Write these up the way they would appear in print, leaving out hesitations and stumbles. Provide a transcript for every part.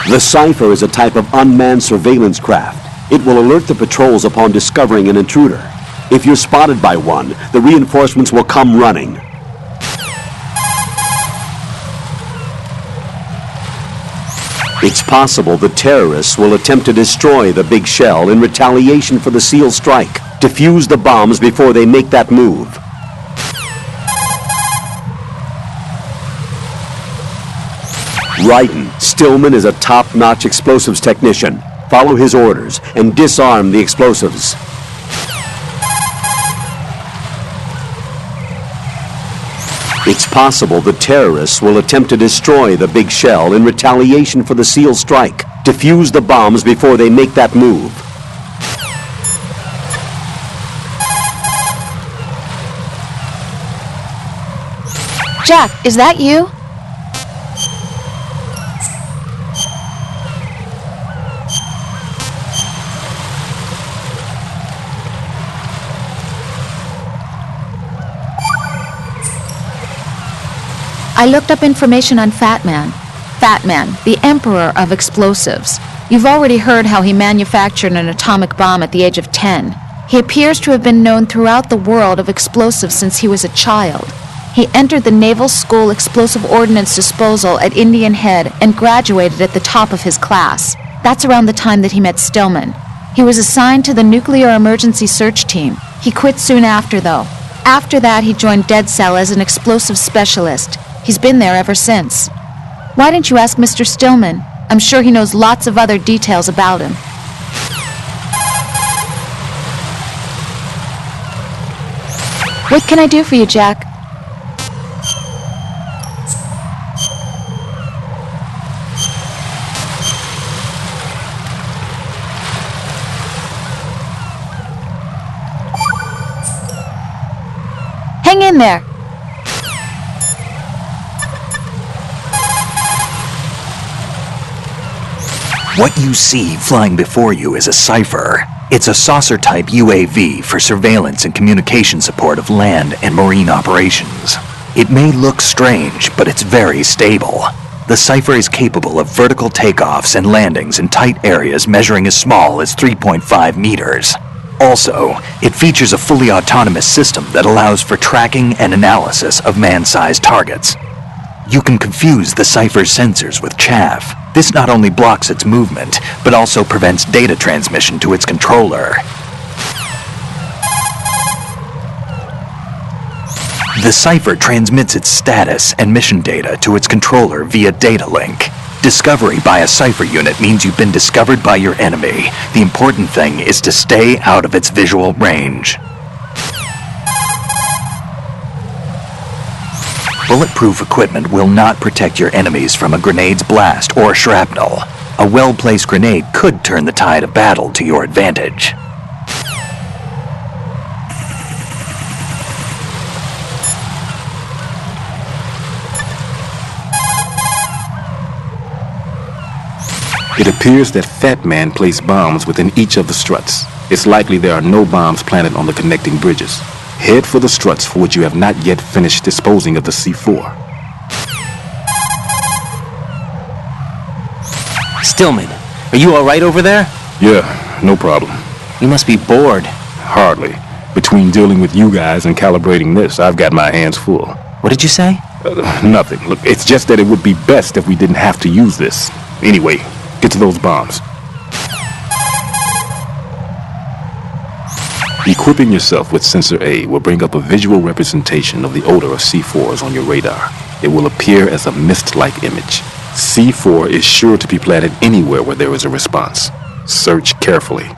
The Cypher is a type of unmanned surveillance craft. It will alert the patrols upon discovering an intruder. If you're spotted by one, the reinforcements will come running. It's possible the terrorists will attempt to destroy the big shell in retaliation for the SEAL strike. Defuse the bombs before they make that move. Ryden, Stillman is a top-notch explosives technician. Follow his orders and disarm the explosives. It's possible the terrorists will attempt to destroy the big shell in retaliation for the SEAL strike. Defuse the bombs before they make that move. Jack, is that you? I looked up information on Fat Man. Fat Man, the emperor of explosives. You've already heard how he manufactured an atomic bomb at the age of 10. He appears to have been known throughout the world of explosives since he was a child. He entered the Naval School Explosive Ordnance Disposal at Indian Head and graduated at the top of his class. That's around the time that he met Stillman. He was assigned to the Nuclear Emergency Search Team. He quit soon after, though. After that, he joined Dead Cell as an explosive specialist. He's been there ever since. Why didn't you ask Mr. Stillman? I'm sure he knows lots of other details about him. What can I do for you, Jack? Hang in there. What you see flying before you is a Cypher. It's a saucer-type UAV for surveillance and communication support of land and marine operations. It may look strange, but it's very stable. The Cypher is capable of vertical takeoffs and landings in tight areas measuring as small as 3.5 meters. Also, it features a fully autonomous system that allows for tracking and analysis of man-sized targets. You can confuse the Cypher's sensors with chaff. This not only blocks its movement, but also prevents data transmission to its controller. The Cypher transmits its status and mission data to its controller via data link. Discovery by a Cypher unit means you've been discovered by your enemy. The important thing is to stay out of its visual range. Bulletproof equipment will not protect your enemies from a grenade's blast or shrapnel. A well-placed grenade could turn the tide of battle to your advantage. It appears that Fat Man placed bombs within each of the struts. It's likely there are no bombs planted on the connecting bridges. Head for the struts for which you have not yet finished disposing of the C4. Stillman, are you all right over there? Yeah, no problem. You must be bored. Hardly. Between dealing with you guys and calibrating this, I've got my hands full. What did you say? Nothing. Look, it's just that it would be best if we didn't have to use this. Anyway, get to those bombs. Equipping yourself with Sensor A will bring up a visual representation of the odor of C4s on your radar. It will appear as a mist-like image. C4 is sure to be planted anywhere where there is a response. Search carefully.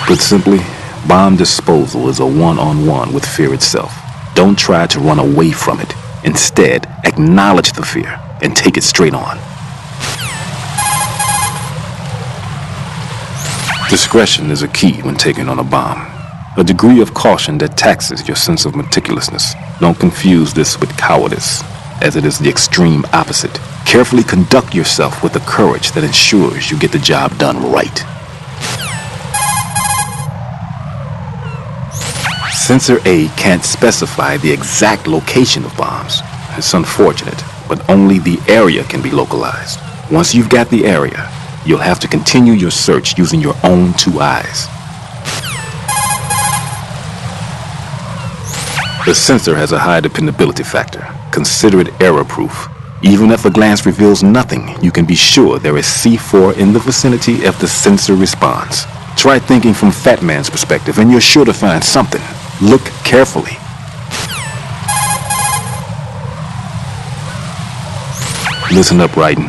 Put simply, bomb disposal is a one-on-one with fear itself. Don't try to run away from it. Instead, acknowledge the fear and take it straight on. Discretion is a key when taking on a bomb. A degree of caution that taxes your sense of meticulousness. Don't confuse this with cowardice, as it is the extreme opposite. Carefully conduct yourself with the courage that ensures you get the job done right. Sensor A can't specify the exact location of bombs. It's unfortunate, but only the area can be localized. Once you've got the area, you'll have to continue your search using your own two eyes. The sensor has a high dependability factor. Consider it error-proof. Even if a glance reveals nothing, you can be sure there is C4 in the vicinity if the sensor responds. Try thinking from Fat Man's perspective and you're sure to find something. Look carefully. Listen up, Raiden.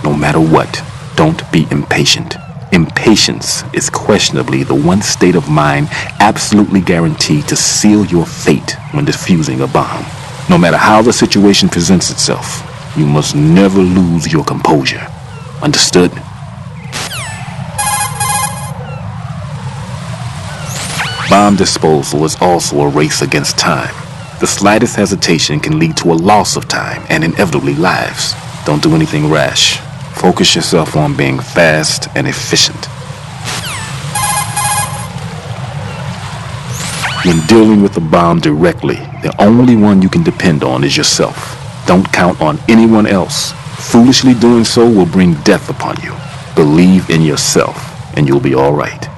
No matter what, don't be impatient. Impatience is questionably the one state of mind absolutely guaranteed to seal your fate when defusing a bomb. No matter how the situation presents itself, you must never lose your composure. Understood? Bomb disposal is also a race against time. The slightest hesitation can lead to a loss of time and inevitably lives. Don't do anything rash. Focus yourself on being fast and efficient. When dealing with the bomb directly, the only one you can depend on is yourself. Don't count on anyone else. Foolishly doing so will bring death upon you. Believe in yourself, and you'll be all right.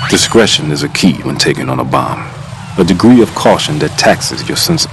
Discretion is a key when taking on a bomb. A degree of caution that taxes your sense of...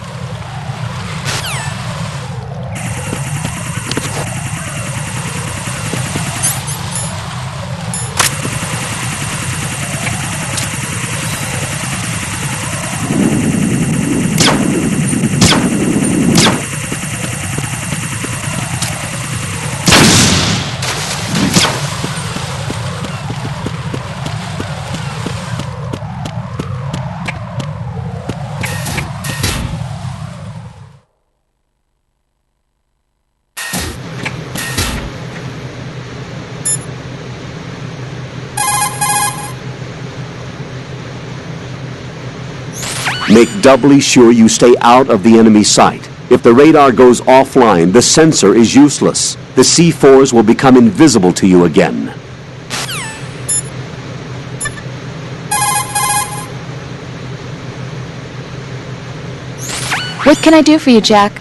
Make doubly sure you stay out of the enemy sight. If the radar goes offline, the sensor is useless. The C4s will become invisible to you again. What can I do for you, Jack?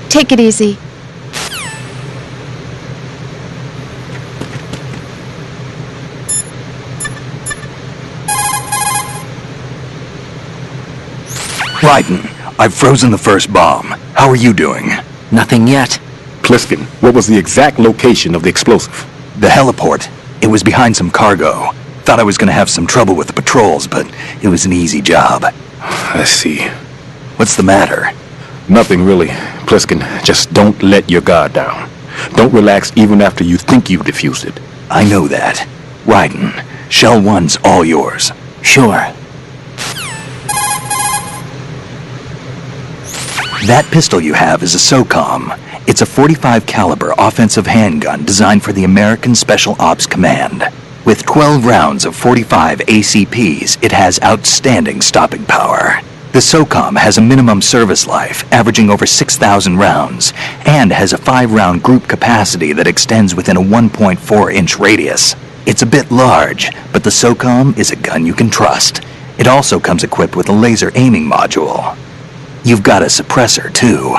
Take it easy. Raiden, I've frozen the first bomb. How are you doing? Nothing yet. Pliskin, what was the exact location of the explosive? The heliport. It was behind some cargo. Thought I was gonna have some trouble with the patrols, but it was an easy job. I see. What's the matter? Nothing really. Pliskin, just don't let your guard down. Don't relax even after you think you've defused it. I know that. Raiden, Shell 1's all yours. Sure. That pistol you have is a SOCOM. It's a .45 caliber offensive handgun designed for the American Special Ops Command. With 12 rounds of .45 ACPs, it has outstanding stopping power. The SOCOM has a minimum service life, averaging over 6,000 rounds, and has a 5-round group capacity that extends within a 1.4-inch radius. It's a bit large, but the SOCOM is a gun you can trust. It also comes equipped with a laser aiming module. You've got a suppressor, too.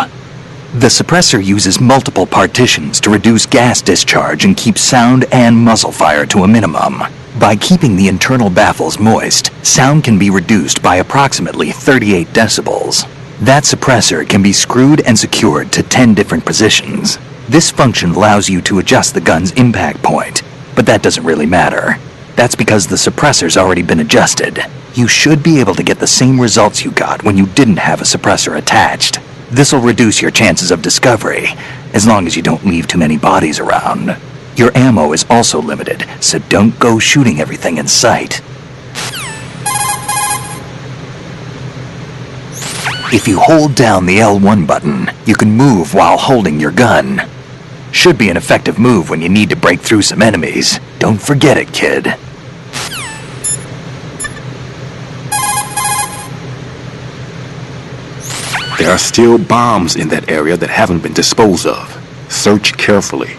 The suppressor uses multiple partitions to reduce gas discharge and keep sound and muzzle fire to a minimum. By keeping the internal baffles moist, sound can be reduced by approximately 38 decibels. That suppressor can be screwed and secured to 10 different positions. This function allows you to adjust the gun's impact point, but that doesn't really matter. That's because the suppressor's already been adjusted. You should be able to get the same results you got when you didn't have a suppressor attached. This'll reduce your chances of discovery, as long as you don't leave too many bodies around. Your ammo is also limited, so don't go shooting everything in sight. If you hold down the L1 button, you can move while holding your gun. Should be an effective move when you need to break through some enemies. Don't forget it, kid. There are still bombs in that area that haven't been disposed of. Search carefully.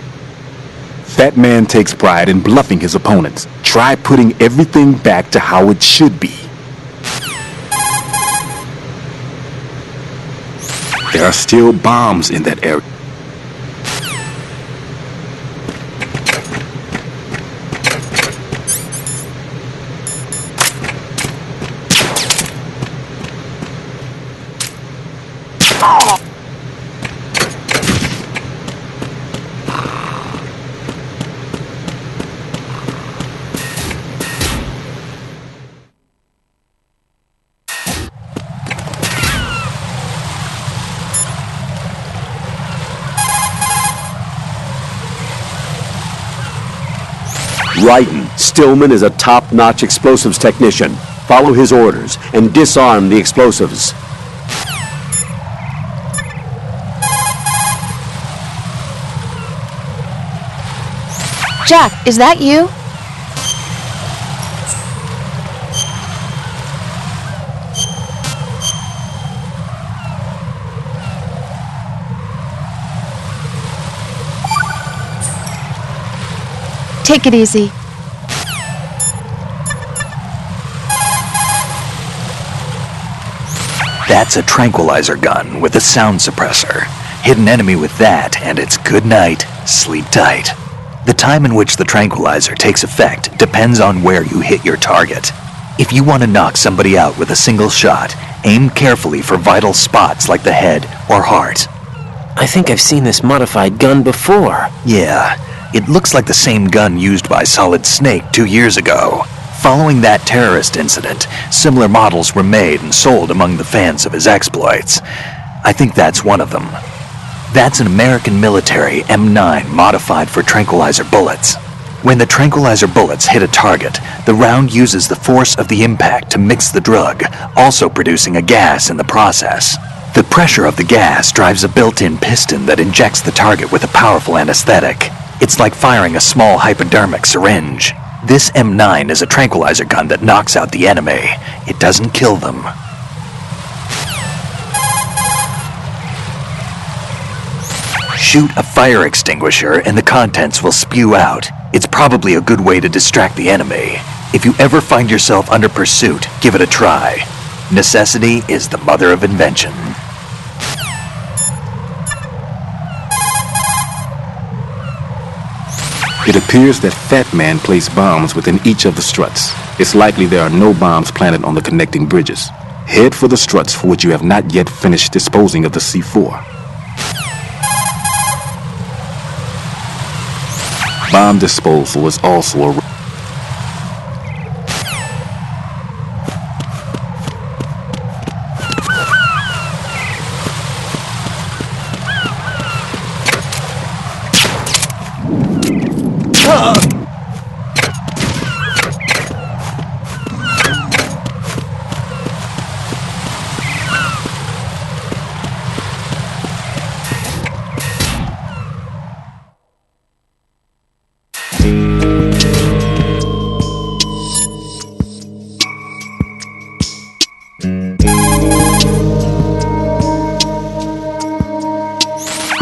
Fat Man takes pride in bluffing his opponents. Try putting everything back to how it should be. There are still bombs in that area. Ryden, Stillman is a top-notch explosives technician. Follow his orders and disarm the explosives. Jack, is that you? Take it easy. That's a tranquilizer gun with a sound suppressor. Hit an enemy with that, and it's good night, sleep tight. The time in which the tranquilizer takes effect depends on where you hit your target. If you want to knock somebody out with a single shot, aim carefully for vital spots like the head or heart. I think I've seen this modified gun before. Yeah, it looks like the same gun used by Solid Snake 2 years ago. Following that terrorist incident, similar models were made and sold among the fans of his exploits. I think that's one of them. That's an American military M9 modified for tranquilizer bullets. When the tranquilizer bullets hit a target, the round uses the force of the impact to mix the drug, also producing a gas in the process. The pressure of the gas drives a built-in piston that injects the target with a powerful anesthetic. It's like firing a small hypodermic syringe. This M9 is a tranquilizer gun that knocks out the enemy. It doesn't kill them. Shoot a fire extinguisher and the contents will spew out. It's probably a good way to distract the enemy. If you ever find yourself under pursuit, give it a try. Necessity is the mother of invention. It appears that Fat Man placed bombs within each of the struts. It's likely there are no bombs planted on the connecting bridges. Head for the struts for which you have not yet finished disposing of the C4. Bomb disposal is also a...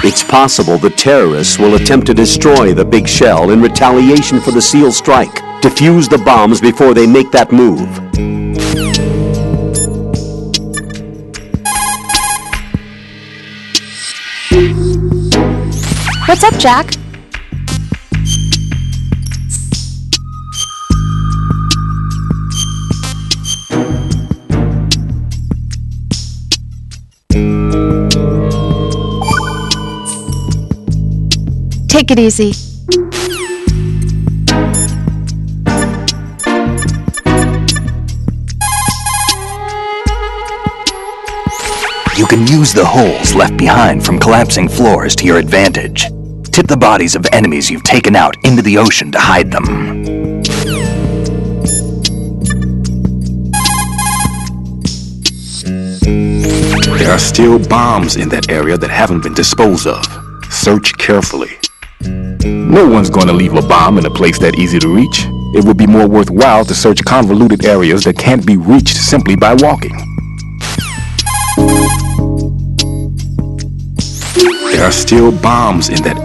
It's possible the terrorists will attempt to destroy the big shell in retaliation for the SEAL strike. Defuse the bombs before they make that move. What's up, Jack? Take it easy. You can use the holes left behind from collapsing floors to your advantage. Tip the bodies of enemies you've taken out into the ocean to hide them. There are still bombs in that area that haven't been disposed of. Search carefully. No one's going to leave a bomb in a place that easy to reach. It would be more worthwhile to search convoluted areas that can't be reached simply by walking. There are still bombs in that.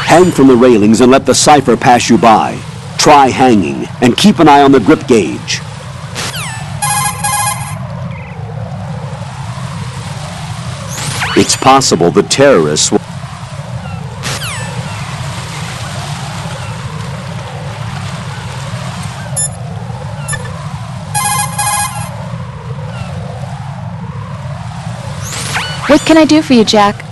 Hang from the railings and let the cipher pass you by. Try hanging, and keep an eye on the grip gauge. It's possible the terrorists will... What can I do for you, Jack?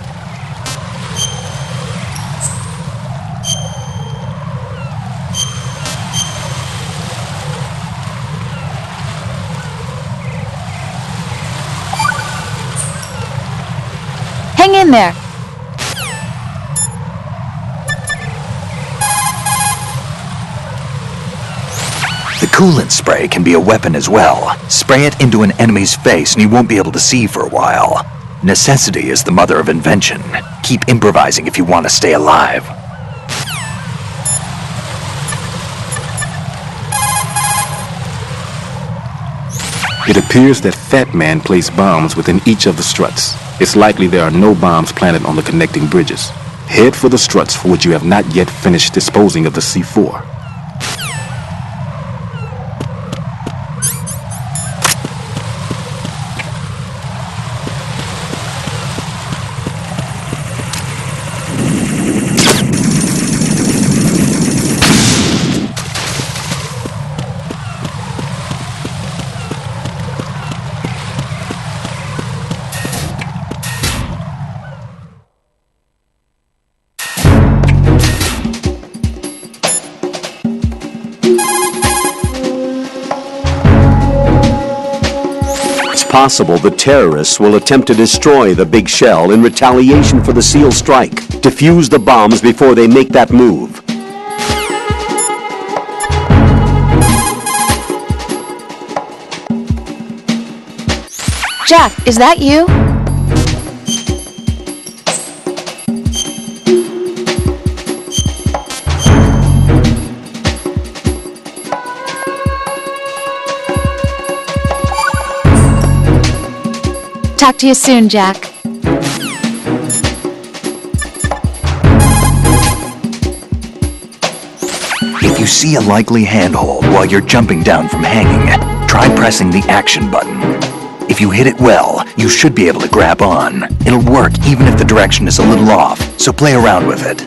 Hang in there. The coolant spray can be a weapon as well. Spray it into an enemy's face and he won't be able to see for a while. Necessity is the mother of invention. Keep improvising if you want to stay alive. It appears that Fat Man placed bombs within each of the struts. It's likely there are no bombs planted on the connecting bridges. Head for the struts for which you have not yet finished disposing of the C4. Possible the terrorists will attempt to destroy the big shell in retaliation for the SEAL strike. Defuse the bombs before they make that move. Jack, is that you? Talk to you soon, Jack. If you see a likely handhold while you're jumping down from hanging, try pressing the action button. If you hit it well, you should be able to grab on. It'll work even if the direction is a little off, so play around with it.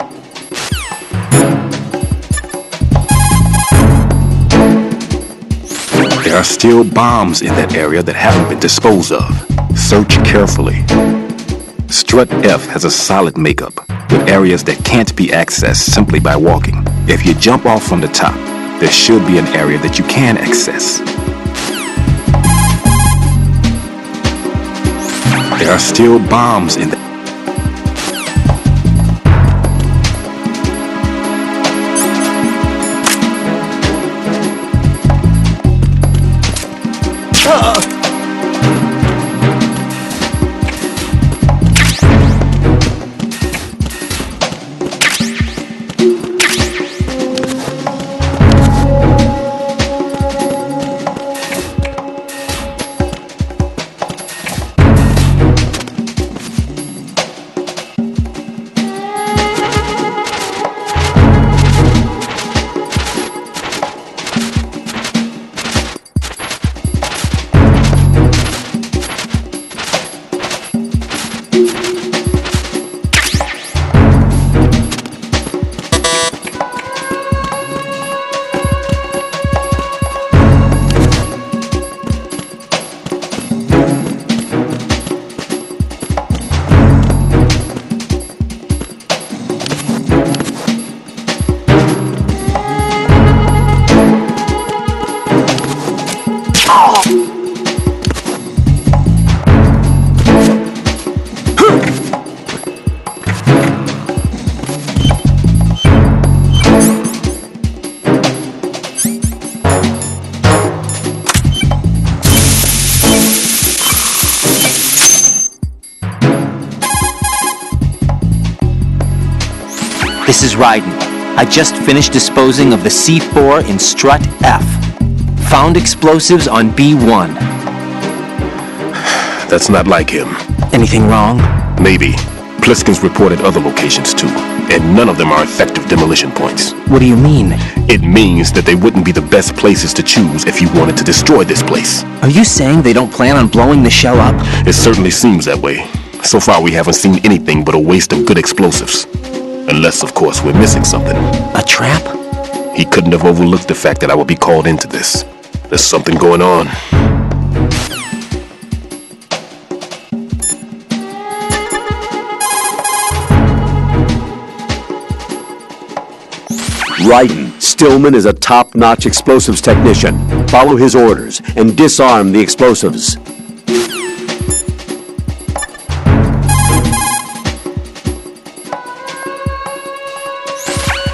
There are still bombs in that area that haven't been disposed of. Search carefully. Strut F has a solid makeup, with areas that can't be accessed simply by walking. If you jump off from the top, there should be an area that you can access. There are still bombs in the... This is Raiden. I just finished disposing of the C4 in Strut F. Found explosives on B1. That's not like him. Anything wrong? Maybe. Pliskin's reported other locations too, and none of them are effective demolition points. What do you mean? It means that they wouldn't be the best places to choose if you wanted to destroy this place. Are you saying they don't plan on blowing the shell up? It certainly seems that way. So far we haven't seen anything but a waste of good explosives. Unless, of course, we're missing something. A trap? He couldn't have overlooked the fact that I would be called into this. There's something going on. Raiden, Stillman is a top-notch explosives technician. Follow his orders and disarm the explosives.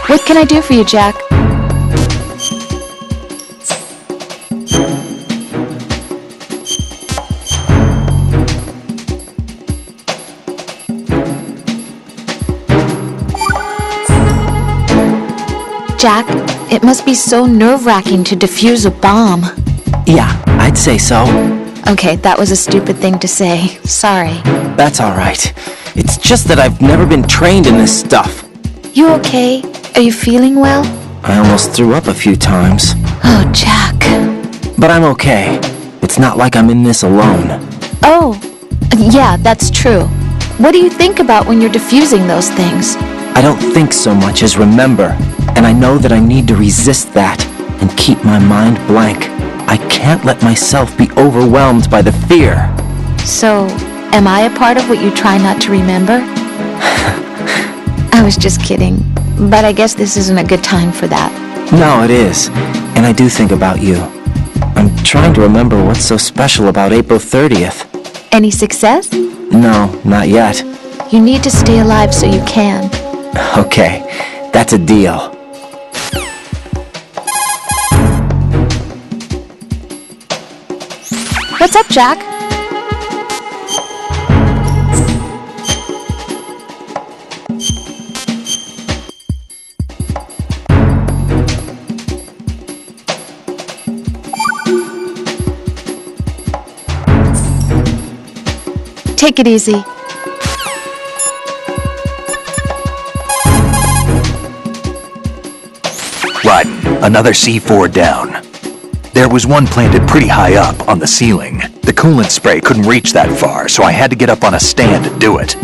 What can I do for you, Jack? Jack, it must be so nerve-wracking to defuse a bomb. Yeah, I'd say so. Okay, that was a stupid thing to say. Sorry. That's all right. It's just that I've never been trained in this stuff. You okay? Are you feeling well? I almost threw up a few times. Oh, Jack. But I'm okay. It's not like I'm in this alone. Oh, yeah, that's true. What do you think about when you're defusing those things? I don't think so much as remember, and I know that I need to resist that and keep my mind blank. I can't let myself be overwhelmed by the fear. So, am I a part of what you try not to remember? I was just kidding, but I guess this isn't a good time for that. No, it is, and I do think about you. I'm trying to remember what's so special about April 30th. Any success? No, not yet. You need to stay alive so you can. Okay, that's a deal. What's up, Jack? Take it easy. Raiden, another C4 down. There was one planted pretty high up on the ceiling. The coolant spray couldn't reach that far, so I had to get up on a stand to do it.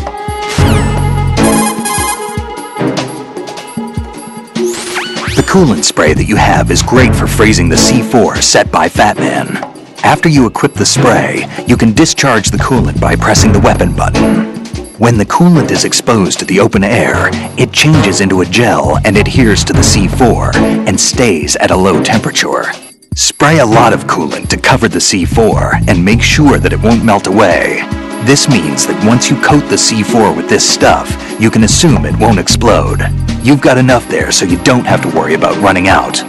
The coolant spray that you have is great for freezing the C4 set by Fat Man. After you equip the spray, you can discharge the coolant by pressing the weapon button. When the coolant is exposed to the open air, it changes into a gel and adheres to the C4 and stays at a low temperature. Spray a lot of coolant to cover the C4 and make sure that it won't melt away. This means that once you coat the C4 with this stuff, you can assume it won't explode. You've got enough there so you don't have to worry about running out.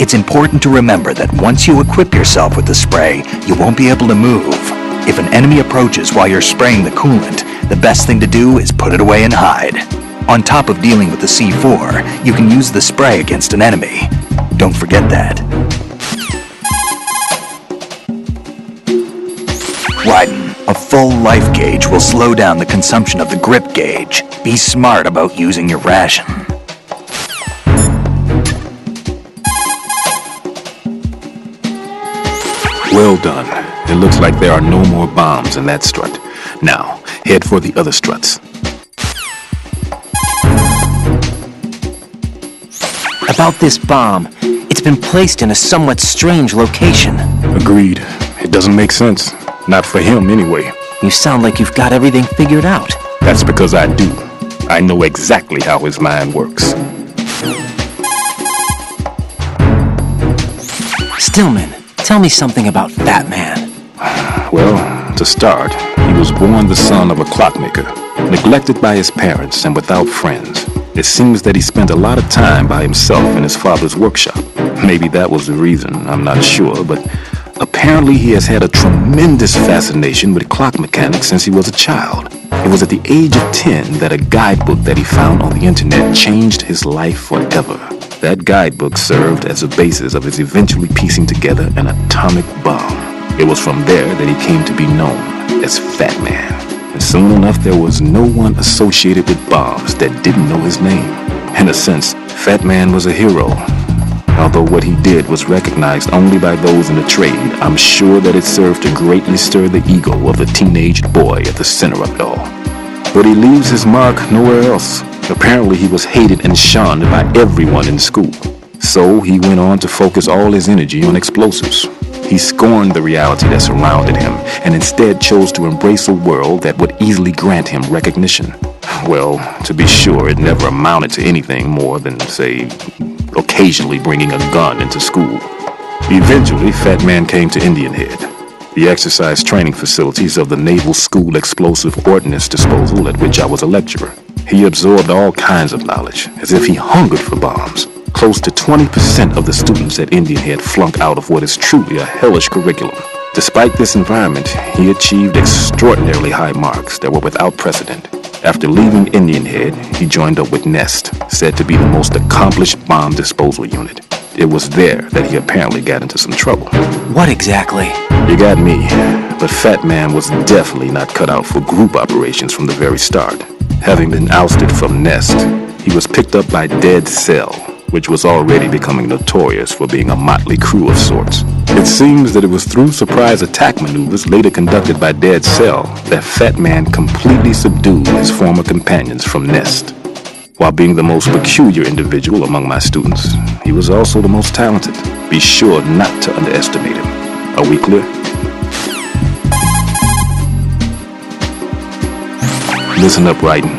It's important to remember that once you equip yourself with the spray, you won't be able to move. If an enemy approaches while you're spraying the coolant, the best thing to do is put it away and hide. On top of dealing with the C4, you can use the spray against an enemy. Don't forget that. Raiden, a full life gauge will slow down the consumption of the grip gauge. Be smart about using your ration. Well done. It looks like there are no more bombs in that strut. Now, head for the other struts. About this bomb, it's been placed in a somewhat strange location. Agreed. It doesn't make sense. Not for him, anyway. You sound like you've got everything figured out. That's because I do. I know exactly how his mind works. Stillman, tell me something about Fat Man. Well, to start, he was born the son of a clockmaker, neglected by his parents and without friends. It seems that he spent a lot of time by himself in his father's workshop. Maybe that was the reason, I'm not sure, but apparently he has had a tremendous fascination with clock mechanics since he was a child. It was at the age of 10 that a guidebook that he found on the internet changed his life forever. That guidebook served as a basis of his eventually piecing together an atomic bomb. It was from there that he came to be known as Fat Man. And soon enough, there was no one associated with bombs that didn't know his name. In a sense, Fat Man was a hero. Although what he did was recognized only by those in the trade, I'm sure that it served to greatly stir the ego of the teenaged boy at the center of it all. But he leaves his mark nowhere else. Apparently he was hated and shunned by everyone in school. So he went on to focus all his energy on explosives. He scorned the reality that surrounded him and instead chose to embrace a world that would easily grant him recognition. Well, to be sure, it never amounted to anything more than, say, occasionally bringing a gun into school. Eventually, Fat Man came to Indian Head, the exercise training facilities of the Naval School Explosive Ordnance Disposal at which I was a lecturer. He absorbed all kinds of knowledge, as if he hungered for bombs. Close to 20% of the students at Indian Head flunked out of what is truly a hellish curriculum. Despite this environment, he achieved extraordinarily high marks that were without precedent. After leaving Indian Head, he joined up with Nest, said to be the most accomplished bomb disposal unit. It was there that he apparently got into some trouble. What exactly? You got me, but Fat Man was definitely not cut out for group operations from the very start. Having been ousted from Nest, he was picked up by Dead Cell, which was already becoming notorious for being a motley crew of sorts. It seems that it was through surprise attack maneuvers later conducted by Dead Cell that Fat Man completely subdued his former companions from Nest. While being the most peculiar individual among my students, he was also the most talented. Be sure not to underestimate him. Are we clear? Listen up, Raiden.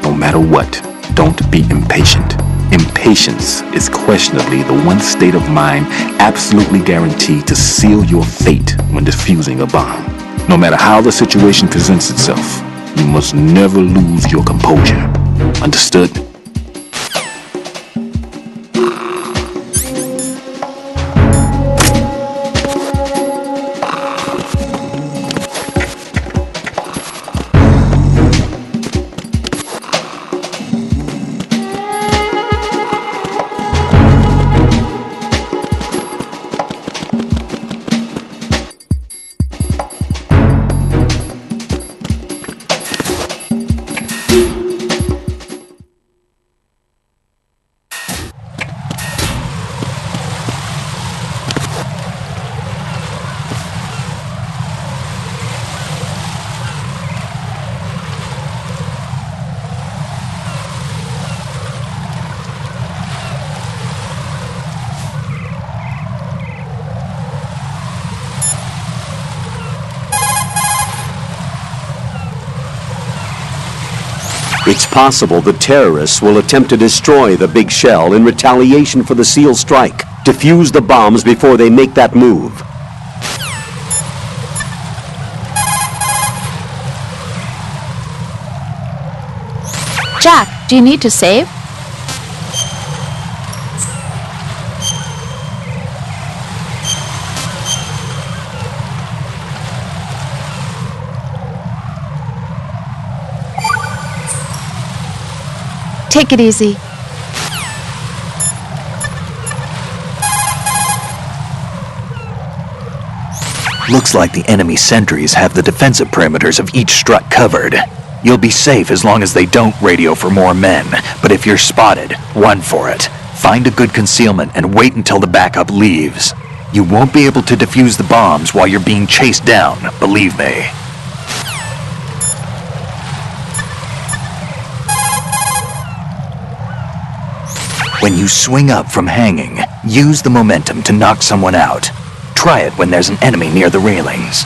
No matter what, don't be impatient. Impatience is questionably the one state of mind absolutely guaranteed to seal your fate when defusing a bomb. No matter how the situation presents itself, you must never lose your composure. Understood? It's possible the terrorists will attempt to destroy the big shell in retaliation for the SEAL strike. Defuse the bombs before they make that move. Jack, do you need to save? Take it easy. Looks like the enemy sentries have the defensive perimeters of each strut covered. You'll be safe as long as they don't radio for more men, but if you're spotted, run for it. Find a good concealment and wait until the backup leaves. You won't be able to defuse the bombs while you're being chased down, believe me. When you swing up from hanging, use the momentum to knock someone out. Try it when there's an enemy near the railings.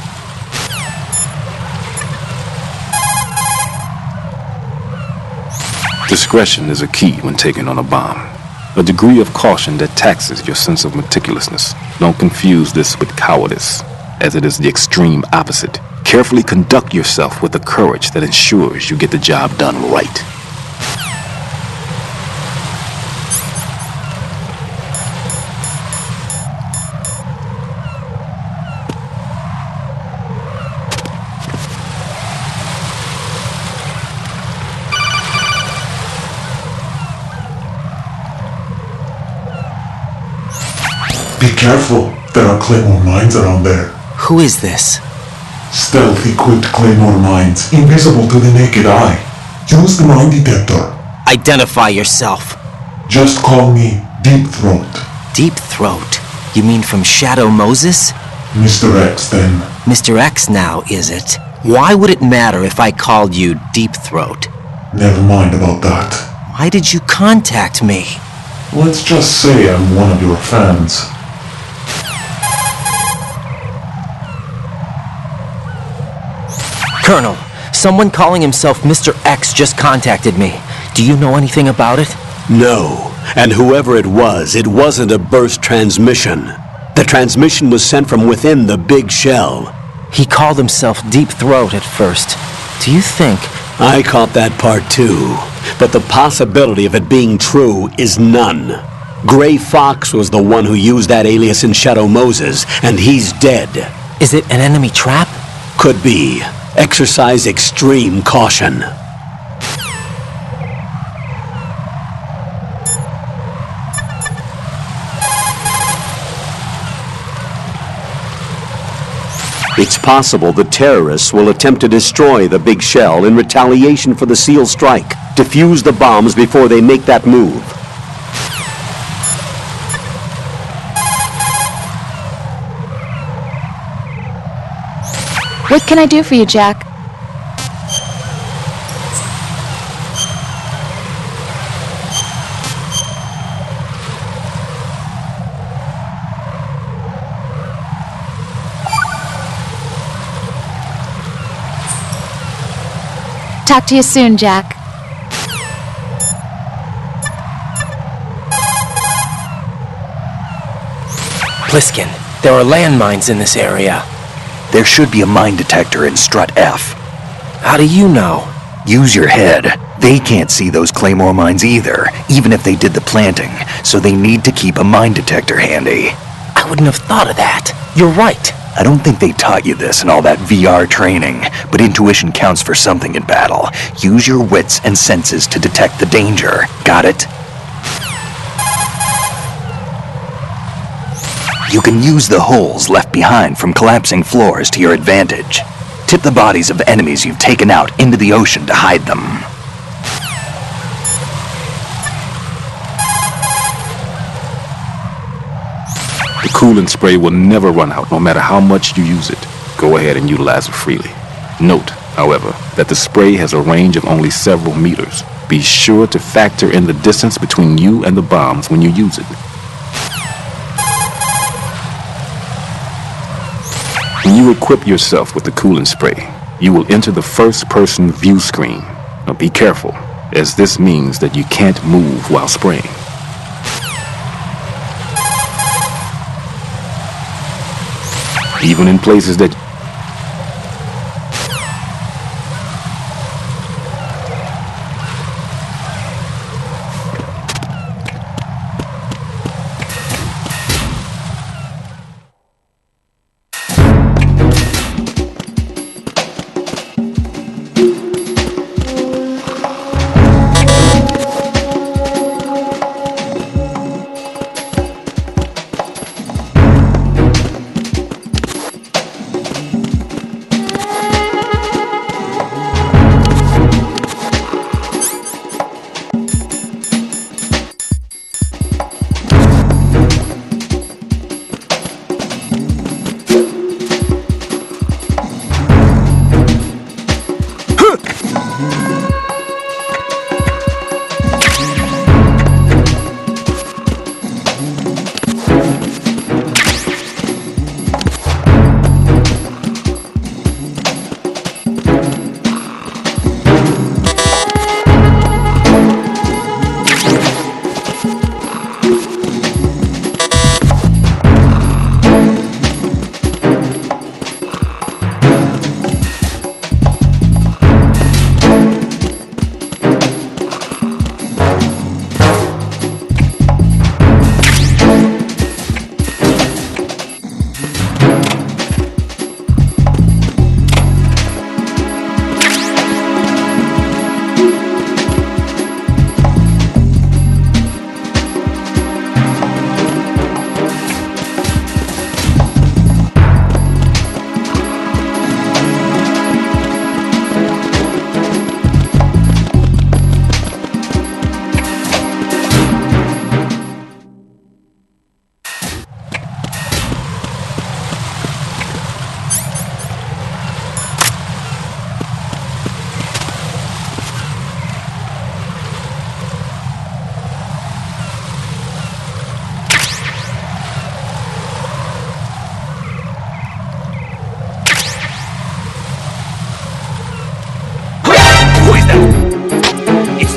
Discretion is a key when taking on a bomb. A degree of caution that taxes your sense of meticulousness. Don't confuse this with cowardice, as it is the extreme opposite. Carefully conduct yourself with the courage that ensures you get the job done right. Be careful, there are claymore mines around there. Who is this? Stealth-equipped claymore mines, invisible to the naked eye. Use the mine detector. Identify yourself. Just call me Deep Throat. Deep Throat? You mean from Shadow Moses? Mr. X, then. Mr. X now, is it? Why would it matter if I called you Deep Throat? Never mind about that. Why did you contact me? Let's just say I'm one of your fans. Colonel, someone calling himself Mr. X just contacted me. Do you know anything about it? No, and whoever it wasn't a burst transmission. The transmission was sent from within the big shell. He called himself Deep Throat at first. Do you think... I caught that part too, but the possibility of it being true is none. Gray Fox was the one who used that alias in Shadow Moses, and he's dead. Is it an enemy trap? Could be. Exercise extreme caution. It's possible the terrorists will attempt to destroy the big shell in retaliation for the SEAL strike. Defuse the bombs before they make that move. What can I do for you, Jack? Talk to you soon, Jack. Pliskin, there are landmines in this area. There should be a mine detector in Strut F. How do you know? Use your head. They can't see those claymore mines either, even if they did the planting, so they need to keep a mine detector handy. I wouldn't have thought of that. You're right. I don't think they taught you this in all that VR training, but intuition counts for something in battle. Use your wits and senses to detect the danger. Got it? You can use the holes left behind from collapsing floors to your advantage. Tip the bodies of enemies you've taken out into the ocean to hide them. The coolant spray will never run out, no matter how much you use it. Go ahead and utilize it freely. Note, however, that the spray has a range of only several meters. Be sure to factor in the distance between you and the bombs when you use it. When you equip yourself with the coolant spray, you will enter the first-person view screen. Now be careful, as this means that you can't move while spraying. Even in places that...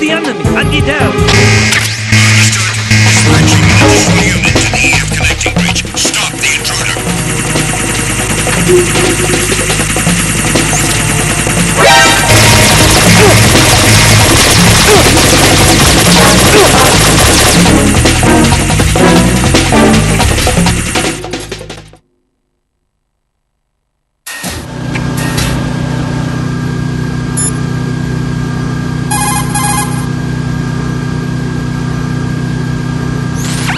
the enemy! Hunky down! Dispatching additional unit to the EF connecting breach. Stop the intruder.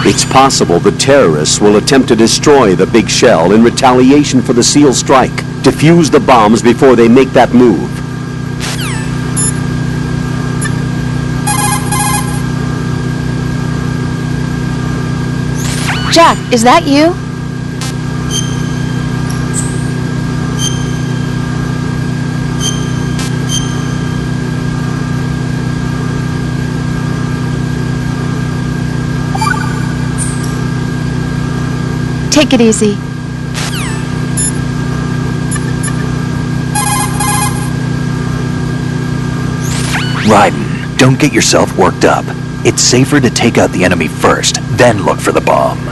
It's possible the terrorists will attempt to destroy the big shell in retaliation for the SEAL strike. Defuse the bombs before they make that move. Jack, is that you? Take it easy. Raiden, don't get yourself worked up. It's safer to take out the enemy first, then look for the bomb.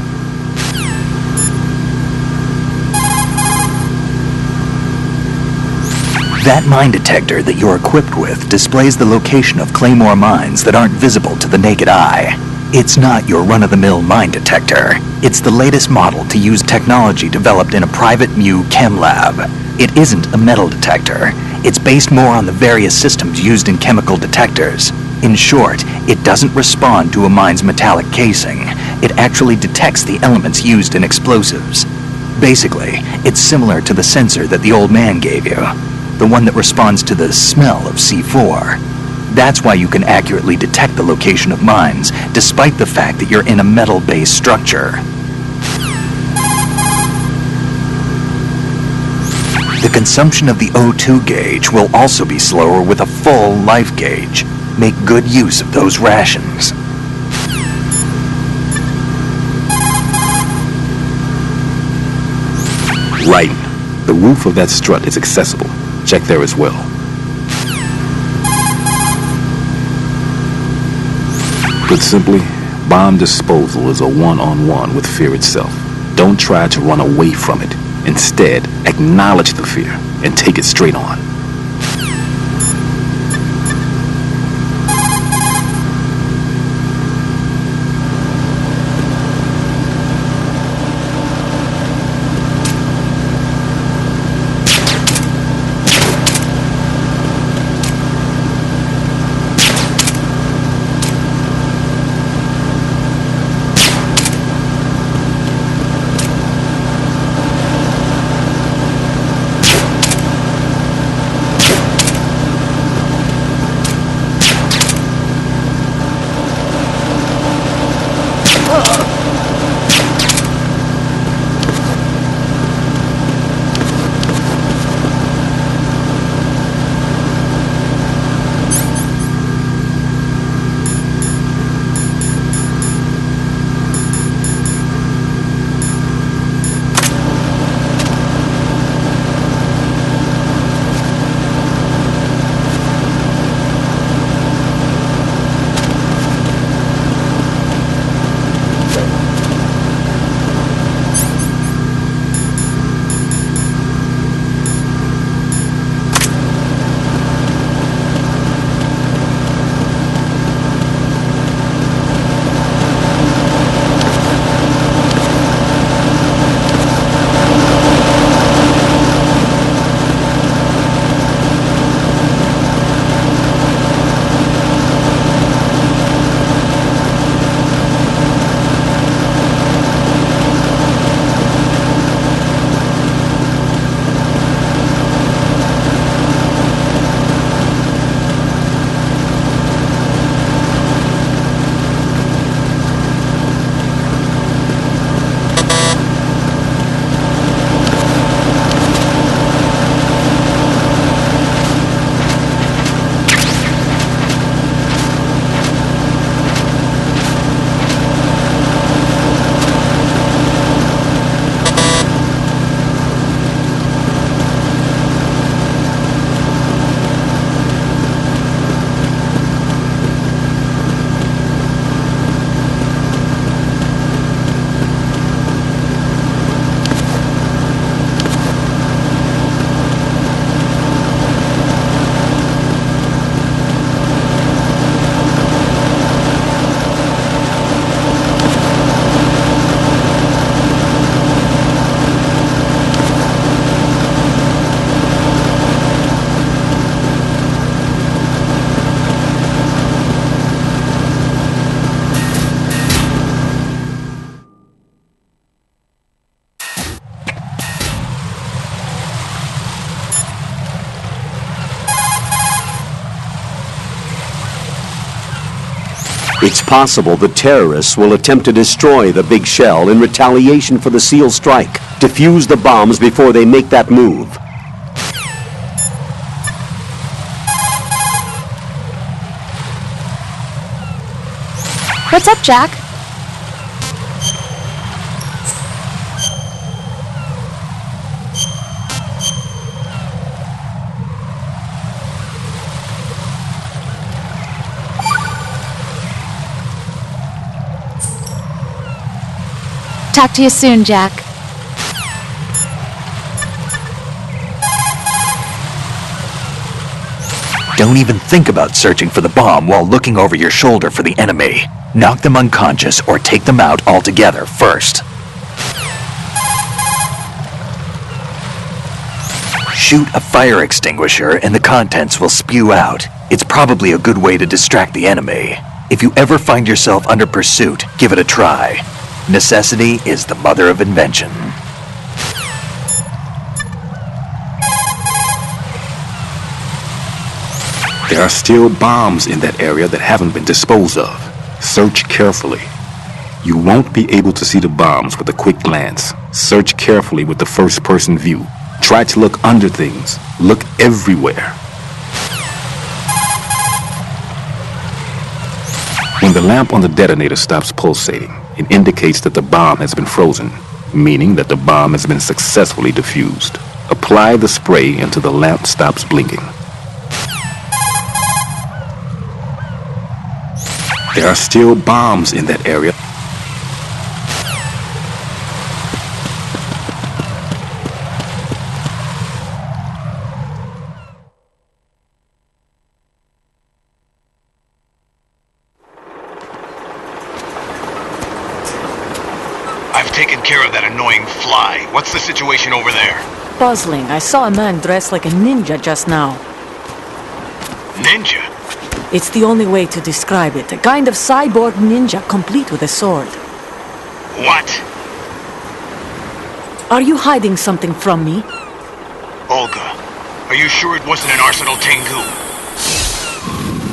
That mine detector that you're equipped with displays the location of Claymore mines that aren't visible to the naked eye. It's not your run-of-the-mill mine detector. It's the latest model to use technology developed in a private Mu chem lab. It isn't a metal detector. It's based more on the various systems used in chemical detectors. In short, it doesn't respond to a mine's metallic casing. It actually detects the elements used in explosives. Basically, it's similar to the sensor that the old man gave you. The one that responds to the smell of C4. That's why you can accurately detect the location of mines, despite the fact that you're in a metal-based structure. The consumption of the O2 gauge will also be slower with a full life gauge. Make good use of those rations. Right. The roof of that strut is accessible. Check there as well. Put simply, bomb disposal is a one-on-one with fear itself. Don't try to run away from it. Instead, acknowledge the fear and take it straight on. It's possible the terrorists will attempt to destroy the big shell in retaliation for the SEAL strike. Defuse the bombs before they make that move. What's up, Jack? Talk to you soon, Jack. Don't even think about searching for the bomb while looking over your shoulder for the enemy. Knock them unconscious or take them out altogether first. Shoot a fire extinguisher and the contents will spew out. It's probably a good way to distract the enemy. If you ever find yourself under pursuit, give it a try. Necessity is the mother of invention. There are still bombs in that area that haven't been disposed of. Search carefully. You won't be able to see the bombs with a quick glance. Search carefully with the first-person view. Try to look under things. Look everywhere. When the lamp on the detonator stops pulsating, it indicates that the bomb has been frozen, meaning that the bomb has been successfully defused. Apply the spray until the lamp stops blinking. There are still bombs in that area. I've taken care of that annoying fly. What's the situation over there? Puzzling. I saw a man dressed like a ninja just now. Ninja? It's the only way to describe it. A kind of cyborg ninja, complete with a sword. What? Are you hiding something from me? Olga, are you sure it wasn't an Arsenal Tengu?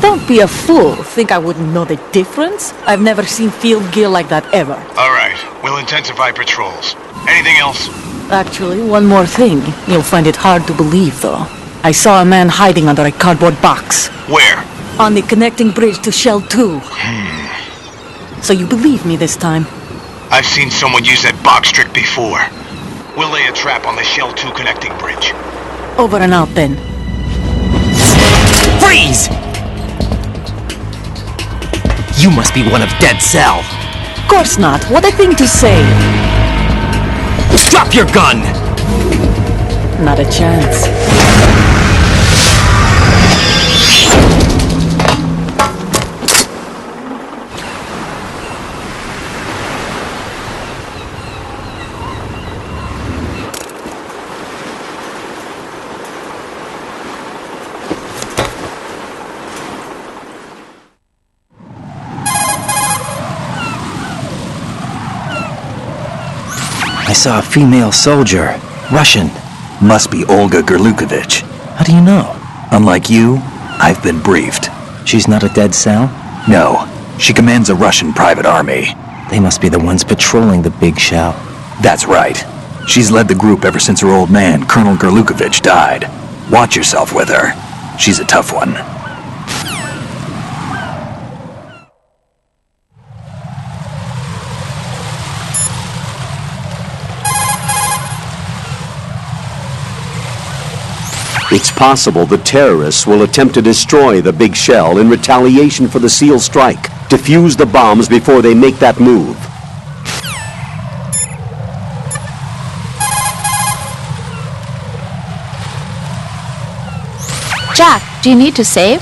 Don't be a fool. Think I wouldn't know the difference? I've never seen field gear like that ever. Alright, we'll intensify patrols. Anything else? Actually, one more thing. You'll find it hard to believe, though. I saw a man hiding under a cardboard box. Where? On the connecting bridge to Shell 2. So you believe me this time? I've seen someone use that box trick before. We'll lay a trap on the Shell 2 connecting bridge. Over and out, then. Freeze! You must be one of Dead Cell. Of course not. What a thing to say. Drop your gun! Not a chance. I saw a female soldier. Russian. Must be Olga Gerlukovich. How do you know? Unlike you, I've been briefed. She's not a Dead Cell? No, she commands a Russian private army. They must be the ones patrolling the big shell. That's right. She's led the group ever since her old man, Colonel Gerlukovich, died. Watch yourself with her. She's a tough one. It's possible the terrorists will attempt to destroy the big shell in retaliation for the SEAL strike. Defuse the bombs before they make that move. Jack, do you need to save?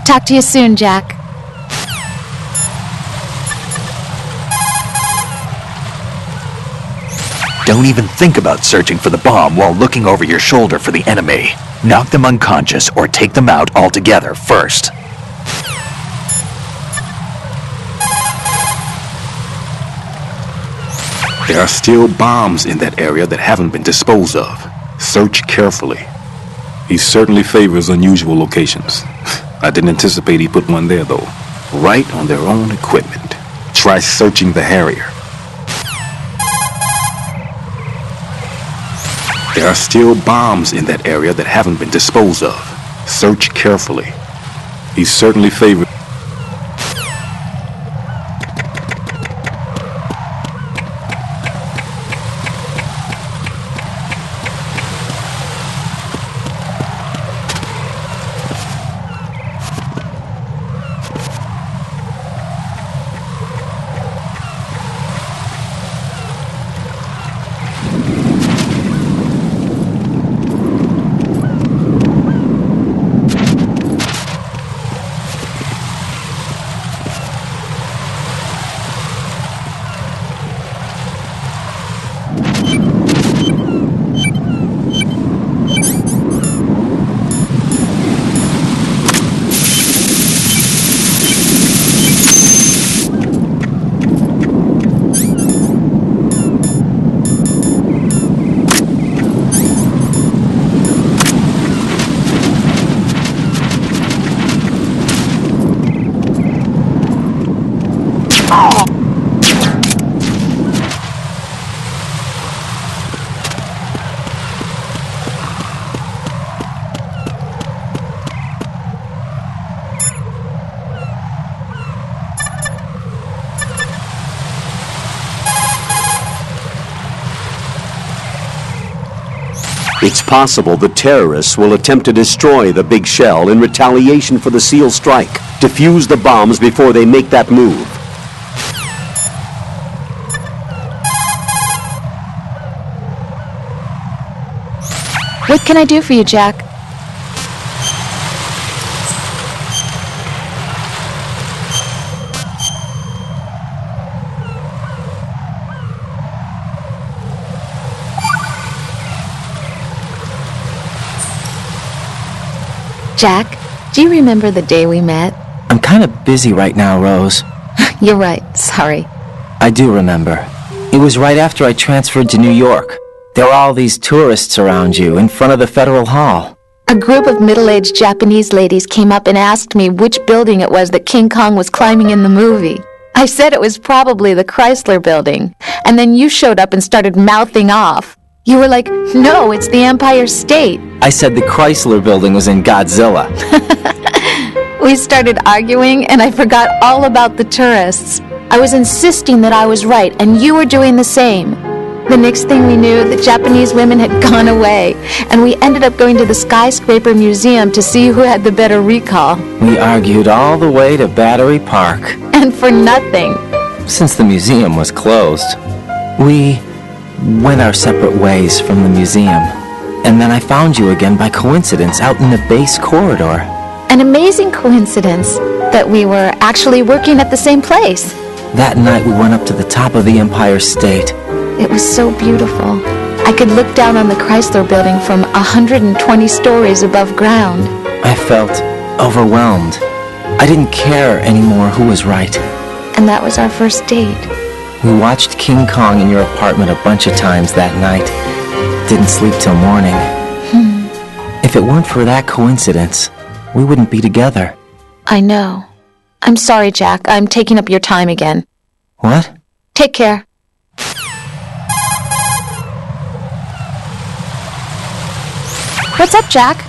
Talk to you soon, Jack. Don't even think about searching for the bomb while looking over your shoulder for the enemy. Knock them unconscious or take them out altogether first. There are still bombs in that area that haven't been disposed of. Search carefully. He certainly favors unusual locations. I didn't anticipate he put one there, though. Right on their own equipment. Try searching the Harrier. There are still bombs in that area that haven't been disposed of. Search carefully. He certainly favors... It's possible the terrorists will attempt to destroy the big shell in retaliation for the SEAL strike. Defuse the bombs before they make that move. What can I do for you, Jack? Jack, do you remember the day we met? I'm kind of busy right now, Rose. You're right, sorry. I do remember. It was right after I transferred to New York. There were all these tourists around you in front of the Federal Hall. A group of middle-aged Japanese ladies came up and asked me which building it was that King Kong was climbing in the movie. I said it was probably the Chrysler Building, and then you showed up and started mouthing off. You were like, no, it's the Empire State. I said the Chrysler Building was in Godzilla. We started arguing, and I forgot all about the tourists. I was insisting that I was right, and you were doing the same. The next thing we knew, the Japanese women had gone away, and we ended up going to the Skyscraper Museum to see who had the better recall. We argued all the way to Battery Park. And for nothing. Since the museum was closed, we went our separate ways from the museum. And then I found you again by coincidence out in the base corridor. An amazing coincidence that we were actually working at the same place. That night we went up to the top of the Empire State. It was so beautiful. I could look down on the Chrysler Building from 120 stories above ground. I felt overwhelmed. I didn't care anymore who was right. And that was our first date. We watched King Kong in your apartment a bunch of times that night. Didn't sleep till morning. If it weren't for that coincidence, we wouldn't be together. I know. I'm sorry, Jack. I'm taking up your time again. What? Take care. What's up, Jack?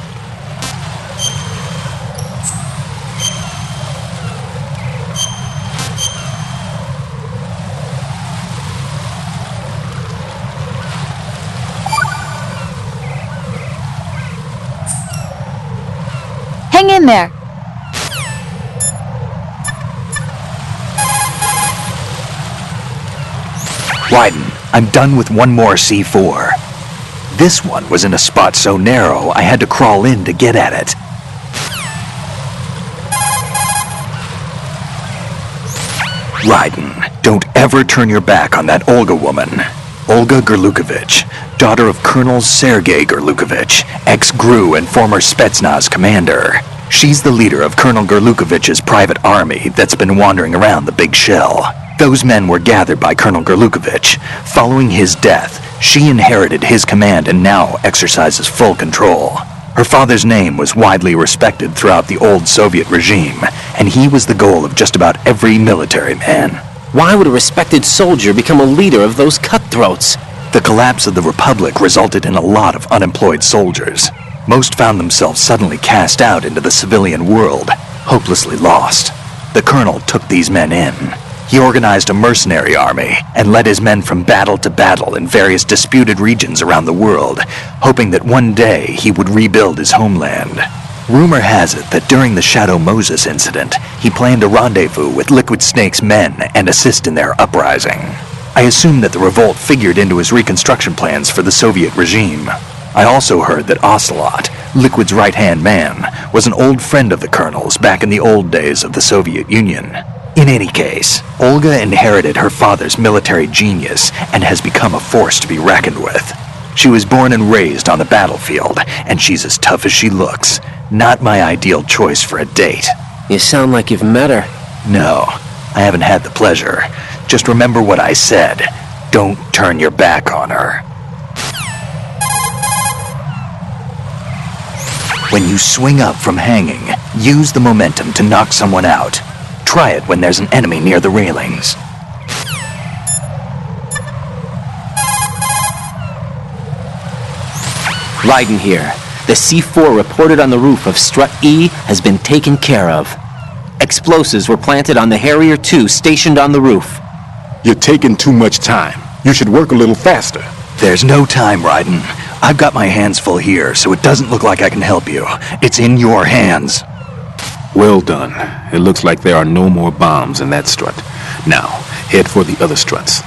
Hang in there. Wyden, I'm done with one more C4. This one was in a spot so narrow I had to crawl in to get at it. Ryden, don't ever turn your back on that Olga woman. Olga Gerlukovich, daughter of Colonel Sergei Gerlukovich, ex-GRU and former Spetsnaz commander. She's the leader of Colonel Gerlukovich's private army that's been wandering around the Big Shell. Those men were gathered by Colonel Gerlukovich. Following his death, she inherited his command and now exercises full control. Her father's name was widely respected throughout the old Soviet regime, and he was the goal of just about every military man. Why would a respected soldier become a leader of those cutthroats? The collapse of the Republic resulted in a lot of unemployed soldiers. Most found themselves suddenly cast out into the civilian world, hopelessly lost. The colonel took these men in. He organized a mercenary army and led his men from battle to battle in various disputed regions around the world, hoping that one day he would rebuild his homeland. Rumor has it that during the Shadow Moses incident, he planned a rendezvous with Liquid Snake's men and assist in their uprising. I assume that the revolt figured into his reconstruction plans for the Soviet regime. I also heard that Ocelot, Liquid's right-hand man, was an old friend of the colonel's back in the old days of the Soviet Union. In any case, Olga inherited her father's military genius and has become a force to be reckoned with. She was born and raised on the battlefield, and she's as tough as she looks. Not my ideal choice for a date. You sound like you've met her. No, I haven't had the pleasure. Just remember what I said. Don't turn your back on her. When you swing up from hanging, use the momentum to knock someone out. Try it when there's an enemy near the railings. Raiden here. The C4 reported on the roof of Strut E has been taken care of. Explosives were planted on the Harrier 2 stationed on the roof. You're taking too much time. You should work a little faster. There's no time, Raiden. I've got my hands full here, so it doesn't look like I can help you. It's in your hands. Well done. It looks like there are no more bombs in that strut. Now, head for the other struts.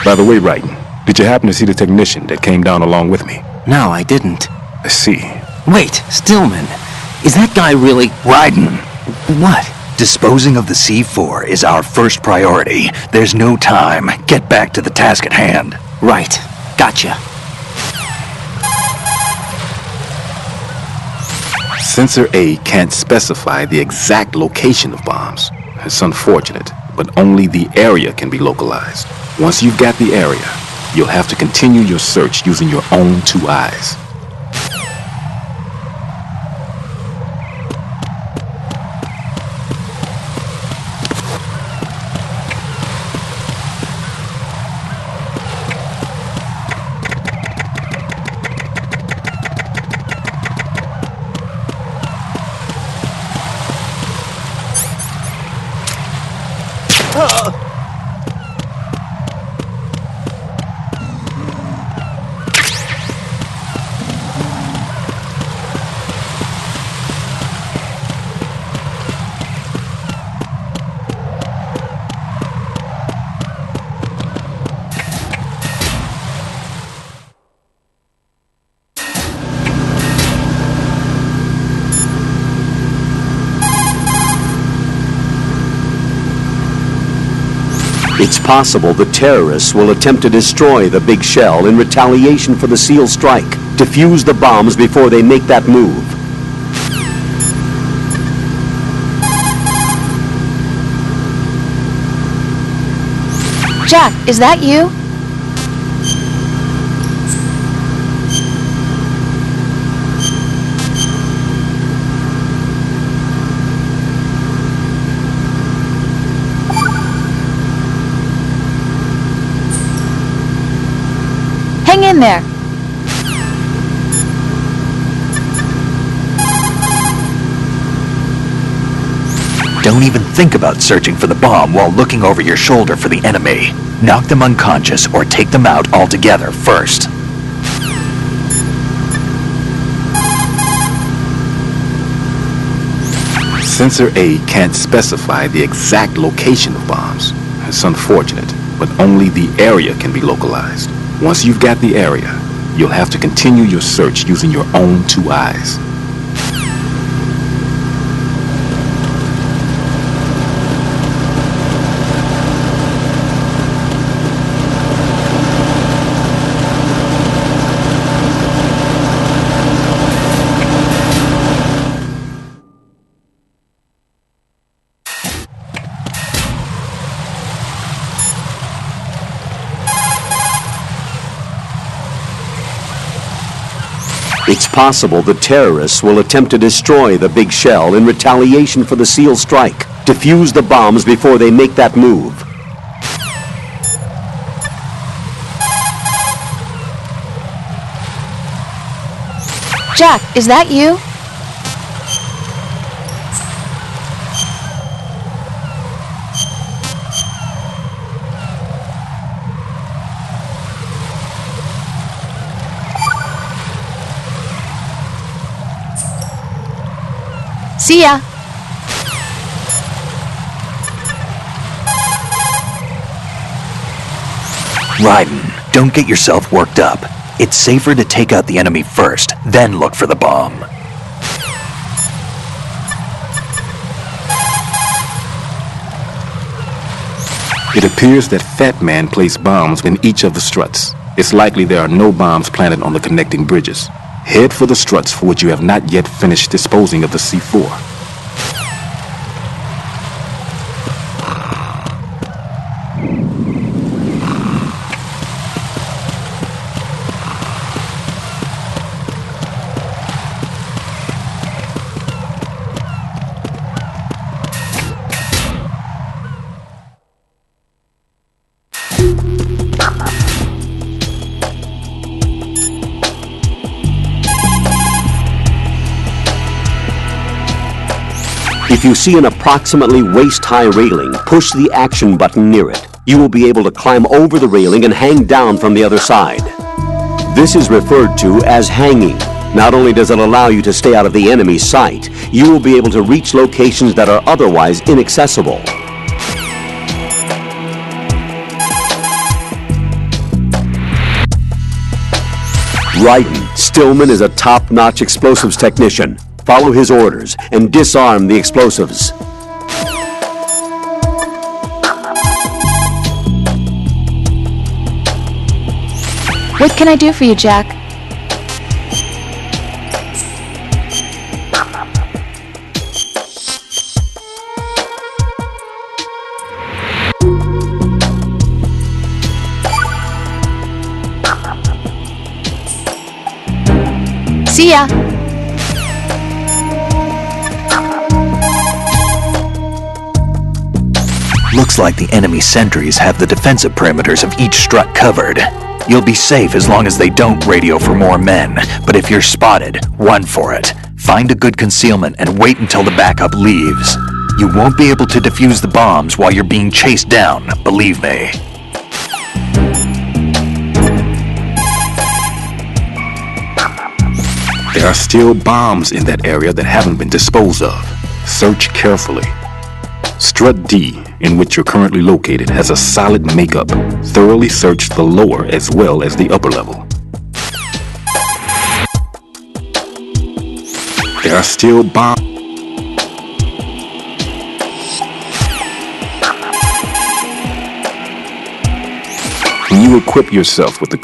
By the way, Raiden, did you happen to see the technician that came down along with me? No, I didn't. I see. Wait, Stillman. Is that guy really... Raiden! What? Disposing of the C4 is our first priority. There's no time. Get back to the task at hand. Right. Gotcha. Sensor A can't specify the exact location of bombs. It's unfortunate, but only the area can be localized. Once you've got the area, you'll have to continue your search using your own two eyes. It's possible the terrorists will attempt to destroy the big shell in retaliation for the SEAL strike. Defuse the bombs before they make that move. Jack, is that you? Hang in there. Don't even think about searching for the bomb while looking over your shoulder for the enemy. Knock them unconscious or take them out altogether first. Sensor A can't specify the exact location of bombs. It's unfortunate, but only the area can be localized. Once you've got the area, you'll have to continue your search using your own two eyes. It's possible the terrorists will attempt to destroy the big shell in retaliation for the SEAL strike. Defuse the bombs before they make that move. Jack, is that you? See ya. Raiden, don't get yourself worked up. It's safer to take out the enemy first, then look for the bomb. It appears that Fat Man placed bombs in each of the struts. It's likely there are no bombs planted on the connecting bridges. Head for the struts for which you have not yet finished disposing of the C4. If you see an approximately waist-high railing, push the action button near it. You will be able to climb over the railing and hang down from the other side. This is referred to as hanging. Not only does it allow you to stay out of the enemy's sight, you will be able to reach locations that are otherwise inaccessible. Raiden, Stillman is a top-notch explosives technician. Follow his orders and disarm the explosives. What can I do for you, Jack? See ya! Looks like the enemy sentries have the defensive perimeters of each strut covered. You'll be safe as long as they don't radio for more men, but if you're spotted, run for it. Find a good concealment and wait until the backup leaves. You won't be able to defuse the bombs while you're being chased down, believe me. There are still bombs in that area that haven't been disposed of. Search carefully. Strut D, in which you're currently located, has a solid makeup. Thoroughly search the lower as well as the upper level. There are still bombs. When you equip yourself with the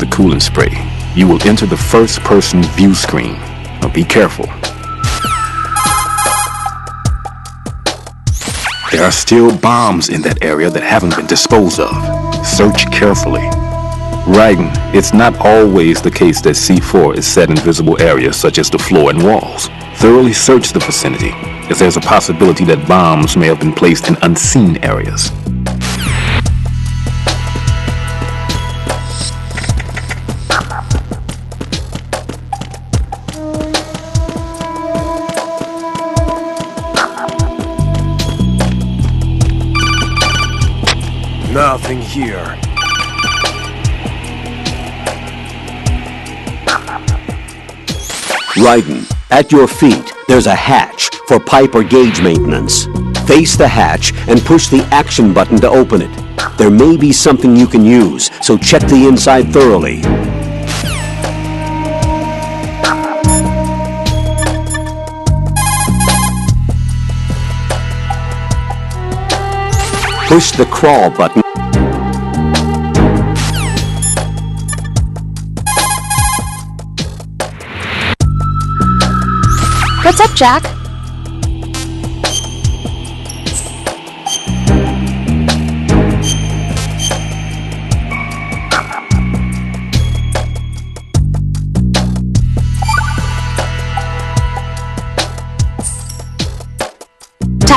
coolant spray, you will enter the first-person view screen. Now be careful. There are still bombs in that area that haven't been disposed of. Search carefully. Raiden, it's not always the case that C4 is set in visible areas such as the floor and walls. Thoroughly search the vicinity, as there's a possibility that bombs may have been placed in unseen areas. Nothing here. Raiden, at your feet, there's a hatch for pipe or gauge maintenance. Face the hatch and push the action button to open it. There may be something you can use, so check the inside thoroughly. Push the crawl button. What's up, Jack?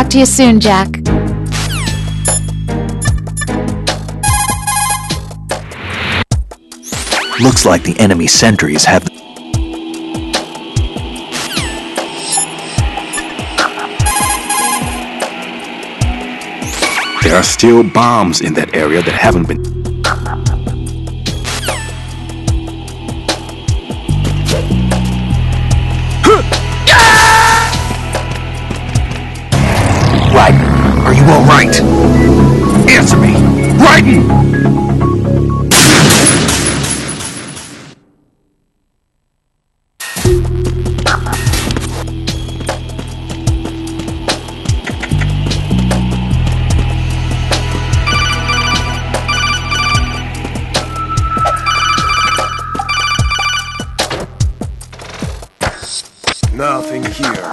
Talk to you soon, Jack. Looks like the enemy sentries have... There are still bombs in that area that haven't been... Raiden, are you all right? Answer me! Raiden! Nothing here.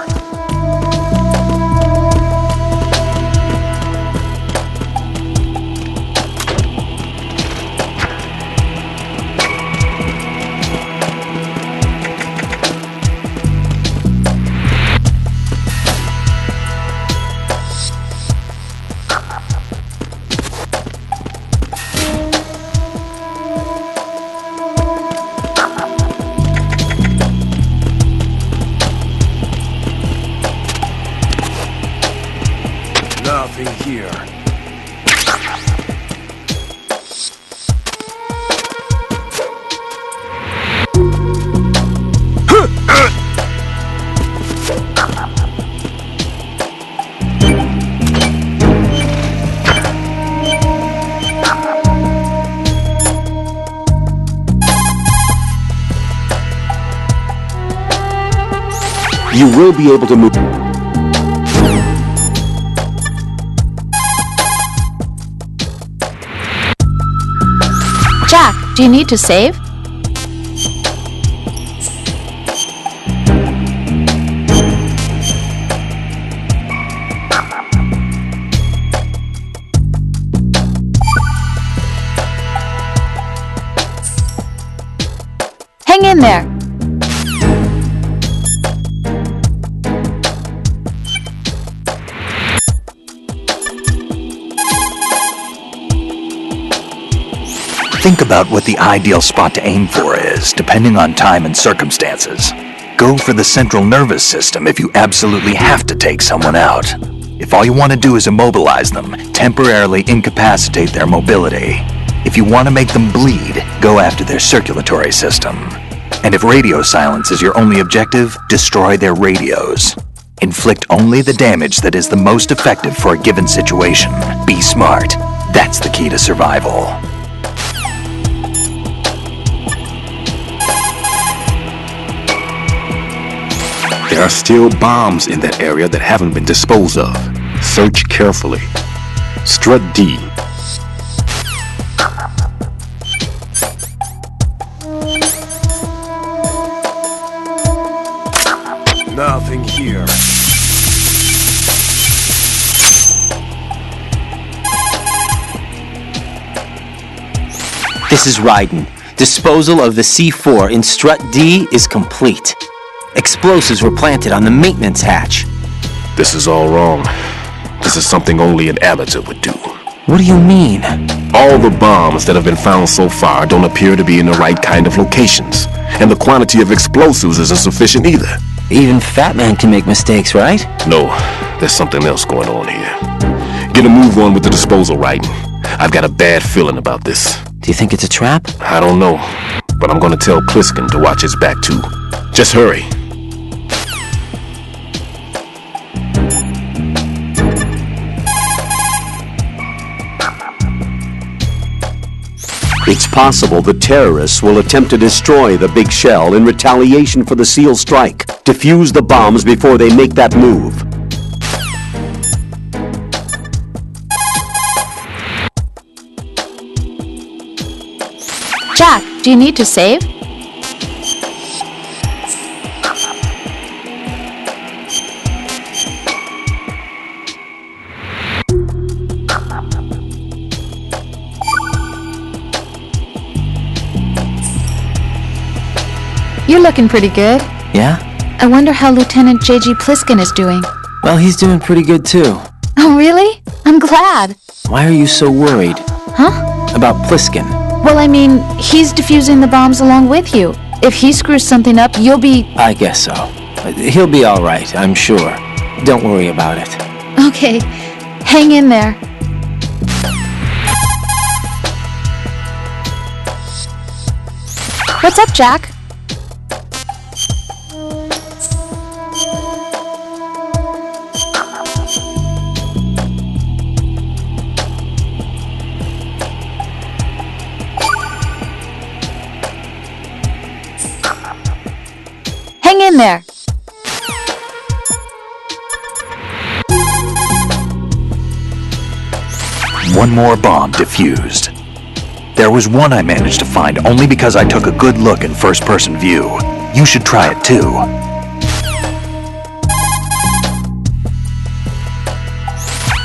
Nothing here. You will be able to move... Jack, do you need to save? Hang in there. Think about what the ideal spot to aim for is, depending on time and circumstances. Go for the central nervous system if you absolutely have to take someone out. If all you want to do is immobilize them, temporarily incapacitate their mobility. If you want to make them bleed, go after their circulatory system. And if radio silence is your only objective, destroy their radios. Inflict only the damage that is the most effective for a given situation. Be smart. That's the key to survival. There are still bombs in that area that haven't been disposed of. Search carefully. Strut D. Nothing here. This is Raiden. Disposal of the C4 in Strut D is complete. Explosives were planted on the maintenance hatch. This is all wrong. This is something only an amateur would do. What do you mean? All the bombs that have been found so far don't appear to be in the right kind of locations. And the quantity of explosives isn't sufficient either. Even Fat Man can make mistakes, right? No, there's something else going on here. Get a move on with the disposal, Raiden. I've got a bad feeling about this. Do you think it's a trap? I don't know, but I'm gonna tell Pliskin to watch his back too. Just hurry. It's possible the terrorists will attempt to destroy the big shell in retaliation for the SEAL strike. Defuse the bombs before they make that move. Jack, do you need to save? You're looking pretty good. Yeah? I wonder how Lieutenant J.G. Pliskin is doing. Well, he's doing pretty good too. Oh, really? I'm glad. Why are you so worried? Huh? About Pliskin? Well, I mean, he's defusing the bombs along with you. If he screws something up, you'll be... I guess so. He'll be all right, I'm sure. Don't worry about it. Okay, hang in there. What's up, Jack? Hang in there. One more bomb defused. There was one I managed to find only because I took a good look in first-person view. You should try it too.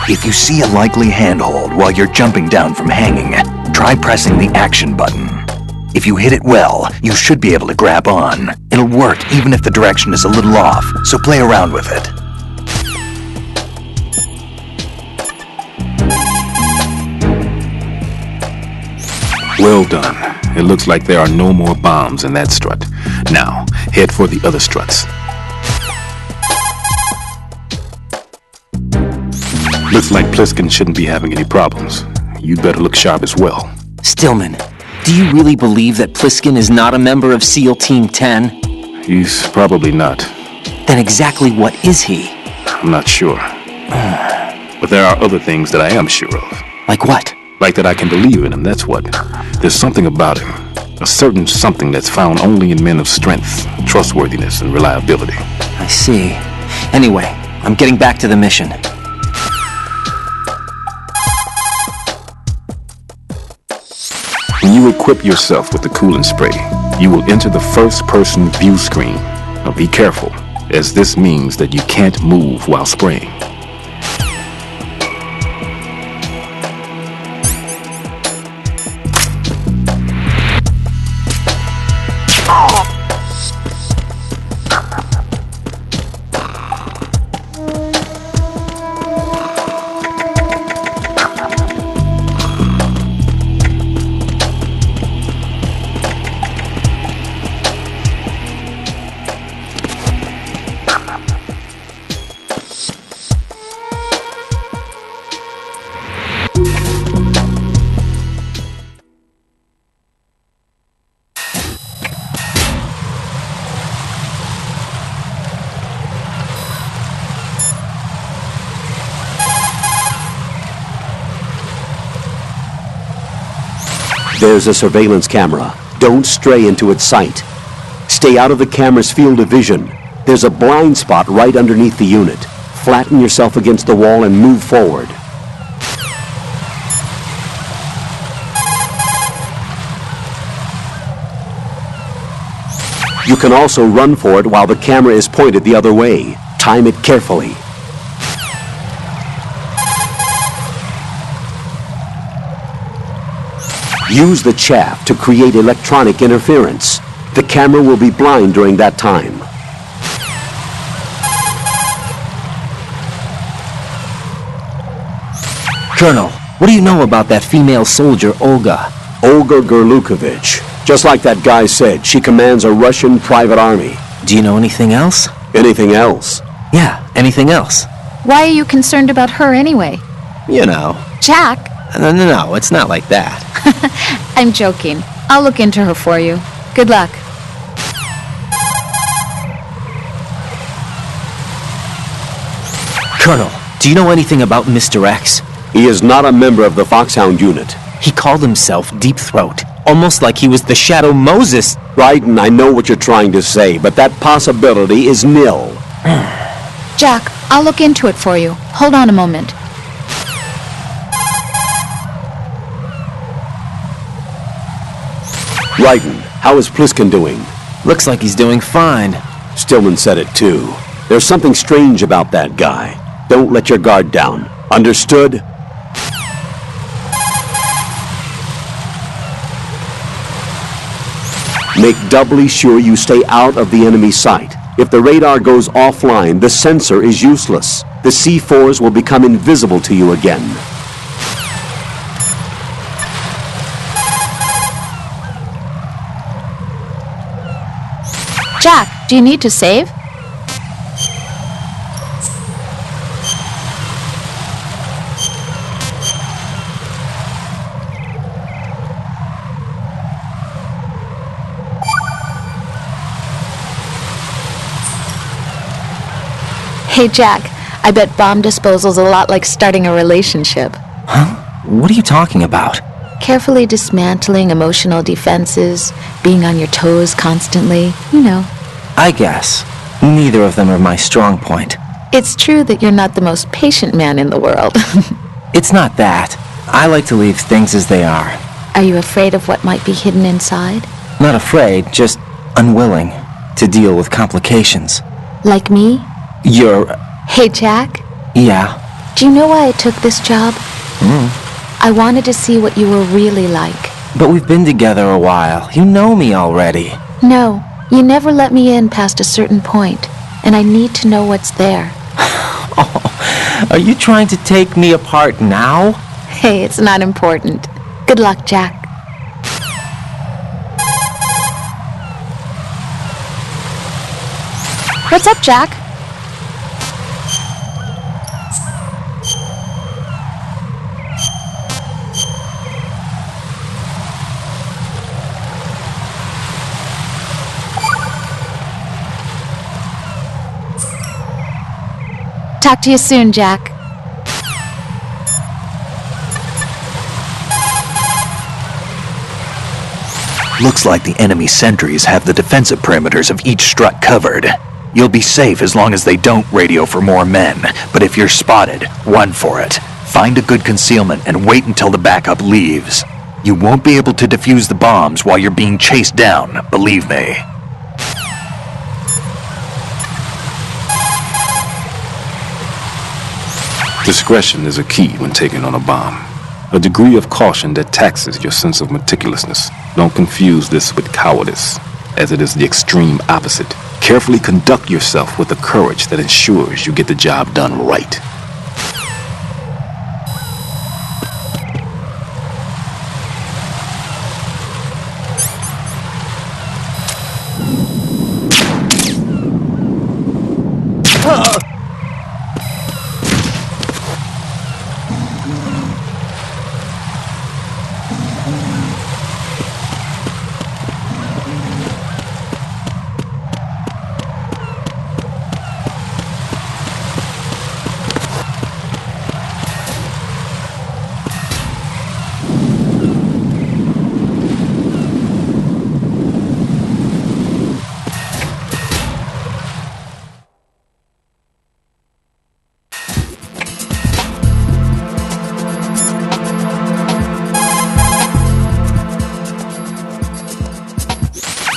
If you see a likely handhold while you're jumping down from hanging, try pressing the action button. If you hit it well, you should be able to grab on. It'll work even if the direction is a little off, so play around with it. Well done. It looks like there are no more bombs in that strut. Now, head for the other struts. Looks like Pliskin shouldn't be having any problems. You'd better look sharp as well. Stillman, do you really believe that Pliskin is not a member of SEAL Team 10? He's probably not. Then exactly what is he? I'm not sure. But there are other things that I am sure of. Like what? Like that I can believe in him, that's what. There's something about him. A certain something that's found only in men of strength, trustworthiness, and reliability. I see. Anyway, I'm getting back to the mission. When you equip yourself with the coolant spray, you will enter the first-person view screen. Now be careful, as this means that you can't move while spraying. There's a surveillance camera. Don't stray into its sight. Stay out of the camera's field of vision. There's a blind spot right underneath the unit. Flatten yourself against the wall and move forward. You can also run for it while the camera is pointed the other way. Time it carefully. Use the chaff to create electronic interference. The camera will be blind during that time. Colonel, what do you know about that female soldier, Olga? Olga Gerlukovich. Just like that guy said, she commands a Russian private army. Do you know anything else? Anything else? Yeah, anything else. Why are you concerned about her anyway? You know. Jack? No, it's not like that. I'm joking. I'll look into her for you. Good luck. Colonel, do you know anything about Mr. X? He is not a member of the Foxhound unit. He called himself Deep Throat, almost like he was the Shadow Moses. Raiden, I know what you're trying to say, but that possibility is nil. Jack, I'll look into it for you. Hold on a moment. Raiden, how is Pliskin doing? Looks like he's doing fine. Stillman said it too. There's something strange about that guy. Don't let your guard down. Understood? Make doubly sure you stay out of the enemy's sight. If the radar goes offline, the sensor is useless. The C4s will become invisible to you again. Jack, do you need to save? Hey Jack, I bet bomb disposal's a lot like starting a relationship. Huh? What are you talking about? Carefully dismantling emotional defenses, being on your toes constantly, you know. I guess. Neither of them are my strong point. It's true that you're not the most patient man in the world. It's not that. I like to leave things as they are. Are you afraid of what might be hidden inside? Not afraid, just unwilling to deal with complications. Like me? You're... Hey Jack? Yeah? Do you know why I took this job? I wanted to see what you were really like. But we've been together a while. You know me already. No, you never let me in past a certain point, and I need to know what's there. Oh, are you trying to take me apart now? Hey, it's not important. Good luck, Jack. What's up, Jack? Talk to you soon, Jack. Looks like the enemy sentries have the defensive perimeters of each strut covered. You'll be safe as long as they don't radio for more men, but if you're spotted, run for it. Find a good concealment and wait until the backup leaves. You won't be able to defuse the bombs while you're being chased down, believe me. Discretion is a key when taking on a bomb. A degree of caution that taxes your sense of meticulousness. Don't confuse this with cowardice, as it is the extreme opposite. Carefully conduct yourself with a courage that ensures you get the job done right.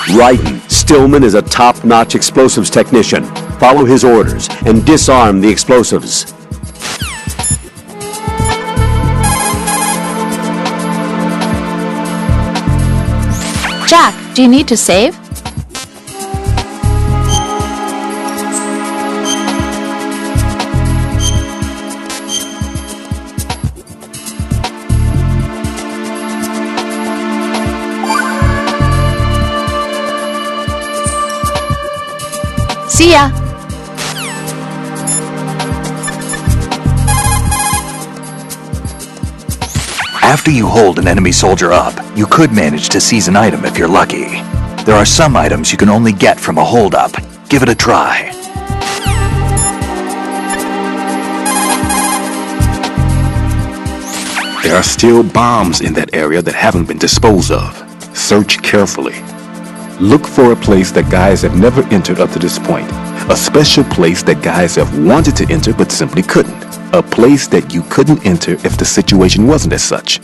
Ryden, Stillman is a top-notch explosives technician. Follow his orders and disarm the explosives. Jack, do you need to save? See ya! After you hold an enemy soldier up, you could manage to seize an item if you're lucky. There are some items you can only get from a hold-up. Give it a try. There are still bombs in that area that haven't been disposed of. Search carefully. Look for a place that guys have never entered up to this point. A special place that guys have wanted to enter but simply couldn't. A place that you couldn't enter if the situation wasn't as such.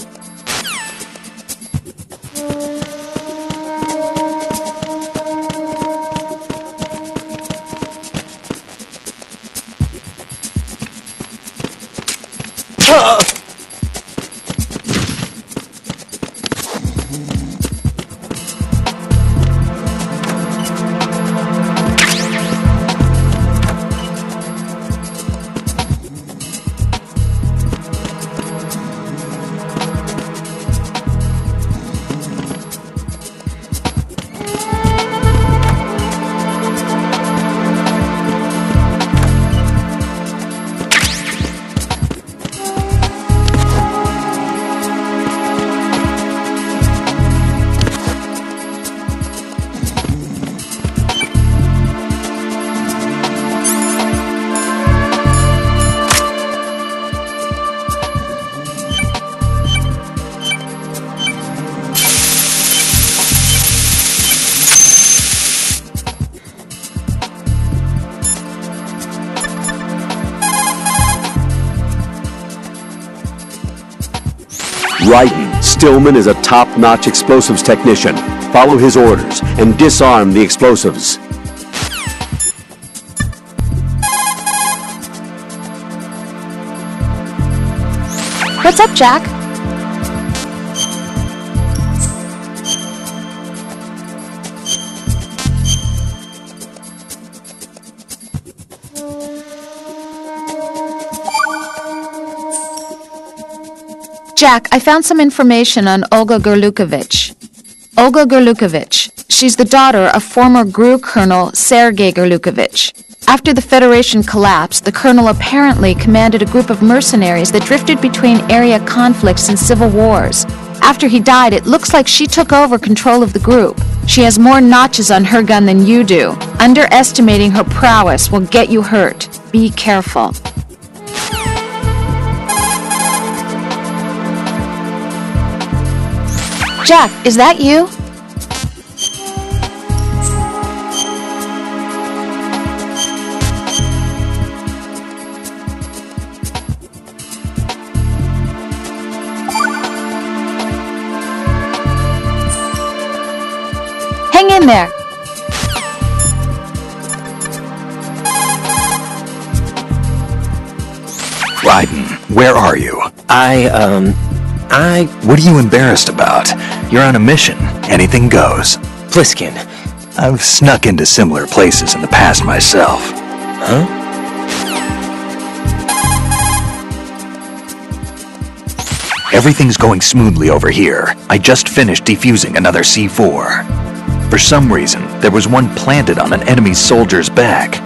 Ryden, Stillman is a top-notch explosives technician. Follow his orders and disarm the explosives. What's up, Jack? Jack, I found some information on Olga Gurlukovich. Olga Gurlukovich. She's the daughter of former GRU Colonel Sergei Gurlukovich. After the Federation collapsed, the colonel apparently commanded a group of mercenaries that drifted between area conflicts and civil wars. After he died, it looks like she took over control of the group. She has more notches on her gun than you do. Underestimating her prowess will get you hurt. Be careful. Jack, is that you? Hang in there. Ryden, where are you? What are you embarrassed about? You're on a mission. Anything goes. Pliskin. I've snuck into similar places in the past myself. Huh? Everything's going smoothly over here. I just finished defusing another C4. For some reason, there was one planted on an enemy soldier's back.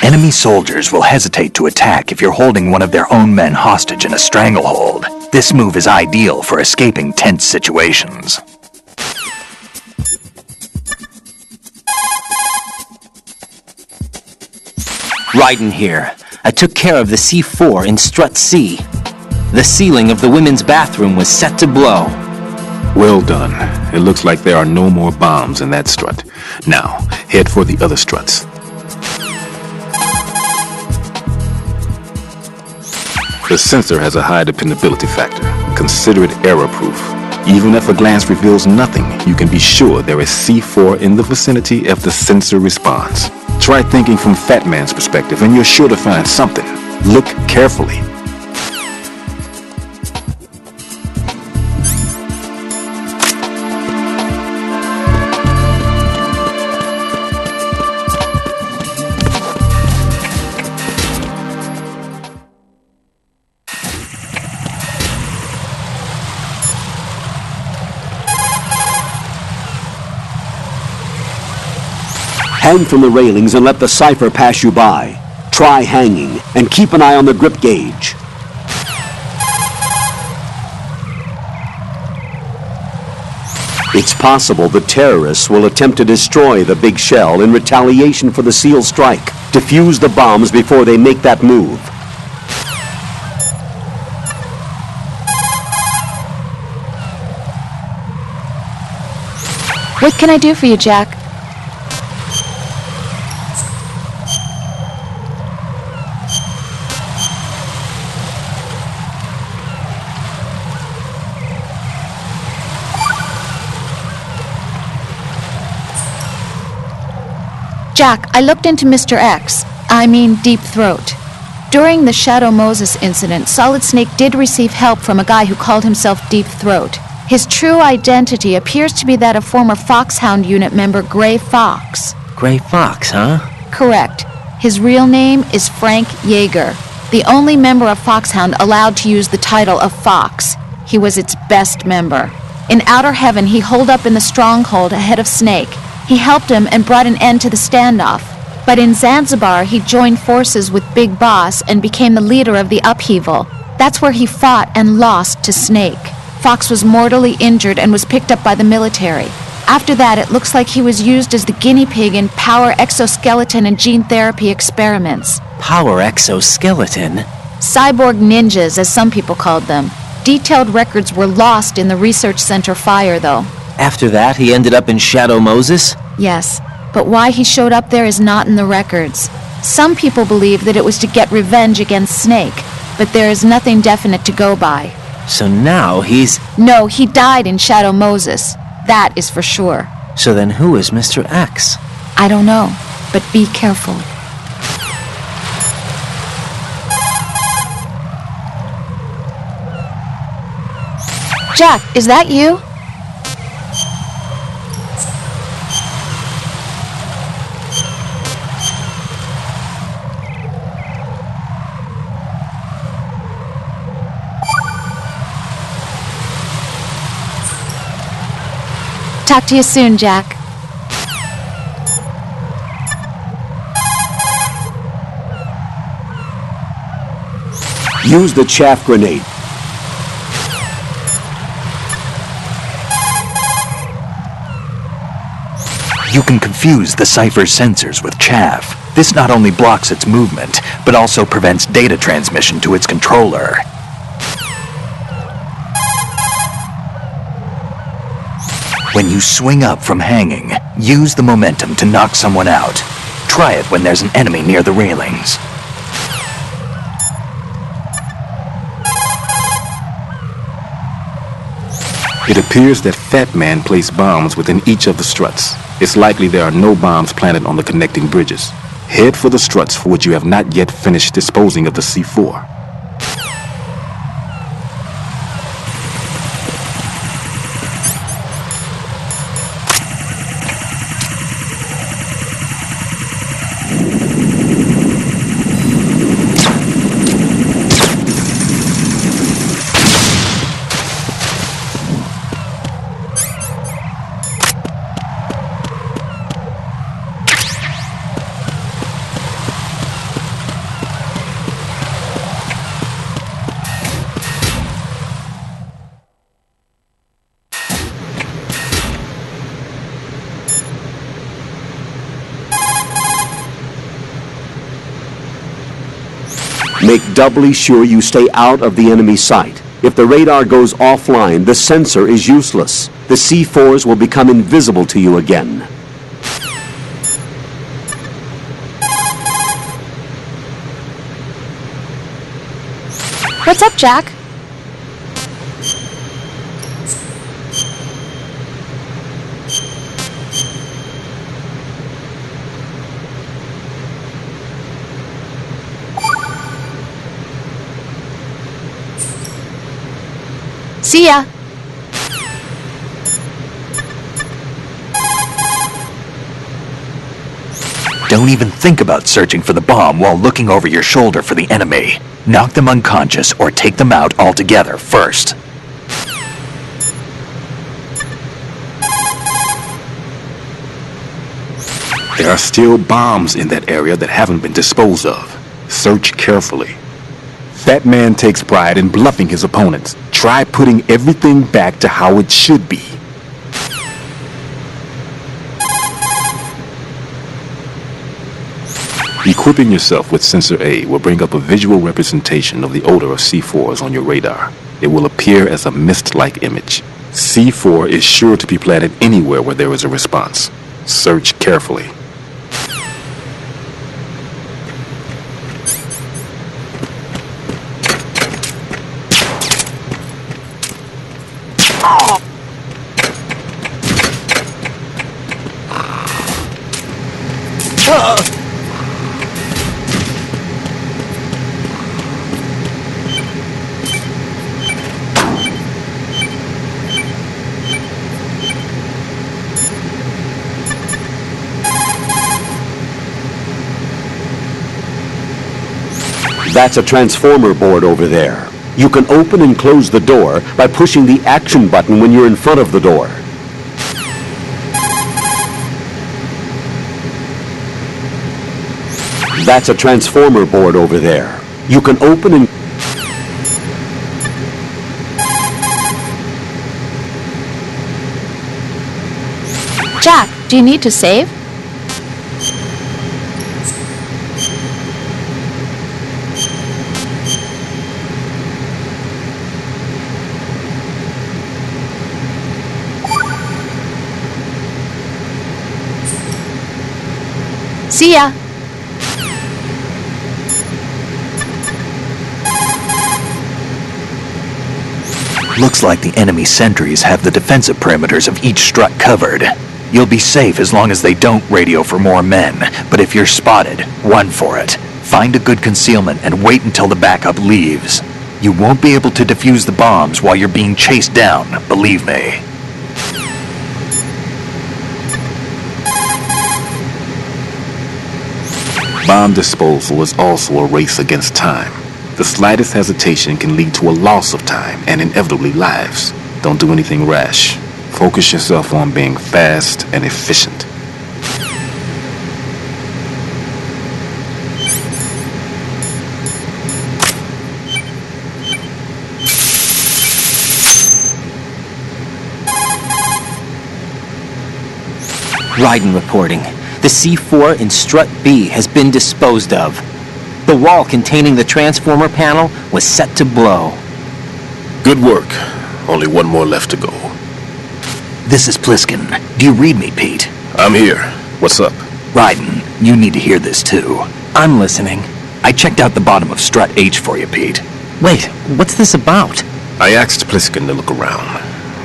Enemy soldiers will hesitate to attack if you're holding one of their own men hostage in a stranglehold. This move is ideal for escaping tense situations. Ryden here. I took care of the C4 in Strut C. The ceiling of the women's bathroom was set to blow. Well done. It looks like there are no more bombs in that strut. Now, head for the other struts. The sensor has a high dependability factor. Consider it error-proof. Even if a glance reveals nothing, you can be sure there is C4 in the vicinity if the sensor responds. Try thinking from Fat Man's perspective and you're sure to find something. Look carefully. Hang from the railings and let the cipher pass you by. Try hanging, and keep an eye on the grip gauge. It's possible the terrorists will attempt to destroy the big shell in retaliation for the SEAL strike. Defuse the bombs before they make that move. What can I do for you, Jack? Jack, I looked into Mr. X. I mean Deep Throat. During the Shadow Moses incident, Solid Snake did receive help from a guy who called himself Deep Throat. His true identity appears to be that of former Foxhound Unit member Gray Fox. Gray Fox, huh? Correct. His real name is Frank Yeager, the only member of Foxhound allowed to use the title of Fox. He was its best member. In Outer Heaven, he holed up in the stronghold ahead of Snake. He helped him and brought an end to the standoff. But in Zanzibar, he joined forces with Big Boss and became the leader of the upheaval. That's where he fought and lost to Snake. Fox was mortally injured and was picked up by the military. After that, it looks like he was used as the guinea pig in power exoskeleton and gene therapy experiments. Power exoskeleton? Cyborg ninjas, as some people called them. Detailed records were lost in the research center fire, though. After that, he ended up in Shadow Moses? Yes, but why he showed up there is not in the records. Some people believe that it was to get revenge against Snake, but there is nothing definite to go by. So now he's... No, he died in Shadow Moses. That is for sure. So then who is Mr. X? I don't know, but be careful. Jack, is that you? Talk to you soon, Jack. Use the chaff grenade. You can confuse the cipher's sensors with chaff. This not only blocks its movement, but also prevents data transmission to its controller. When you swing up from hanging, use the momentum to knock someone out. Try it when there's an enemy near the railings. It appears that Fat Man placed bombs within each of the struts. It's likely there are no bombs planted on the connecting bridges. Head for the struts for which you have not yet finished disposing of the C4. Make doubly sure you stay out of the enemy sight. If the radar goes offline, the sensor is useless. The C4s will become invisible to you again. What's up, Jack? See ya. Don't even think about searching for the bomb while looking over your shoulder for the enemy. Knock them unconscious or take them out altogether first. There are still bombs in that area that haven't been disposed of. Search carefully. Fat Man takes pride in bluffing his opponents. Try putting everything back to how it should be. Equipping yourself with Sensor A will bring up a visual representation of the odor of C4s on your radar. It will appear as a mist-like image. C4 is sure to be planted anywhere where there is a response. Search carefully. That's a transformer board over there. You can open and close the door by pushing the action button when you're in front of the door. That's a transformer board over there. You can open and... Jack, do you need to save? See ya. Looks like the enemy sentries have the defensive perimeters of each strut covered. You'll be safe as long as they don't radio for more men, but if you're spotted, run for it. Find a good concealment and wait until the backup leaves. You won't be able to defuse the bombs while you're being chased down, believe me. Bomb disposal is also a race against time. The slightest hesitation can lead to a loss of time and inevitably lives. Don't do anything rash. Focus yourself on being fast and efficient. Raiden reporting. The C4 in Strut B has been disposed of. The wall containing the transformer panel was set to blow. Good work. Only one more left to go. This is Pliskin. Do you read me, Pete? I'm here. What's up? Raiden, you need to hear this too. I'm listening. I checked out the bottom of Strut H for you, Pete. Wait, what's this about? I asked Pliskin to look around.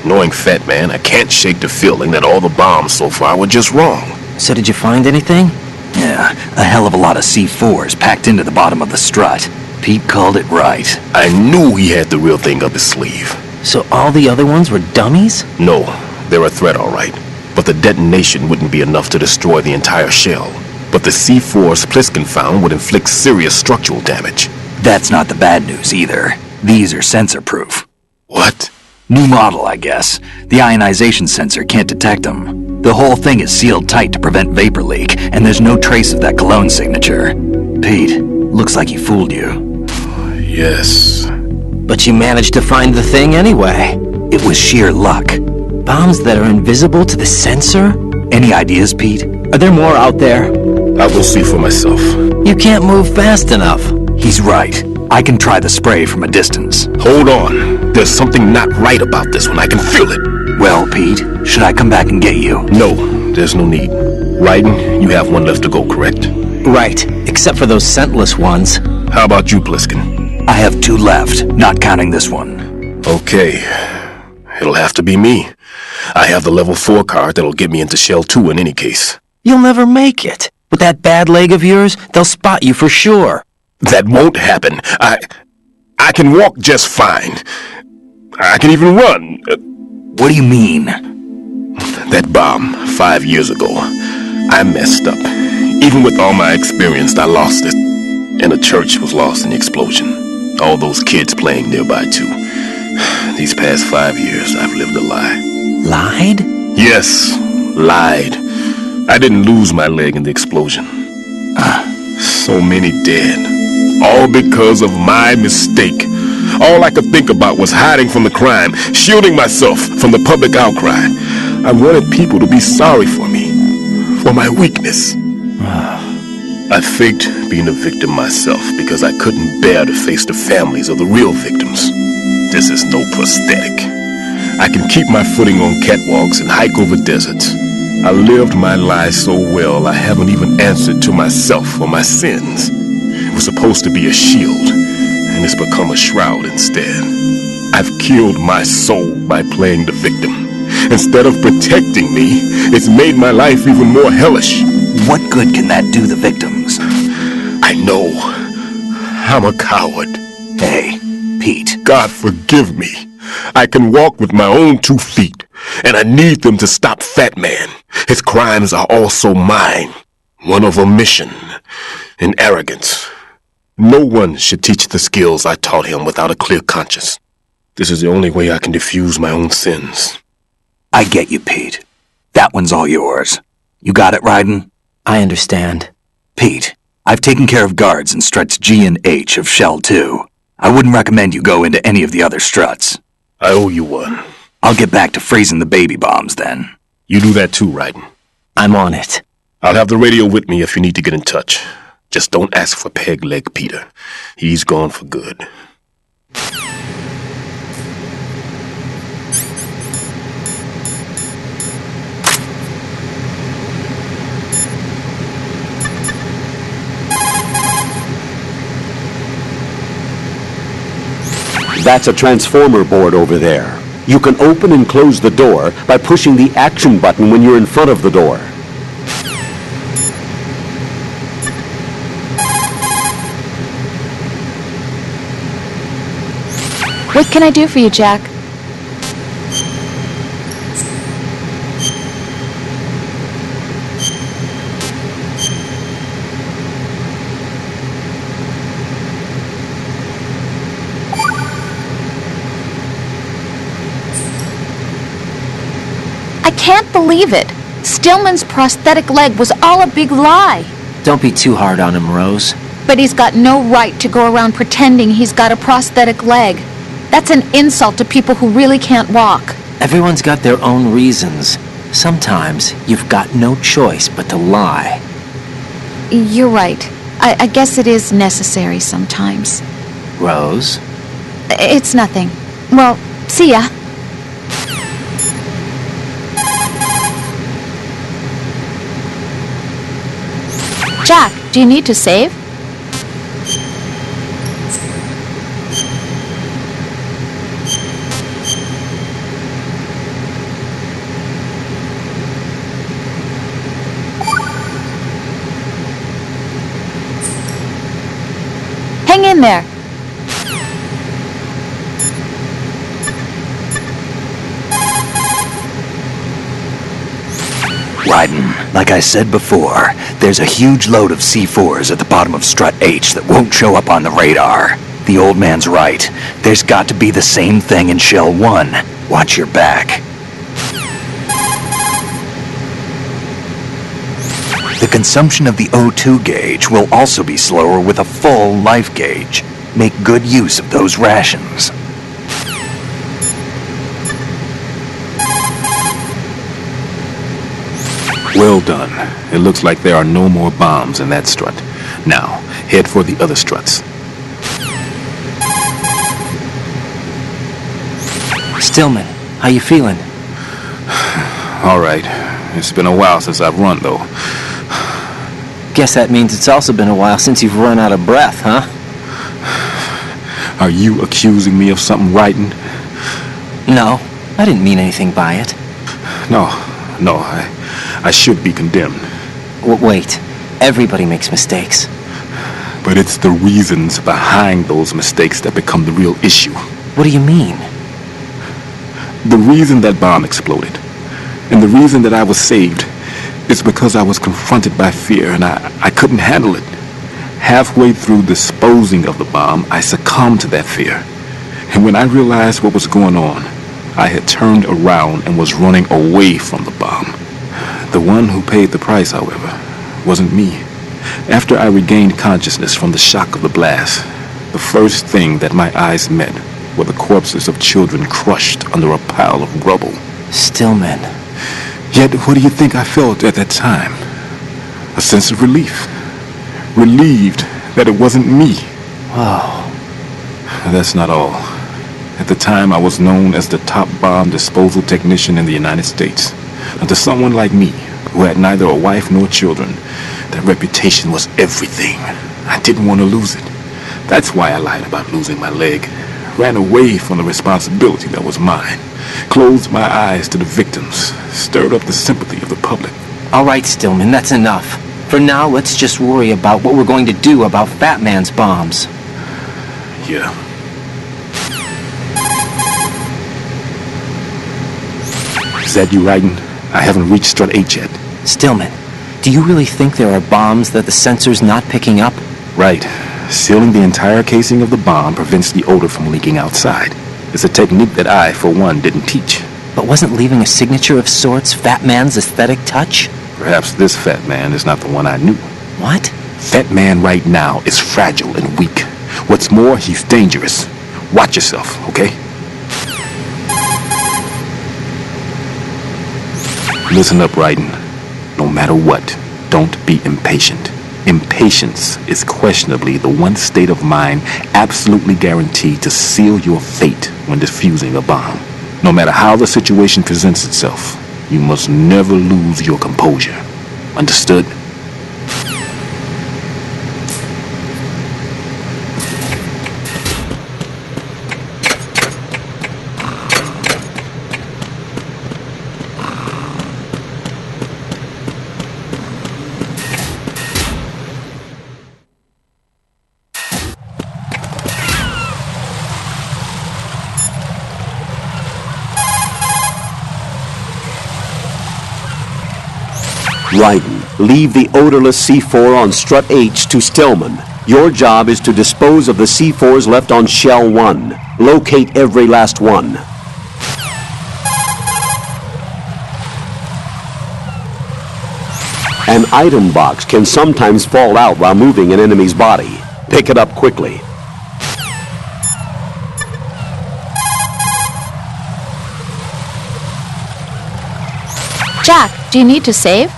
Knowing Fat Man, I can't shake the feeling that all the bombs so far were just wrong. So did you find anything? Yeah, a hell of a lot of C4s packed into the bottom of the Strut. Pete called it right. I knew he had the real thing up his sleeve. So all the other ones were dummies? No, they're a threat all right. But the detonation wouldn't be enough to destroy the entire shell. But the C4s Pliskin found would inflict serious structural damage. That's not the bad news either. These are sensor-proof. What? New model, I guess. The ionization sensor can't detect them. The whole thing is sealed tight to prevent vapor leak, and there's no trace of that cologne signature. Pete, looks like he fooled you. Yes. But you managed to find the thing anyway. It was sheer luck. Bombs that are invisible to the sensor? Any ideas, Pete? Are there more out there? I'll go see for myself. You can't move fast enough. He's right. I can try the spray from a distance. Hold on. There's something not right about this one. I can feel it. Well, Pete, should I come back and get you? No, there's no need. Raiden, you have one left to go, correct? Right, except for those scentless ones. How about you, Pliskin? I have 2 left, not counting this one. Okay. It'll have to be me. I have the level 4 card that'll get me into Shell 2 in any case. You'll never make it. With that bad leg of yours, they'll spot you for sure. That won't happen. I can walk just fine. I can even run. What do you mean? That bomb, 5 years ago. I messed up. Even with all my experience, I lost it. And the church was lost in the explosion. All those kids playing nearby, too. These past 5 years, I've lived a lie. Lied? Yes, lied. I didn't lose my leg in the explosion. So many dead. All because of my mistake. All I could think about was hiding from the crime, shielding myself from the public outcry. I wanted people to be sorry for me, for my weakness. I faked being a victim myself because I couldn't bear to face the families of the real victims. This is no prosthetic. I can keep my footing on catwalks and hike over deserts. I lived my lie so well I haven't even answered to myself for my sins. It was supposed to be a shield, and it's become a shroud instead. I've killed my soul by playing the victim. Instead of protecting me, it's made my life even more hellish. What good can that do the victims? I know. I'm a coward. Hey, Pete. God forgive me. I can walk with my own 2 feet, and I need them to stop Fat Man. His crimes are also mine. One of omission and arrogance. No one should teach the skills I taught him without a clear conscience. This is the only way I can diffuse my own sins. I get you, Pete. That one's all yours. You got it, Raiden? I understand. Pete, I've taken care of guards in Struts G and H of Shell 2. I wouldn't recommend you go into any of the other struts. I owe you one. I'll get back to freezing the baby bombs then. You do that too, Raiden. I'm on it. I'll have the radio with me if you need to get in touch. Just don't ask for Peg Leg Peter. He's gone for good. That's a transformer board over there. You can open and close the door by pushing the action button when you're in front of the door. What can I do for you, Jack? I can't believe it. Stillman's prosthetic leg was all a big lie. Don't be too hard on him, Rose. But he's got no right to go around pretending he's got a prosthetic leg. That's an insult to people who really can't walk. Everyone's got their own reasons. Sometimes you've got no choice but to lie. You're right. I guess it is necessary sometimes. Rose? It's nothing. Well, see ya. Jack, do you need to save? Hang in there. Raiden, like I said before, there's a huge load of C4s at the bottom of Strut H that won't show up on the radar. The old man's right. There's got to be the same thing in Shell 1. Watch your back. The consumption of the O2 gauge will also be slower with a full life gauge. Make good use of those rations. Well done. It looks like there are no more bombs in that strut. Now, head for the other struts. Stillman, how you feeling? All right. It's been a while since I've run, though. Guess that means it's also been a while since you've run out of breath, huh? Are you accusing me of something, Raiden? No, I didn't mean anything by it. No, I should be condemned. Wait, everybody makes mistakes. But it's the reasons behind those mistakes that become the real issue. What do you mean? The reason that bomb exploded, and the reason that I was saved, is because I was confronted by fear and I couldn't handle it. Halfway through disposing of the bomb, I succumbed to that fear. And when I realized what was going on, I had turned around and was running away from the bomb. The one who paid the price, however, wasn't me. After I regained consciousness from the shock of the blast, the first thing that my eyes met were the corpses of children crushed under a pile of rubble. Stillman. Yet, what do you think I felt at that time? A sense of relief. Relieved that it wasn't me. Whoa. That's not all. At the time, I was known as the top bomb disposal technician in the United States. And to someone like me, who had neither a wife nor children, that reputation was everything. I didn't want to lose it. That's why I lied about losing my leg. Ran away from the responsibility that was mine. Closed my eyes to the victims. Stirred up the sympathy of the public. All right, Stillman, that's enough. For now, let's just worry about what we're going to do about Fat Man's bombs. Yeah. Is that you, Raiden? I haven't reached Strut H yet. Stillman, do you really think there are bombs that the sensor's not picking up? Right. Sealing the entire casing of the bomb prevents the odor from leaking outside. It's a technique that I, for one, didn't teach. But wasn't leaving a signature of sorts Fat Man's aesthetic touch? Perhaps this Fat Man is not the one I knew. What? Fat Man right now is fragile and weak. What's more, he's dangerous. Watch yourself, okay? Listen up, Raiden. No matter what, don't be impatient. Impatience is questionably the one state of mind absolutely guaranteed to seal your fate when defusing a bomb. No matter how the situation presents itself, you must never lose your composure. Understood? Ryden, leave the odorless C4 on Strut H to Stillman. Your job is to dispose of the C4s left on Shell 1. Locate every last one. An item box can sometimes fall out while moving an enemy's body. Pick it up quickly. Jack, do you need to save?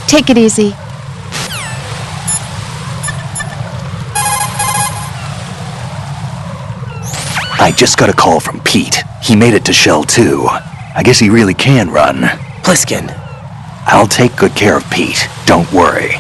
Take it easy. I just got a call from Pete. He made it to Shell 2. I guess he really can run. Pliskin. I'll take good care of Pete. Don't worry.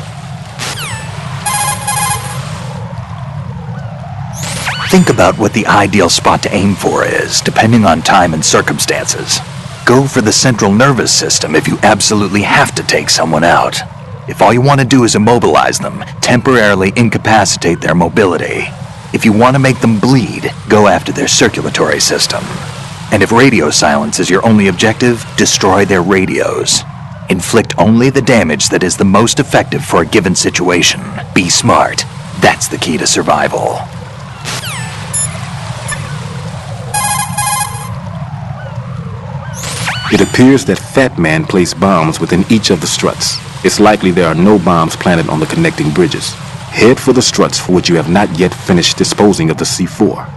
Think about what the ideal spot to aim for is, depending on time and circumstances. Go for the central nervous system if you absolutely have to take someone out. If all you want to do is immobilize them, temporarily incapacitate their mobility. If you want to make them bleed, go after their circulatory system. And if radio silence is your only objective, destroy their radios. Inflict only the damage that is the most effective for a given situation. Be smart. That's the key to survival. It appears that Fat Man placed bombs within each of the struts. It's likely there are no bombs planted on the connecting bridges. Head for the struts for which you have not yet finished disposing of the C4.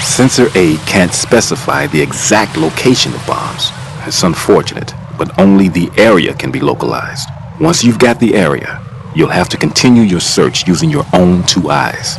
Sensor A can't specify the exact location of bombs. It's unfortunate, but only the area can be localized. Once you've got the area, you'll have to continue your search using your own two eyes.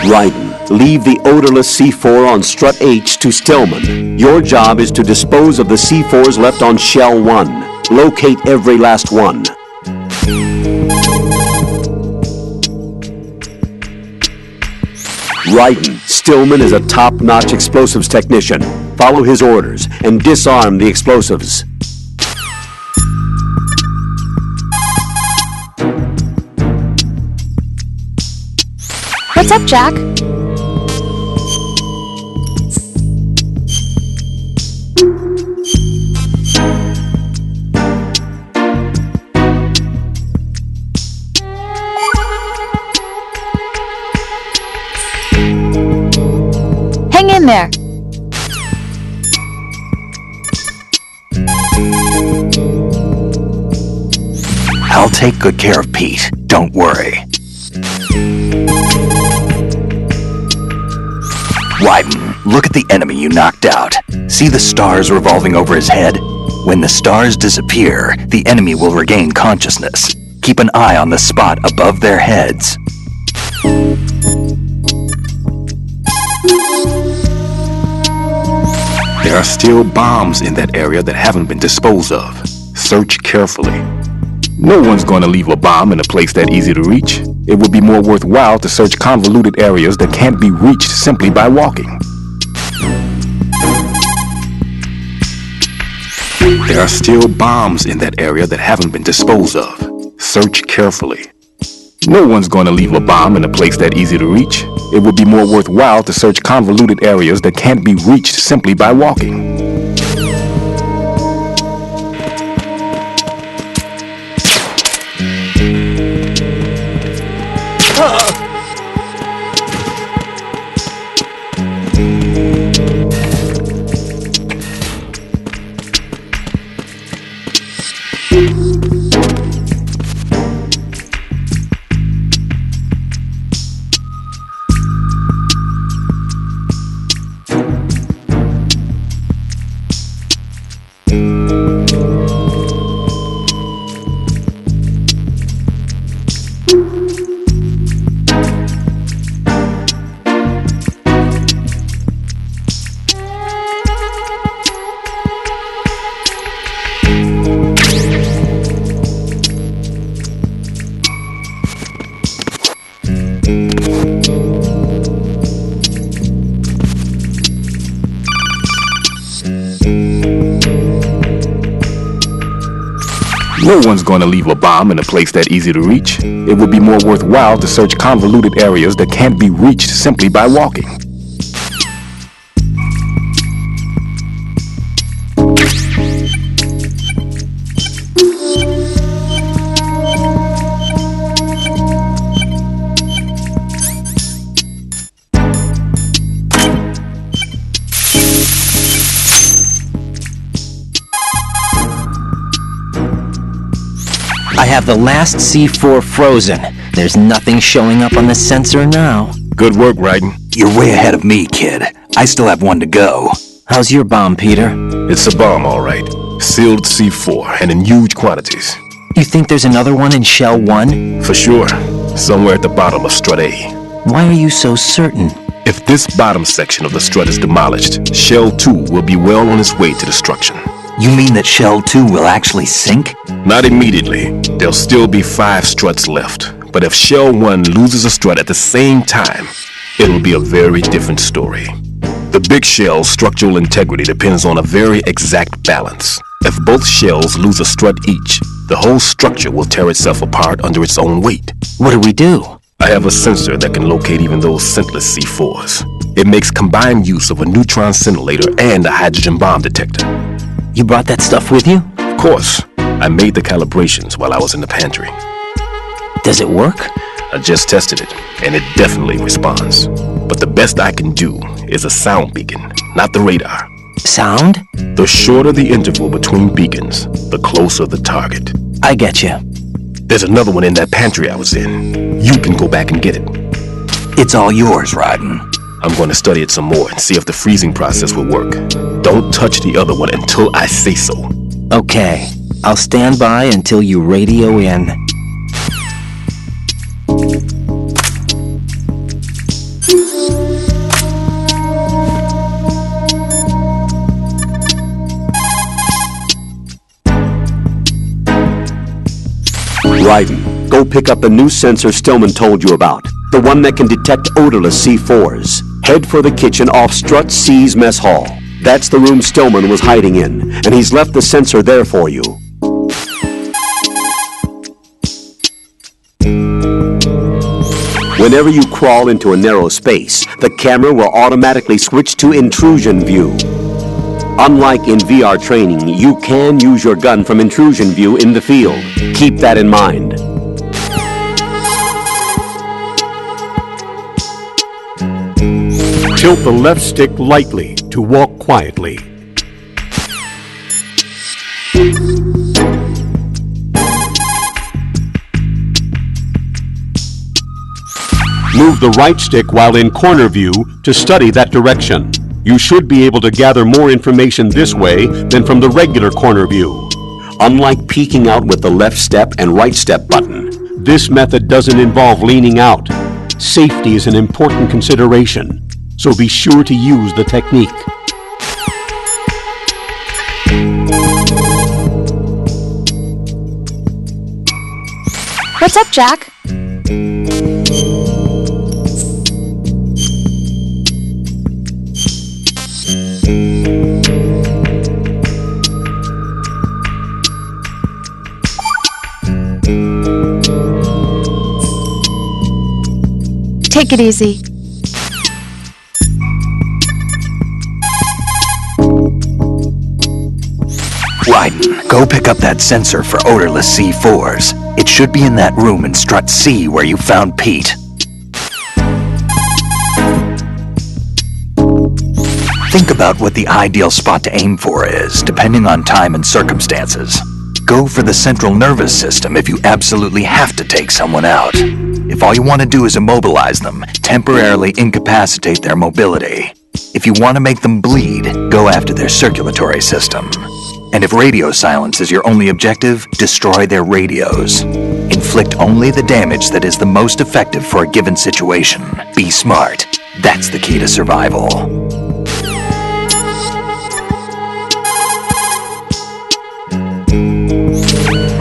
Ryden, leave the odorless C4 on Strut H to Stillman. Your job is to dispose of the C4s left on Shell 1. Locate every last one. Ryden, Stillman is a top-notch explosives technician. Follow his orders and disarm the explosives. What's up, Jack? Hang in there. I'll take good care of Pete. Don't worry. Ryden, look at the enemy you knocked out. See the stars revolving over his head? When the stars disappear, the enemy will regain consciousness. Keep an eye on the spot above their heads. There are still bombs in that area that haven't been disposed of. Search carefully. No one's going to leave a bomb in a place that easy to reach. It would be more worthwhile to search convoluted areas that can't be reached simply by walking. There are still bombs in that area that haven't been disposed of. Search carefully. No one's going to leave a bomb in a place that easy to reach. It would be more worthwhile to search convoluted areas that can't be reached simply by walking. No one's going to leave a bomb in a place that easy to reach. It would be more worthwhile to search convoluted areas that can't be reached simply by walking. I have the last C4 frozen. There's nothing showing up on the sensor now. Good work, Raiden. You're way ahead of me, kid. I still have one to go. How's your bomb, Peter? It's a bomb, all right. Sealed C4, and in huge quantities. You think there's another one in Shell 1? For sure. Somewhere at the bottom of Strut A. Why are you so certain? If this bottom section of the strut is demolished, Shell 2 will be well on its way to destruction. You mean that Shell 2 will actually sink? Not immediately. There'll still be 5 struts left. But if Shell 1 loses a strut at the same time, it'll be a very different story. The big shell's structural integrity depends on a very exact balance. If both shells lose a strut each, the whole structure will tear itself apart under its own weight. What do we do? I have a sensor that can locate even those scentless C4s. It makes combined use of a neutron scintillator and a hydrogen bomb detector. You brought that stuff with you? Of course. I made the calibrations while I was in the pantry. Does it work? I just tested it, and it definitely responds. But the best I can do is a sound beacon, not the radar. Sound? The shorter the interval between beacons, the closer the target. I get you. There's another one in that pantry I was in. You can go back and get it. It's all yours, Raiden. I'm going to study it some more and see if the freezing process will work. Don't touch the other one until I say so. Okay. I'll stand by until you radio in. Raiden, go pick up the new sensor Stillman told you about. The one that can detect odorless C4s. Head for the kitchen off Strut C's mess hall. That's the room Stillman was hiding in, and he's left the sensor there for you. Whenever you crawl into a narrow space, the camera will automatically switch to intrusion view. Unlike in VR training, you can use your gun from intrusion view in the field. Keep that in mind. Tilt the left stick lightly to walk quietly. Move the right stick while in corner view to study that direction. You should be able to gather more information this way than from the regular corner view. Unlike peeking out with the left step and right step button, this method doesn't involve leaning out. Safety is an important consideration, so be sure to use the technique. What's up, Jack? Take it easy. Raiden, go pick up that sensor for odorless C4s. It should be in that room in Strut C where you found Pete. Think about what the ideal spot to aim for is, depending on time and circumstances. Go for the central nervous system if you absolutely have to take someone out. If all you want to do is immobilize them, temporarily incapacitate their mobility. If you want to make them bleed, go after their circulatory system. And if radio silence is your only objective, destroy their radios. Inflict only the damage that is the most effective for a given situation. Be smart. That's the key to survival.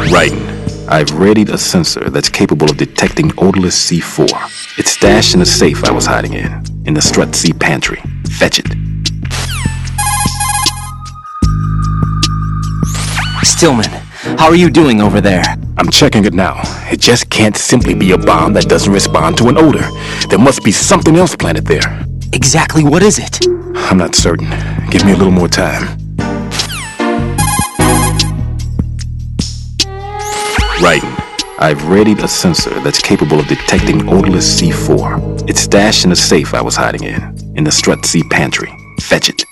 Raiden, I've readied a sensor that's capable of detecting odorless C4. It's stashed in a safe I was hiding in the Strut C pantry. Fetch it. Stillman, How are you doing over there? I'm checking it now. It just can't simply be a bomb that doesn't respond to an odor. There must be something else planted there. Exactly what is it? I'm not certain. Give me a little more time. Writing. I've readied a sensor that's capable of detecting odorless C4. It's stashed in a safe I was hiding in the Strut C pantry. Fetch it.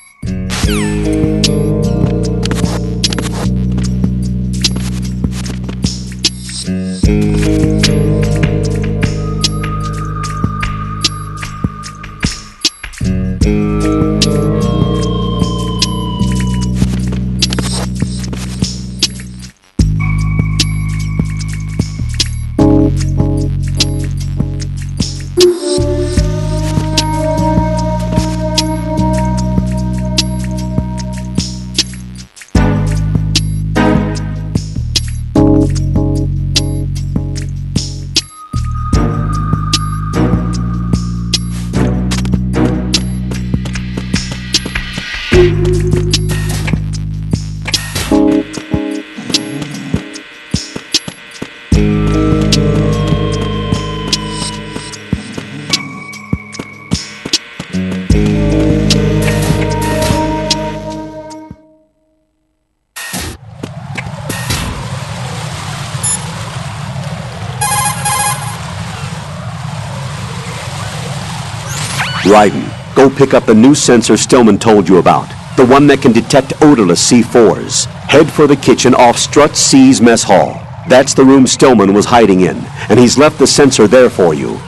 Ryden, go pick up the new sensor Stillman told you about. The one that can detect odorless C4s. Head for the kitchen off Strut C's mess hall. That's the room Stillman was hiding in, and he's left the sensor there for you.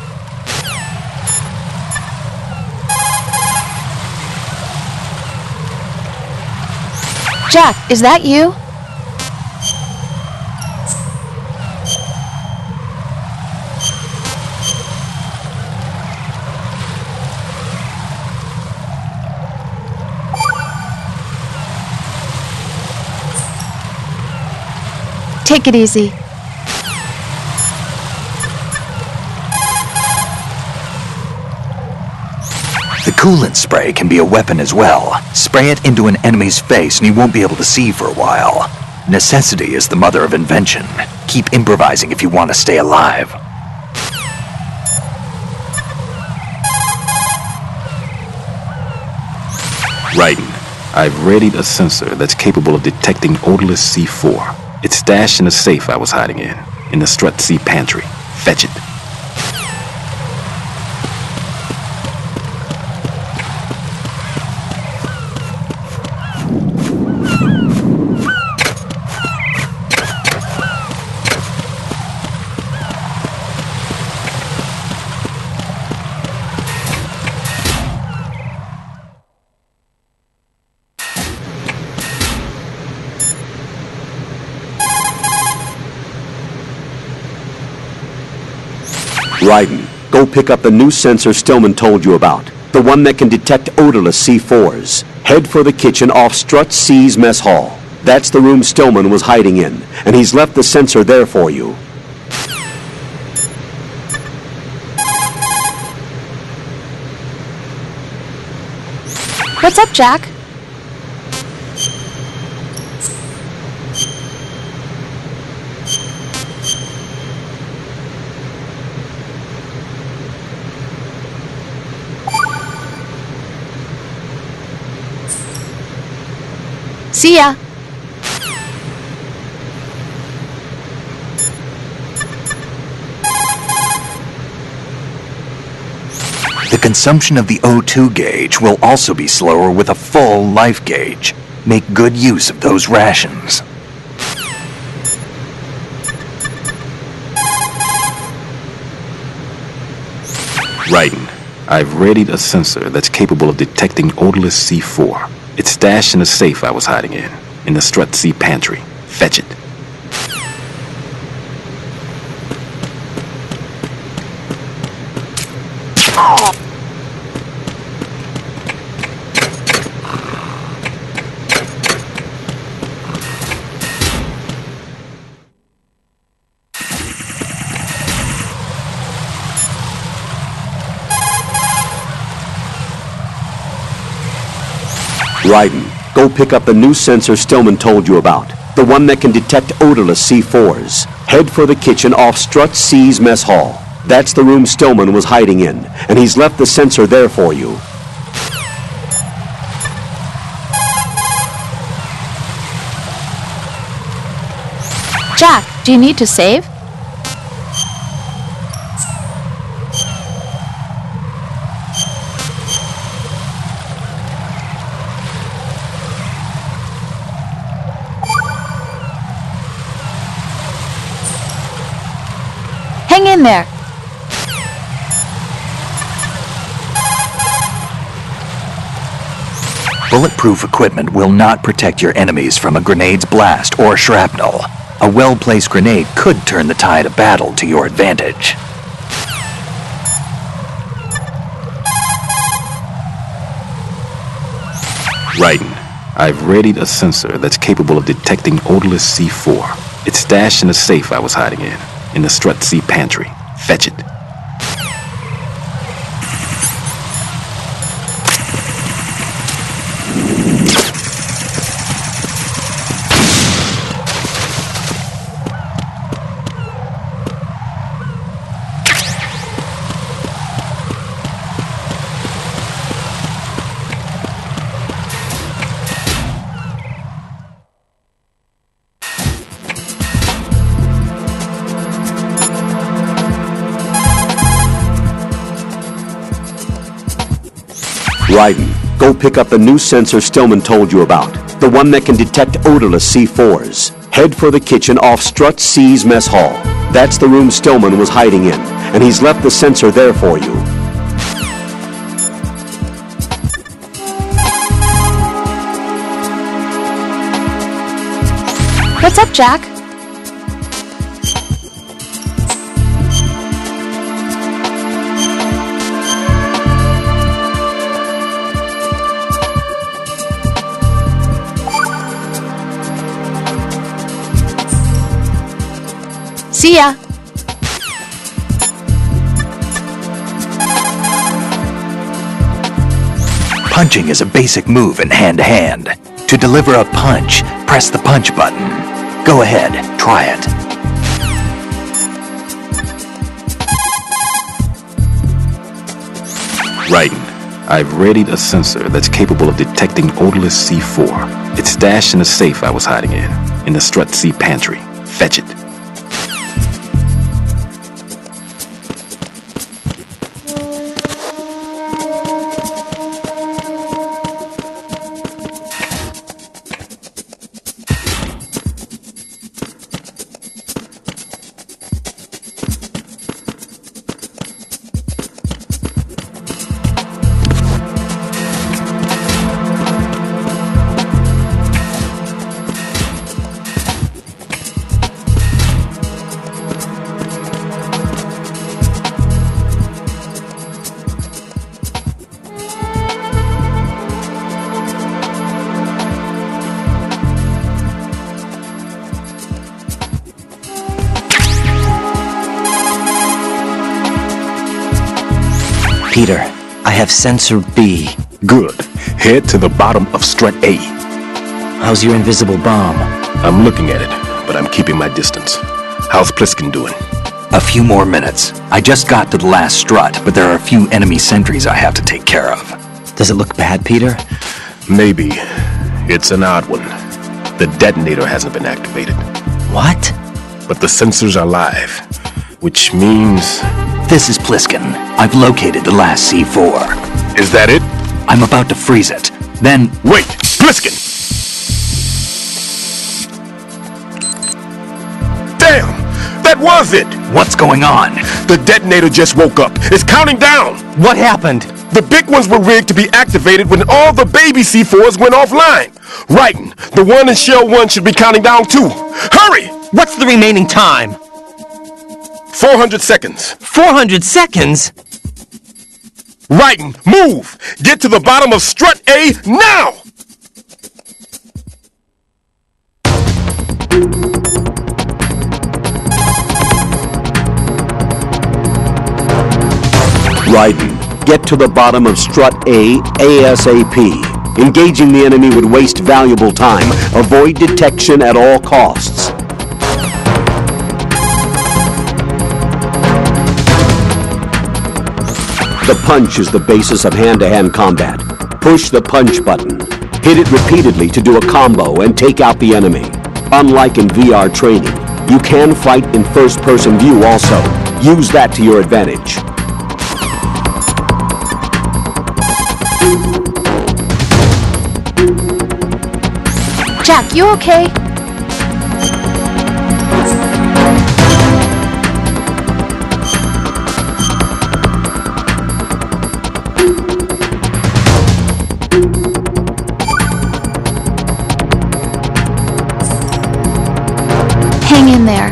Jack, is that you? Take it easy. The coolant spray can be a weapon as well. Spray it into an enemy's face and he won't be able to see for a while. Necessity is the mother of invention. Keep improvising if you want to stay alive. Writing. I've readied a sensor that's capable of detecting odorless C4. It's stashed in a safe I was hiding in the Strut C pantry. Fetch it. Ryden, go pick up the new sensor Stillman told you about. The one that can detect odorless C4s. Head for the kitchen off Strut C's mess hall. That's the room Stillman was hiding in, and he's left the sensor there for you. What's up, Jack? See ya. The consumption of the O2 gauge will also be slower with a full life gauge. Make good use of those rations. Writing. I've readied a sensor that's capable of detecting odorless C4. It's stashed in a safe I was hiding in the Strut C pantry. Fetch it. Ryden, go pick up the new sensor Stillman told you about. the one that can detect odorless C4s. Head for the kitchen off Strut C's mess hall. That's the room Stillman was hiding in, and he's left the sensor there for you. Jack, do you need to save? Hang in there. Bulletproof equipment will not protect your enemies from a grenade's blast or shrapnel. A well-placed grenade could turn the tide of battle to your advantage. Raiden, I've readied a sensor that's capable of detecting odorless C4. It's stashed in a safe I was hiding in the Strut C pantry. Fetch it. Raiden, go pick up the new sensor Stillman told you about. The one that can detect odorless C4s. Head for the kitchen off Strut C's mess hall. That's the room Stillman was hiding in, and he's left the sensor there for you. What's up, Jack? See ya! Punching is a basic move in hand-to-hand. To deliver a punch, press the punch button. Go ahead, try it. Raiden, I've readied a sensor that's capable of detecting odorless C4. It's stashed in a safe I was hiding in the Strut C pantry. Fetch it. Peter, I have sensor B. Good. Head to the bottom of Strut A. How's your invisible bomb? I'm looking at it, but I'm keeping my distance. How's Pliskin doing? A few more minutes. I just got to the last strut, but there are a few enemy sentries I have to take care of. Does it look bad, Peter? Maybe. It's an odd one. The detonator hasn't been activated. What? But the sensors are live, which means... This is Pliskin. I've located the last C4. Is that it? I'm about to freeze it. Then... Wait! Pliskin! Damn! That was it! What's going on? The detonator just woke up. It's counting down! What happened? The big ones were rigged to be activated when all the baby C4s went offline. Raiden, the one in Shell 1 should be counting down too. Hurry! What's the remaining time? 400 seconds. 400 seconds? Raiden, move! Get to the bottom of Strut A now! Raiden, get to the bottom of Strut A ASAP. Engaging the enemy would waste valuable time. Avoid detection at all costs. The punch is the basis of hand-to-hand combat. Push the punch button. Hit it repeatedly to do a combo and take out the enemy. Unlike in VR training, you can fight in first-person view also. Use that to your advantage. Jack, you okay? Hang in there.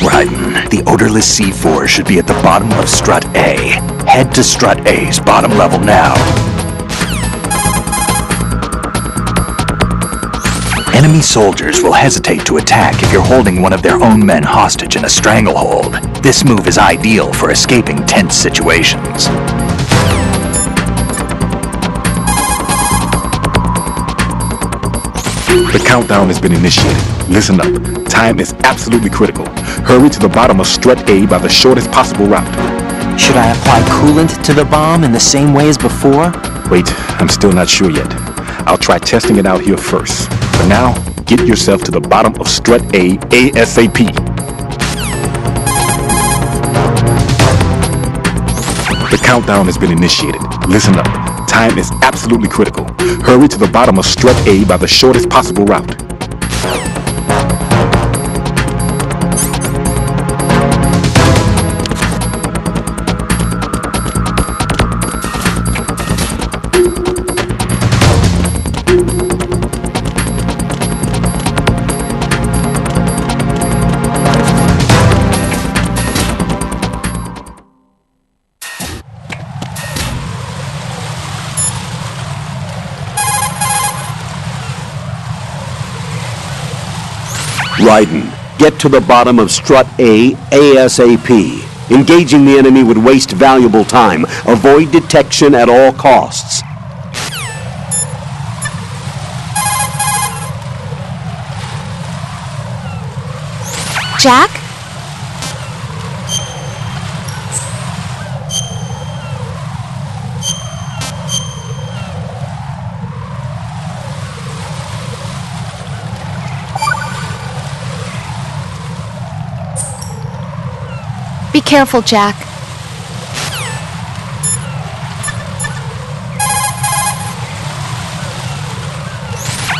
Raiden, the odorless C4 should be at the bottom of Strut A. Head to Strut A's bottom level now. Enemy soldiers will hesitate to attack if you're holding one of their own men hostage in a stranglehold. This move is ideal for escaping tense situations. The countdown has been initiated. Listen up. Time is absolutely critical. Hurry to the bottom of Strut A by the shortest possible route. Should I apply coolant to the bomb in the same way as before? Wait, I'm still not sure yet. I'll try testing it out here first. For now, get yourself to the bottom of Strut A ASAP. The countdown has been initiated. Listen up. Time is absolutely critical. Hurry to the bottom of Strut A by the shortest possible route. Raiden, get to the bottom of Strut A ASAP. Engaging the enemy would waste valuable time. Avoid detection at all costs. Jack? Be careful, Jack.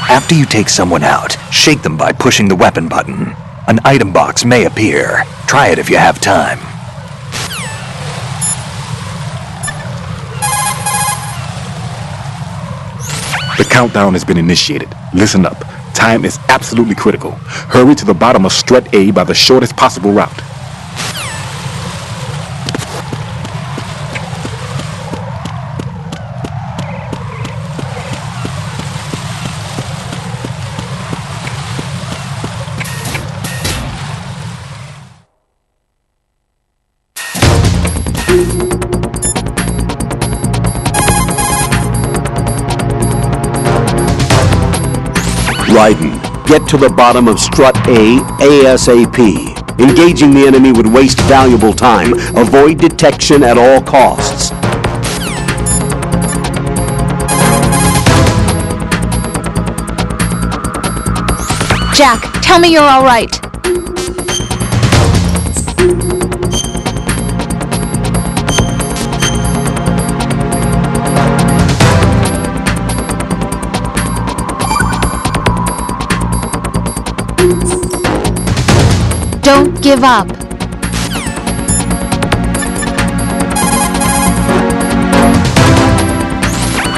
After you take someone out, shake them by pushing the weapon button. An item box may appear. Try it if you have time. The countdown has been initiated. Listen up. Time is absolutely critical. Hurry to the bottom of Strut A by the shortest possible route. Raiden, get to the bottom of Strut A ASAP. Engaging the enemy would waste valuable time. Avoid detection at all costs. Jack, tell me you're all right. Don't give up.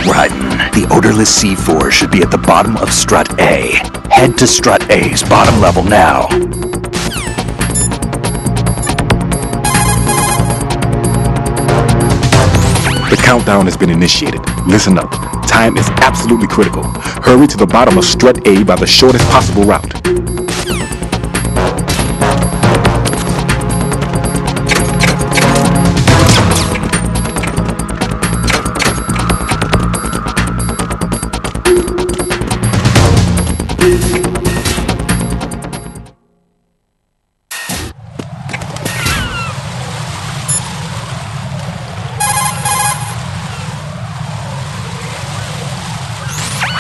Raiden, the odorless C4 should be at the bottom of Strut A. Head to Strut A's bottom level now. The countdown has been initiated. Listen up. Time is absolutely critical. Hurry to the bottom of Strut A by the shortest possible route.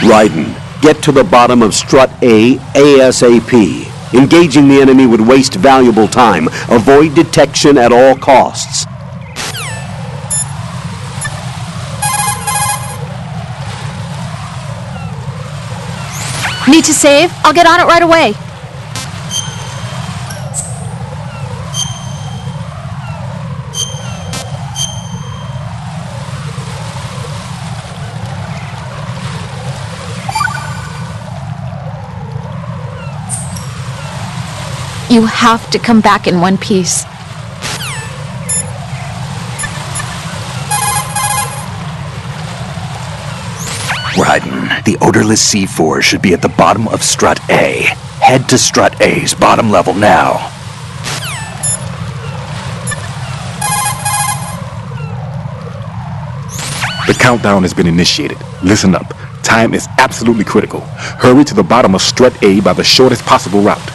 Raiden, get to the bottom of Strut A ASAP. Engaging the enemy would waste valuable time. Avoid detection at all costs. Need to save? I'll get on it right away. You have to come back in one piece. Raiden, the odorless C4 should be at the bottom of Strut A. Head to Strut A's bottom level now. The countdown has been initiated. Listen up. Time is absolutely critical. Hurry to the bottom of Strut A by the shortest possible route.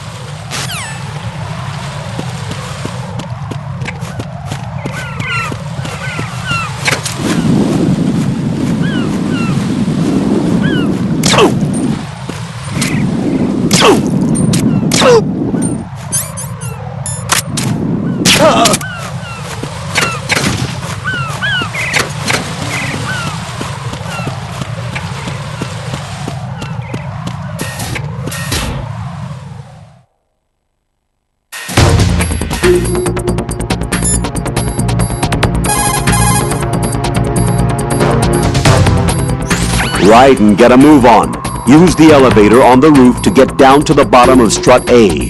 Raiden, get a move on. Use the elevator on the roof to get down to the bottom of Strut A.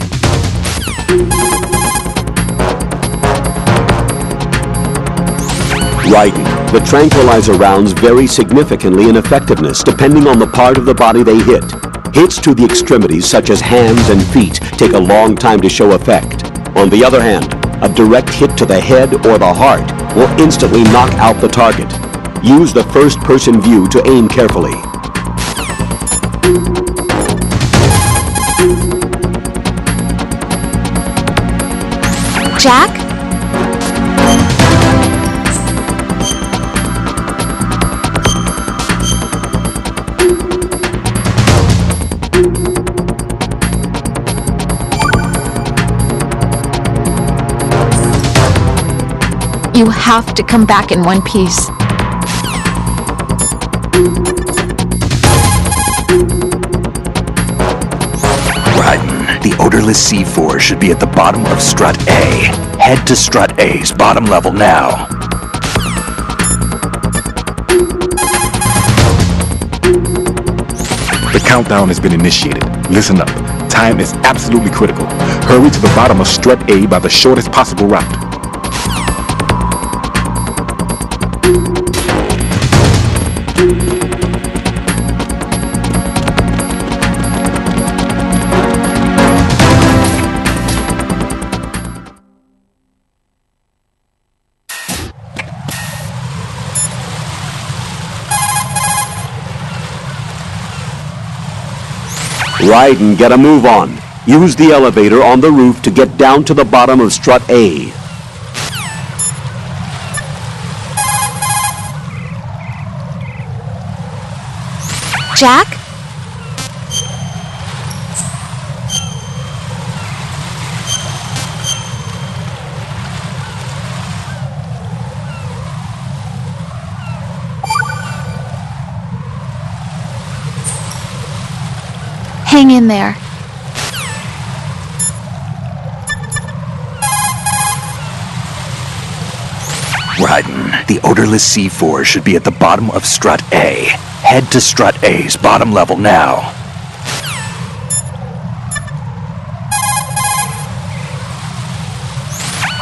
Raiden, the tranquilizer rounds vary significantly in effectiveness depending on the part of the body they hit. Hits to the extremities such as hands and feet take a long time to show effect. On the other hand, a direct hit to the head or the heart will instantly knock out the target. Use the first-person view to aim carefully. Jack? You have to come back in one piece. Raiden, the odorless C4 should be at the bottom of Strut A. Head to Strut A's bottom level now. The countdown has been initiated. Listen up. Time is absolutely critical. Hurry to the bottom of Strut A by the shortest possible route. Raiden, get a move on. Use the elevator on the roof to get down to the bottom of Strut A. Jack? Hang in there. Raiden, the odorless C4 should be at the bottom of Strut A. Head to Strut A's bottom level now.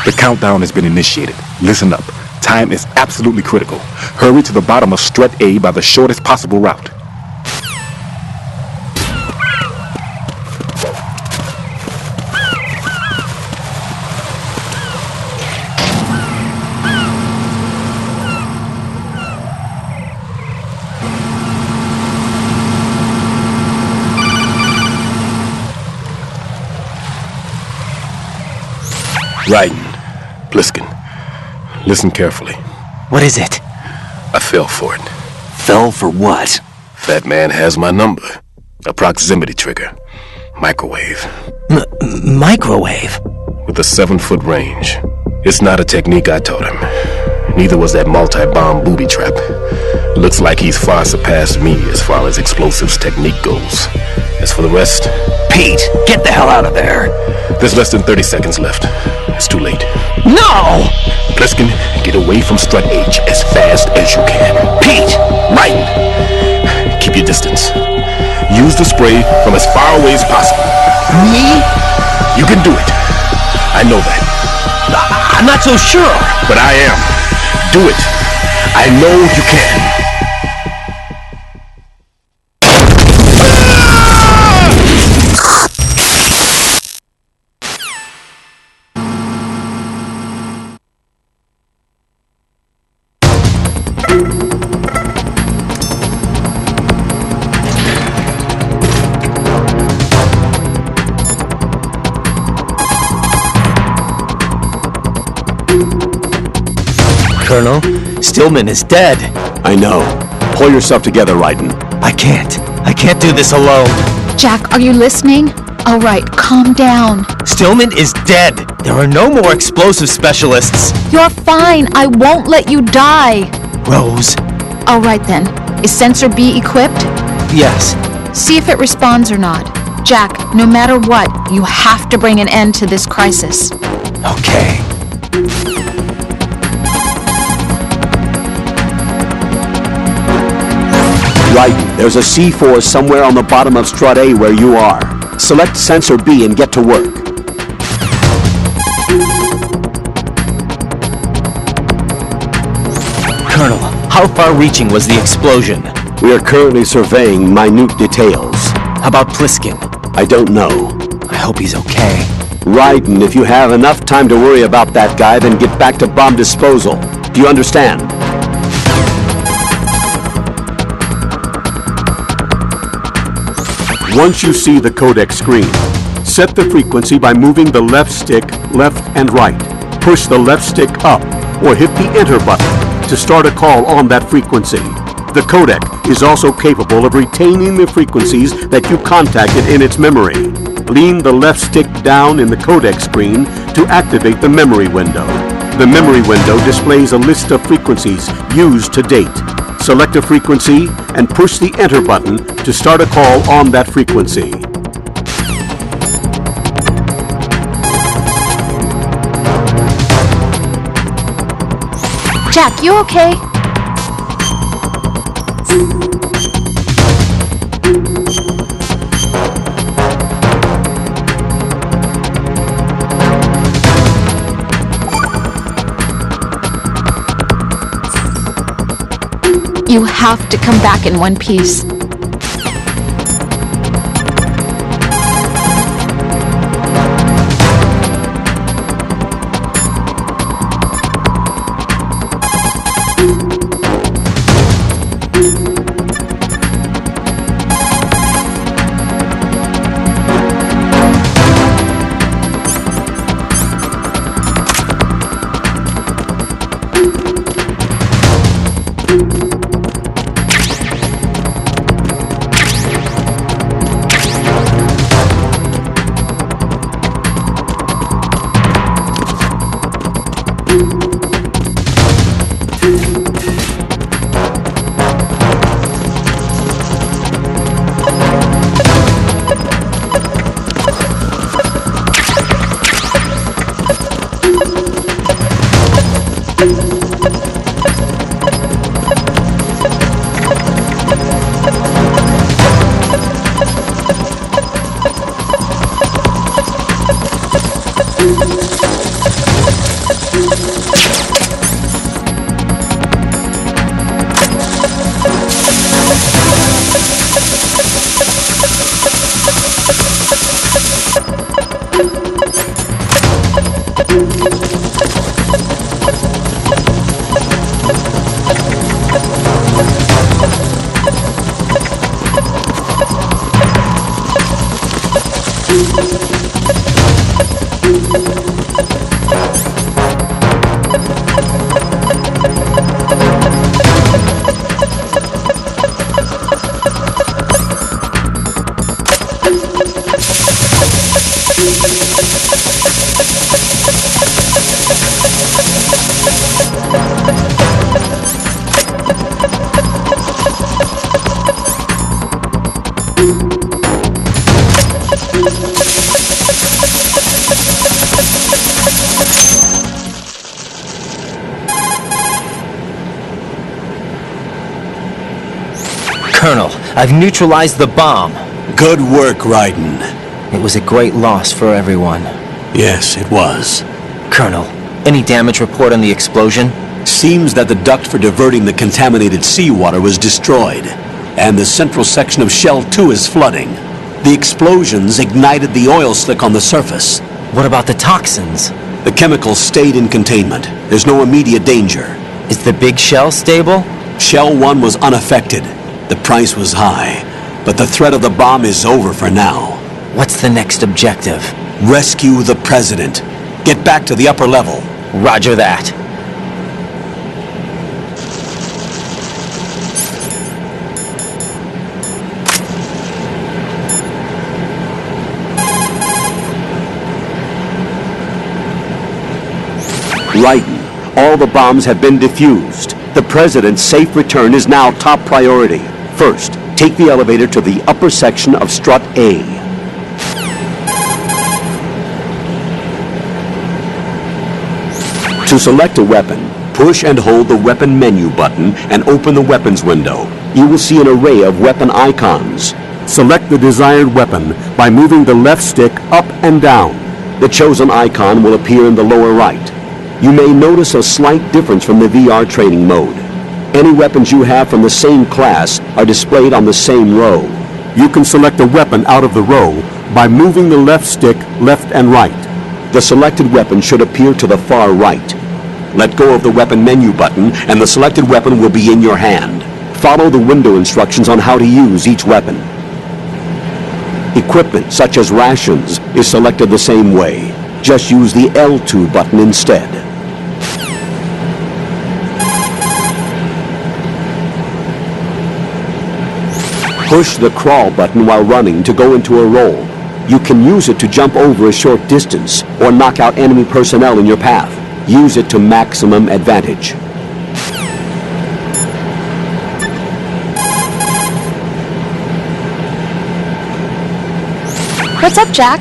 The countdown has been initiated. Listen up. Time is absolutely critical. Hurry to the bottom of Strut A by the shortest possible route. Raiden, Bliskin, listen carefully. What is it? I fell for it. Fell for what? That man has my number. A proximity trigger. Microwave. Microwave? With a 7-foot range. It's not a technique I taught him. Neither was that multi-bomb booby trap. Looks like he's far surpassed me as far as explosives technique goes. As for the rest... Pete, get the hell out of there! There's less than 30 seconds left. It's too late. No! Pliskin, get away from Strut H as fast as you can. Pete! Right! Keep your distance. Use the spray from as far away as possible. Me? You can do it. I know that. I'm not so sure. But I am. Do it. I know you can. Colonel, Stillman is dead. I know. Pull yourself together, Raiden. I can't do this alone. Jack, are you listening? All right, calm down. Stillman is dead. There are no more explosive specialists. You're fine. I won't let you die. Rose. All right then. Is Sensor B equipped? Yes. See if it responds or not. Jack, no matter what, you have to bring an end to this crisis. Okay. Raiden, there's a C4 somewhere on the bottom of Strut A where you are. Select Sensor B and get to work. Colonel, how far-reaching was the explosion? We are currently surveying minute details. How about Pliskin? I don't know. I hope he's okay. Raiden, if you have enough time to worry about that guy, then get back to bomb disposal. Do you understand? Once you see the codec screen, set the frequency by moving the left stick left and right. Push the left stick up or hit the enter button to start a call on that frequency. The codec is also capable of retaining the frequencies that you contacted in its memory. Lean the left stick down in the codec screen to activate the memory window. The memory window displays a list of frequencies used to date. Select a frequency and push the enter button to start a call on that frequency. Jack, you okay? You have to come back in one piece. I've neutralized the bomb. Good work, Raiden. It was a great loss for everyone. Yes, it was. Colonel, any damage report on the explosion? Seems that the duct for diverting the contaminated seawater was destroyed, and the central section of Shell 2 is flooding. The explosions ignited the oil slick on the surface. What about the toxins? The chemicals stayed in containment. There's no immediate danger. Is the big shell stable? Shell 1 was unaffected. The price was high, but the threat of the bomb is over for now. What's the next objective? Rescue the President. Get back to the upper level. Roger that. Raiden, all the bombs have been defused. The President's safe return is now top priority. First, take the elevator to the upper section of Strut A. To select a weapon, push and hold the weapon menu button and open the weapons window. You will see an array of weapon icons. Select the desired weapon by moving the left stick up and down. The chosen icon will appear in the lower right. You may notice a slight difference from the VR training mode. Any weapons you have from the same class are displayed on the same row. You can select a weapon out of the row by moving the left stick left and right. The selected weapon should appear to the far right. Let go of the weapon menu button and the selected weapon will be in your hand. Follow the window instructions on how to use each weapon. Equipment such as rations is selected the same way. Just use the L2 button instead. Push the crawl button while running to go into a roll. You can use it to jump over a short distance or knock out enemy personnel in your path. Use it to maximum advantage. What's up, Jack?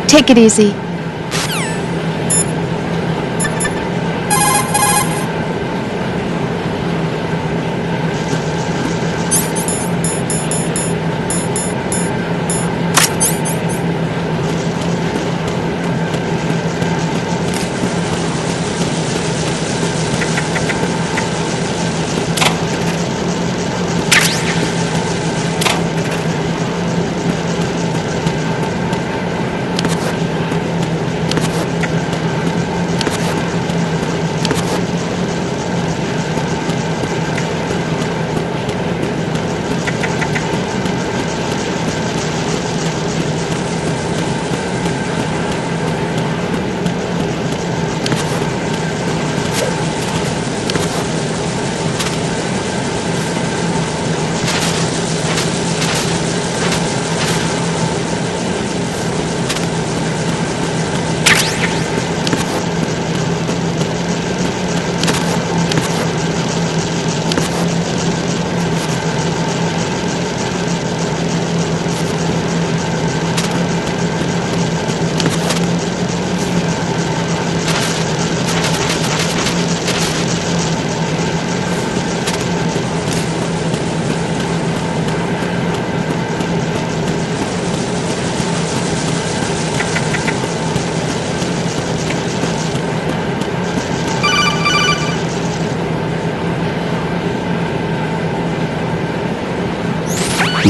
Take it easy.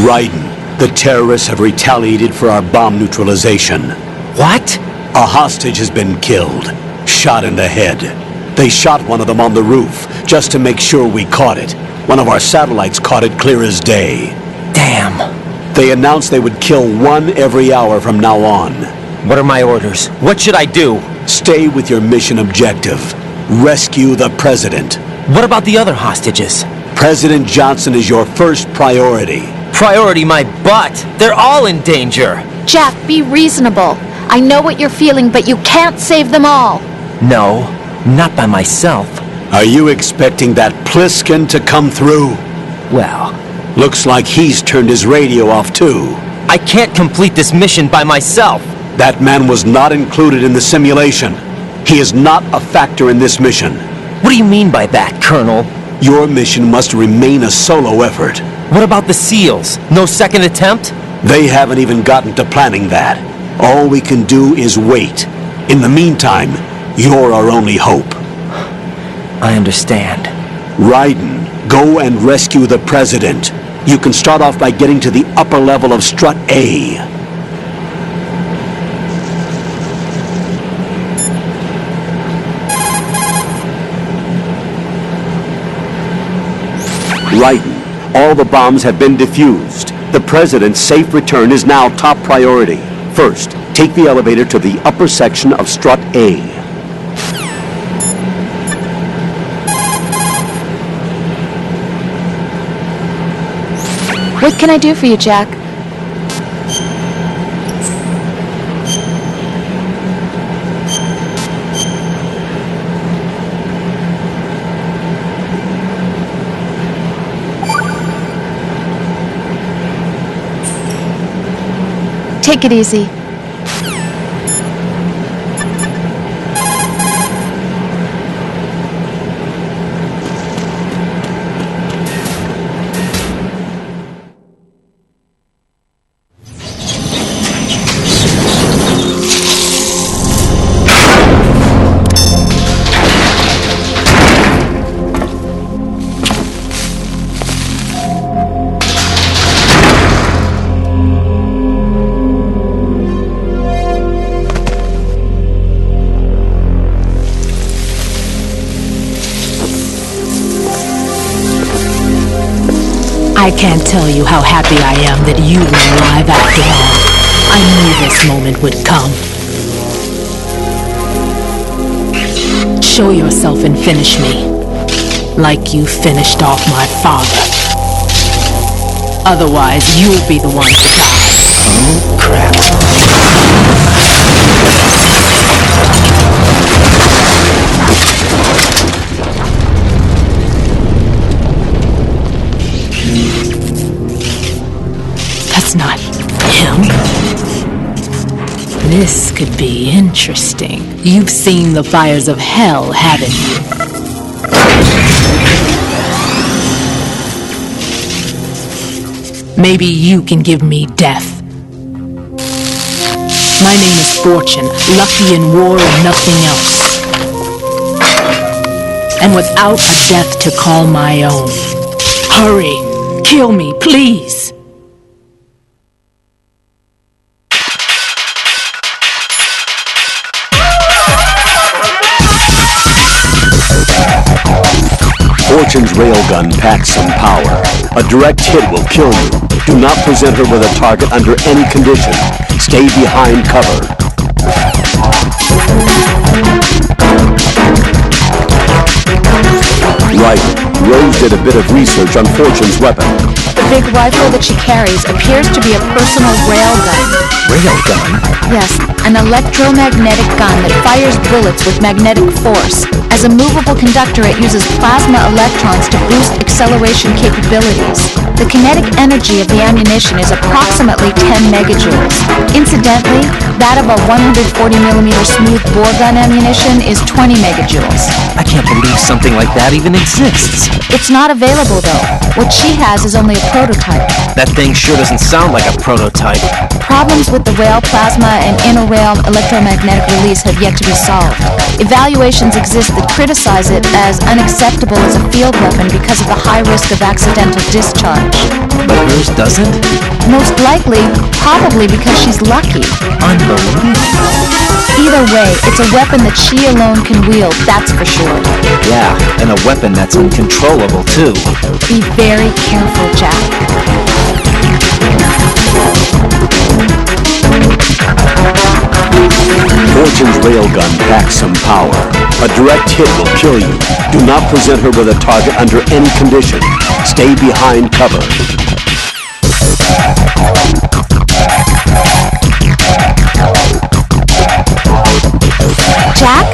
Raiden, the terrorists have retaliated for our bomb neutralization. What? A hostage has been killed, shot in the head. They shot one of them on the roof, just to make sure we caught it. One of our satellites caught it clear as day. Damn. They announced they would kill one every hour from now on. What are my orders? What should I do? Stay with your mission objective. Rescue the President. What about the other hostages? President Johnson is your first priority. Priority my butt! They're all in danger! Jack, be reasonable. I know what you're feeling, but you can't save them all. No, not by myself. Are you expecting that Pliskin to come through? Well, looks like he's turned his radio off too. I can't complete this mission by myself. That man was not included in the simulation. He is not a factor in this mission. What do you mean by that, Colonel? Your mission must remain a solo effort. What about the SEALs? No second attempt? They haven't even gotten to planning that. All we can do is wait. In the meantime, you're our only hope. I understand. Raiden, go and rescue the President. You can start off by getting to the upper level of Strut A. Raiden, all the bombs have been defused. The President's safe return is now top priority. First, take the elevator to the upper section of Strut A. What can I do for you, Jack? Take it easy. I can't tell you how happy I am that you were alive after all. I knew this moment would come. Show yourself and finish me, like you finished off my father. Otherwise, you'll be the one to die. Oh, crap. That's not him. This could be interesting. You've seen the fires of hell, haven't you? Maybe you can give me death. My name is Fortune, lucky in war and nothing else. And without a death to call my own. Hurry, kill me, please. Fortune's railgun packs some power. A direct hit will kill you. Do not present her with a target under any condition. Stay behind cover. Right. Rose did a bit of research on Fortune's weapon. The big rifle that she carries appears to be a personal railgun. Railgun? Yes, an electromagnetic gun that fires bullets with magnetic force. As a movable conductor, it uses plasma electrons to boost acceleration capabilities. The kinetic energy of the ammunition is approximately 10 megajoules. Incidentally, that of a 140mm smooth bore gun ammunition is 20 megajoules. I can't believe something like that even exists. It's not available, though. What she has is only a prototype. That thing sure doesn't sound like a prototype. Problems with the rail plasma and inter-rail electromagnetic release have yet to be solved. Evaluations exist that criticize it as unacceptable as a field weapon because of the high risk of accidental discharge. But hers doesn't? Most likely, probably because she's lucky. Unbelievable. Either way, it's a weapon that she alone can wield, that's for sure. Yeah, and a weapon that's uncontrollable, too. Be very careful, Jack. Fortune's railgun packs some power. A direct hit will kill you. Do not present her with a target under any condition. Stay behind cover. Jack?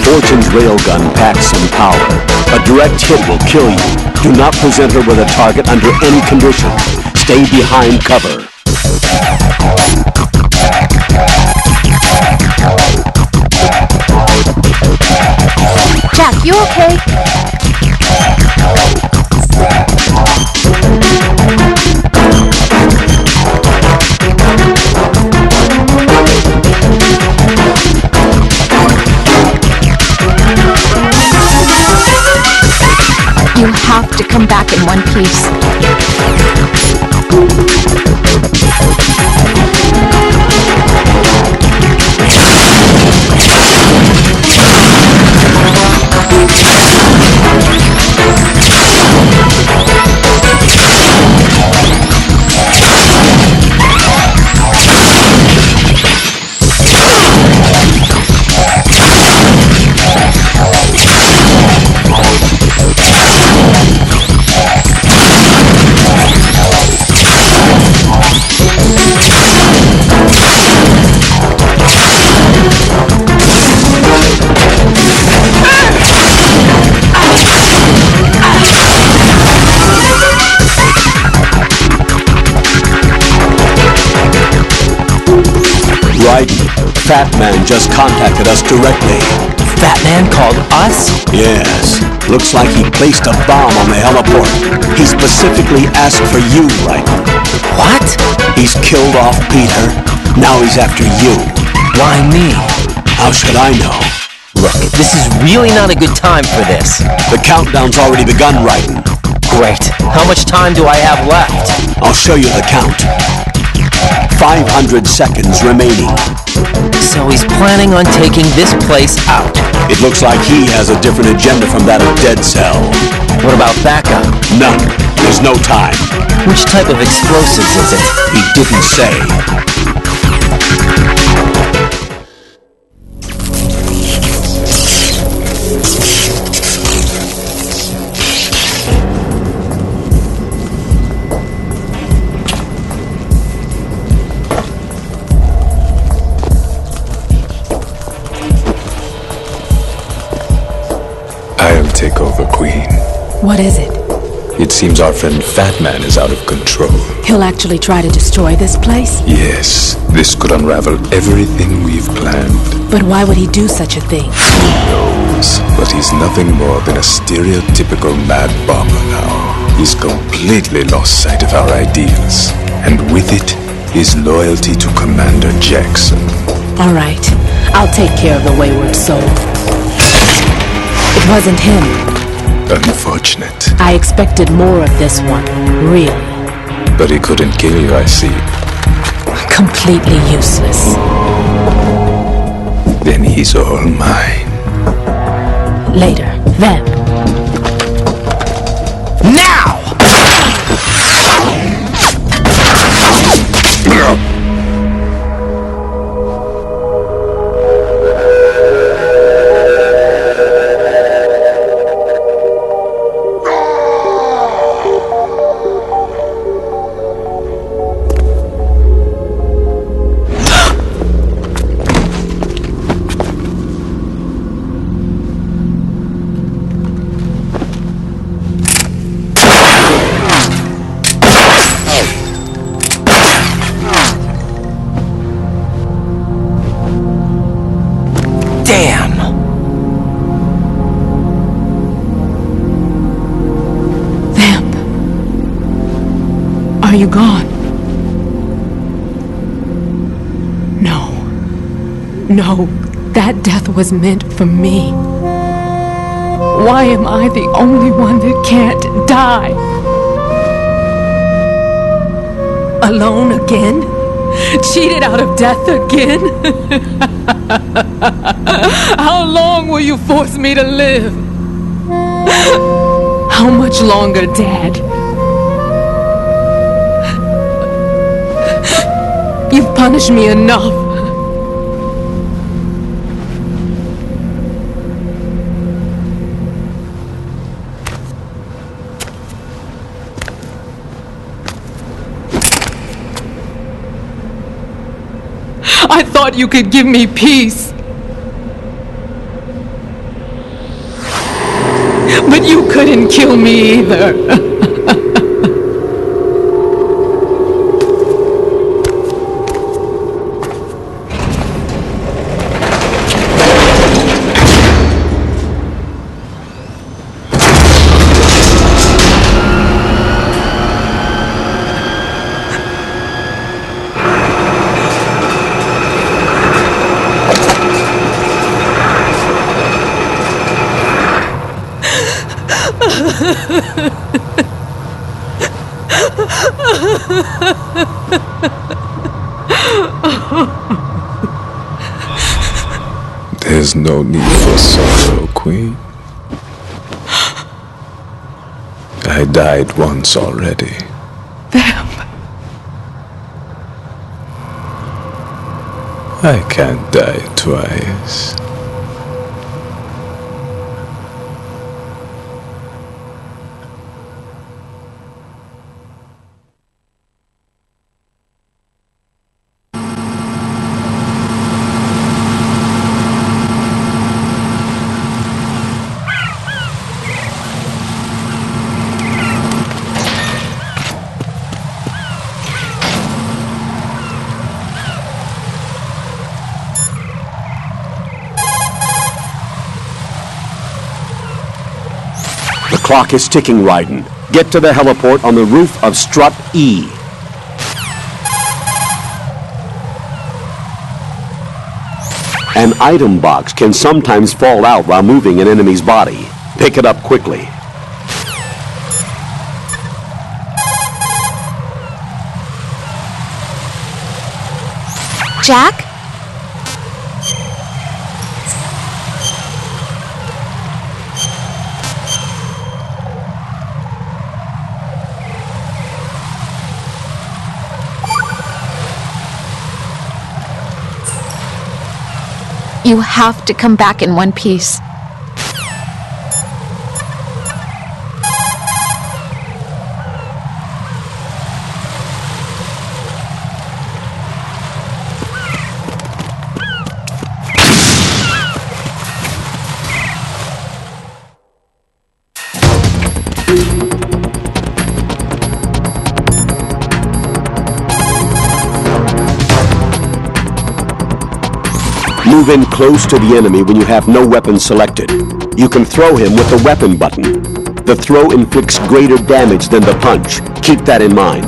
Fortune's railgun packs some power. A direct hit will kill you. Do not present her with a target under any condition. Stay behind cover. Jack, you okay? You have to come back in one piece. Right. Fat Man just contacted us directly. Fat Man called us? Yes. Looks like he placed a bomb on the heliport. He specifically asked for you, right? What? He's killed off Peter. Now he's after you. Why me? How should I know? Look, this is really not a good time for this. The countdown's already begun, Raiden. Great. How much time do I have left? I'll show you the count. 500 seconds remaining. So he's planning on taking this place out. It looks like he has a different agenda from that of Dead Cell. What about backup? None. There's no time. Which type of explosives is it? He didn't say. I'll take over, Queen. What is it? It seems our friend Fat Man is out of control. He'll actually try to destroy this place? Yes, this could unravel everything we've planned. But why would he do such a thing? Who knows? But he's nothing more than a stereotypical mad bomber now. He's completely lost sight of our ideals. And with it, his loyalty to Commander Jackson. All right, I'll take care of the wayward soul. It wasn't him. Unfortunate. I expected more of this one, really. But he couldn't kill you, I see. Completely useless. Then he's all mine. Later. Then. Now! Damn! Vamp. Are you gone? No. No, that death was meant for me. Why am I the only one that can't die? Alone again? Cheated out of death again? How long will you force me to live? How much longer, Dad? You've punished me enough. I thought you could give me peace. But you couldn't kill me either. There's no need for sorrow, Queen. I died once already. I can't die twice. The clock is ticking, Raiden. Get to the heliport on the roof of Strut E. An item box can sometimes fall out while moving an enemy's body. Pick it up quickly. Jack? You have to come back in one piece. Move in close to the enemy when you have no weapon selected. You can throw him with the weapon button. The throw inflicts greater damage than the punch. Keep that in mind.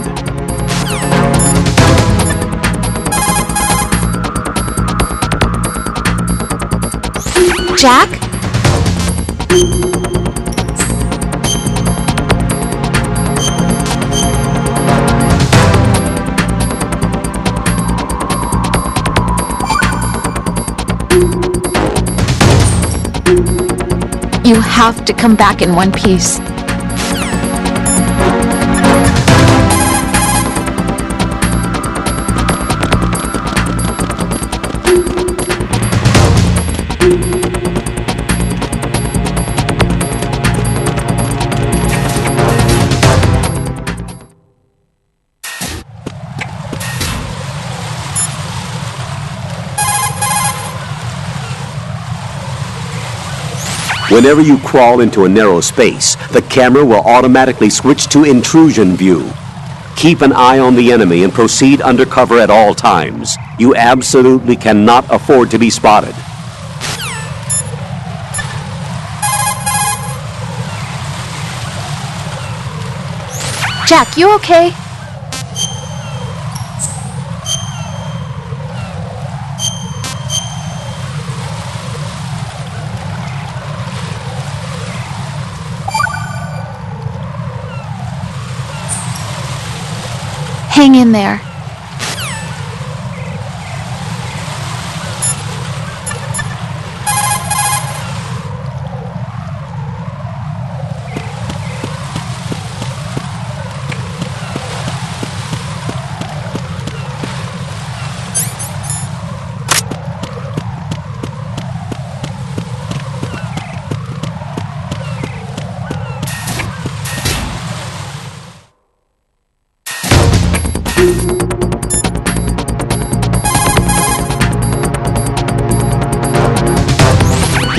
Jack? You have to come back in one piece. Whenever you crawl into a narrow space, the camera will automatically switch to intrusion view. Keep an eye on the enemy and proceed undercover at all times. You absolutely cannot afford to be spotted. Jack, you okay? Hang in there.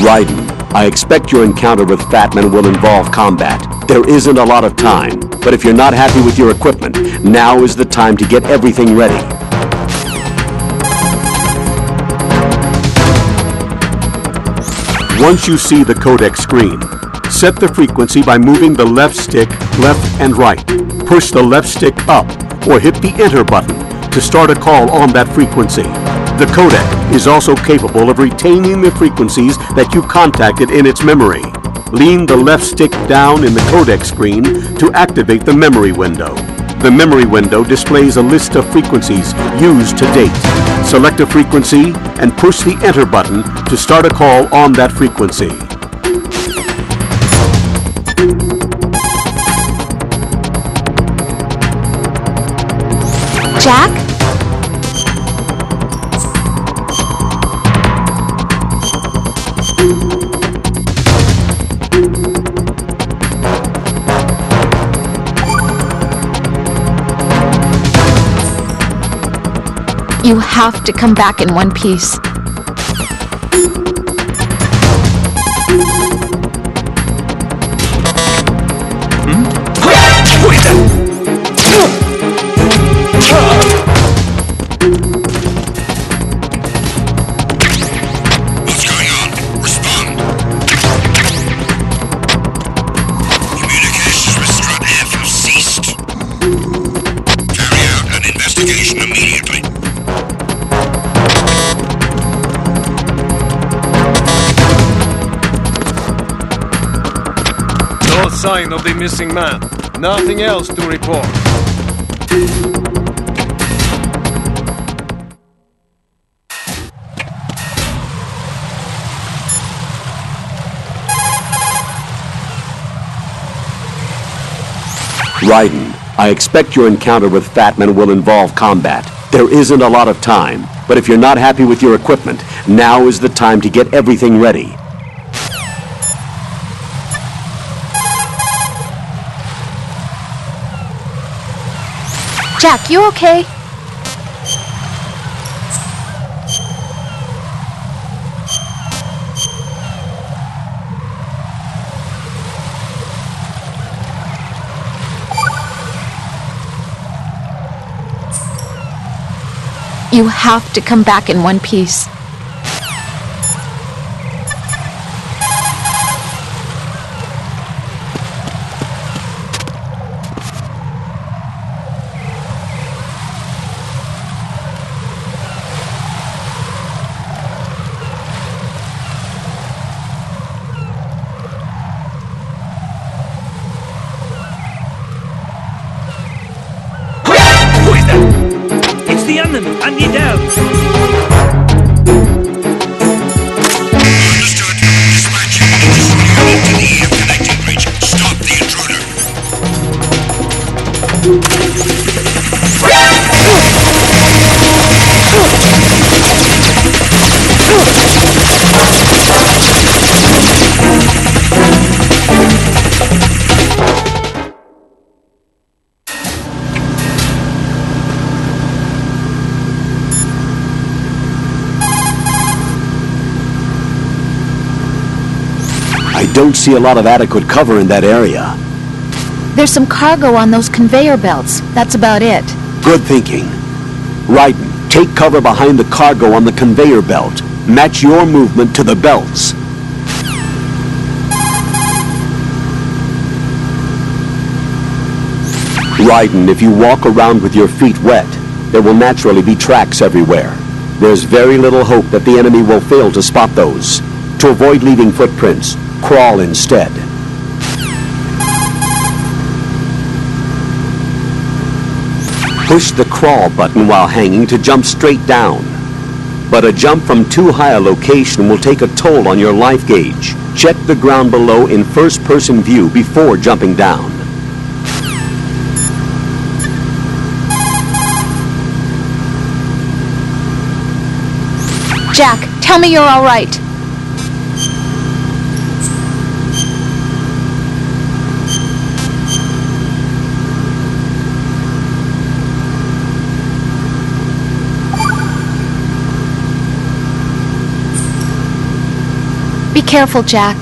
Raiden, I expect your encounter with Fatman will involve combat. There isn't a lot of time, but if you're not happy with your equipment, now is the time to get everything ready. Once you see the codec screen, set the frequency by moving the left stick left and right. Push the left stick up or hit the enter button to start a call on that frequency. The codec is also capable of retaining the frequencies that you contacted in its memory. Lean the left stick down in the codec screen to activate the memory window. The memory window displays a list of frequencies used to date. Select a frequency and push the enter button to start a call on that frequency. Jack? You have to come back in one piece. What's going on? Respond. Communications with Strut F have ceased. Carry out an investigation immediately. No sign of the missing man. Nothing else to report. Raiden, I expect your encounter with Fatman will involve combat. There isn't a lot of time, but if you're not happy with your equipment, now is the time to get everything ready. Jack, you okay? You have to come back in one piece. The enemy, and you down. Understood. Dispatch. Additional unit to the EF connecting bridge. Stop the intruder. I don't see a lot of adequate cover in that area. There's some cargo on those conveyor belts. That's about it. Good thinking. Raiden, take cover behind the cargo on the conveyor belt. Match your movement to the belts. Raiden, if you walk around with your feet wet, there will naturally be tracks everywhere. There's very little hope that the enemy will fail to spot those. To avoid leaving footprints, crawl instead. Push the crawl button while hanging to jump straight down. But a jump from too high a location will take a toll on your life gauge. Check the ground below in first-person view before jumping down. Jack, tell me you're all right. Be careful, Jack.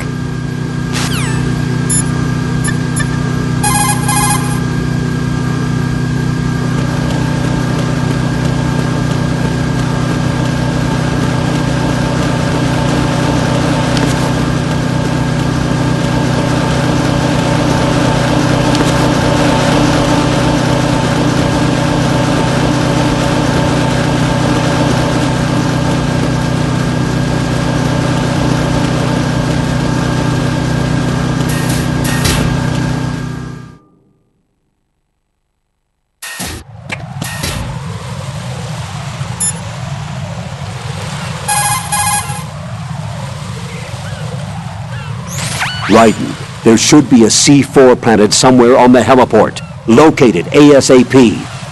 Raiden, there should be a C4 planted somewhere on the heliport. Locate it ASAP.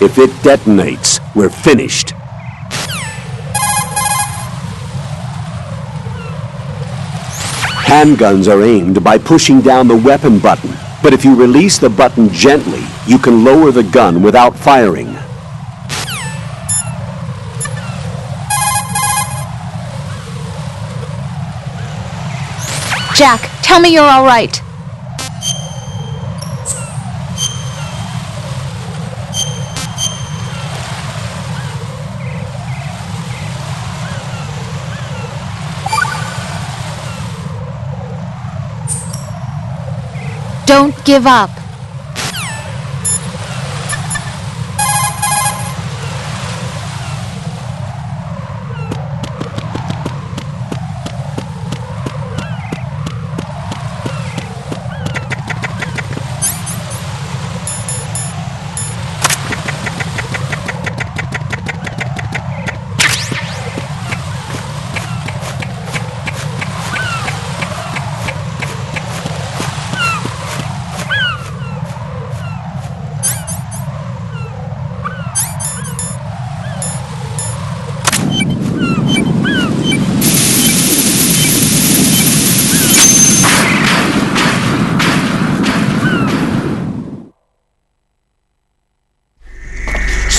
If it detonates, we're finished. Handguns are aimed by pushing down the weapon button, but if you release the button gently, you can lower the gun without firing. Jack, tell me you're all right. Don't give up.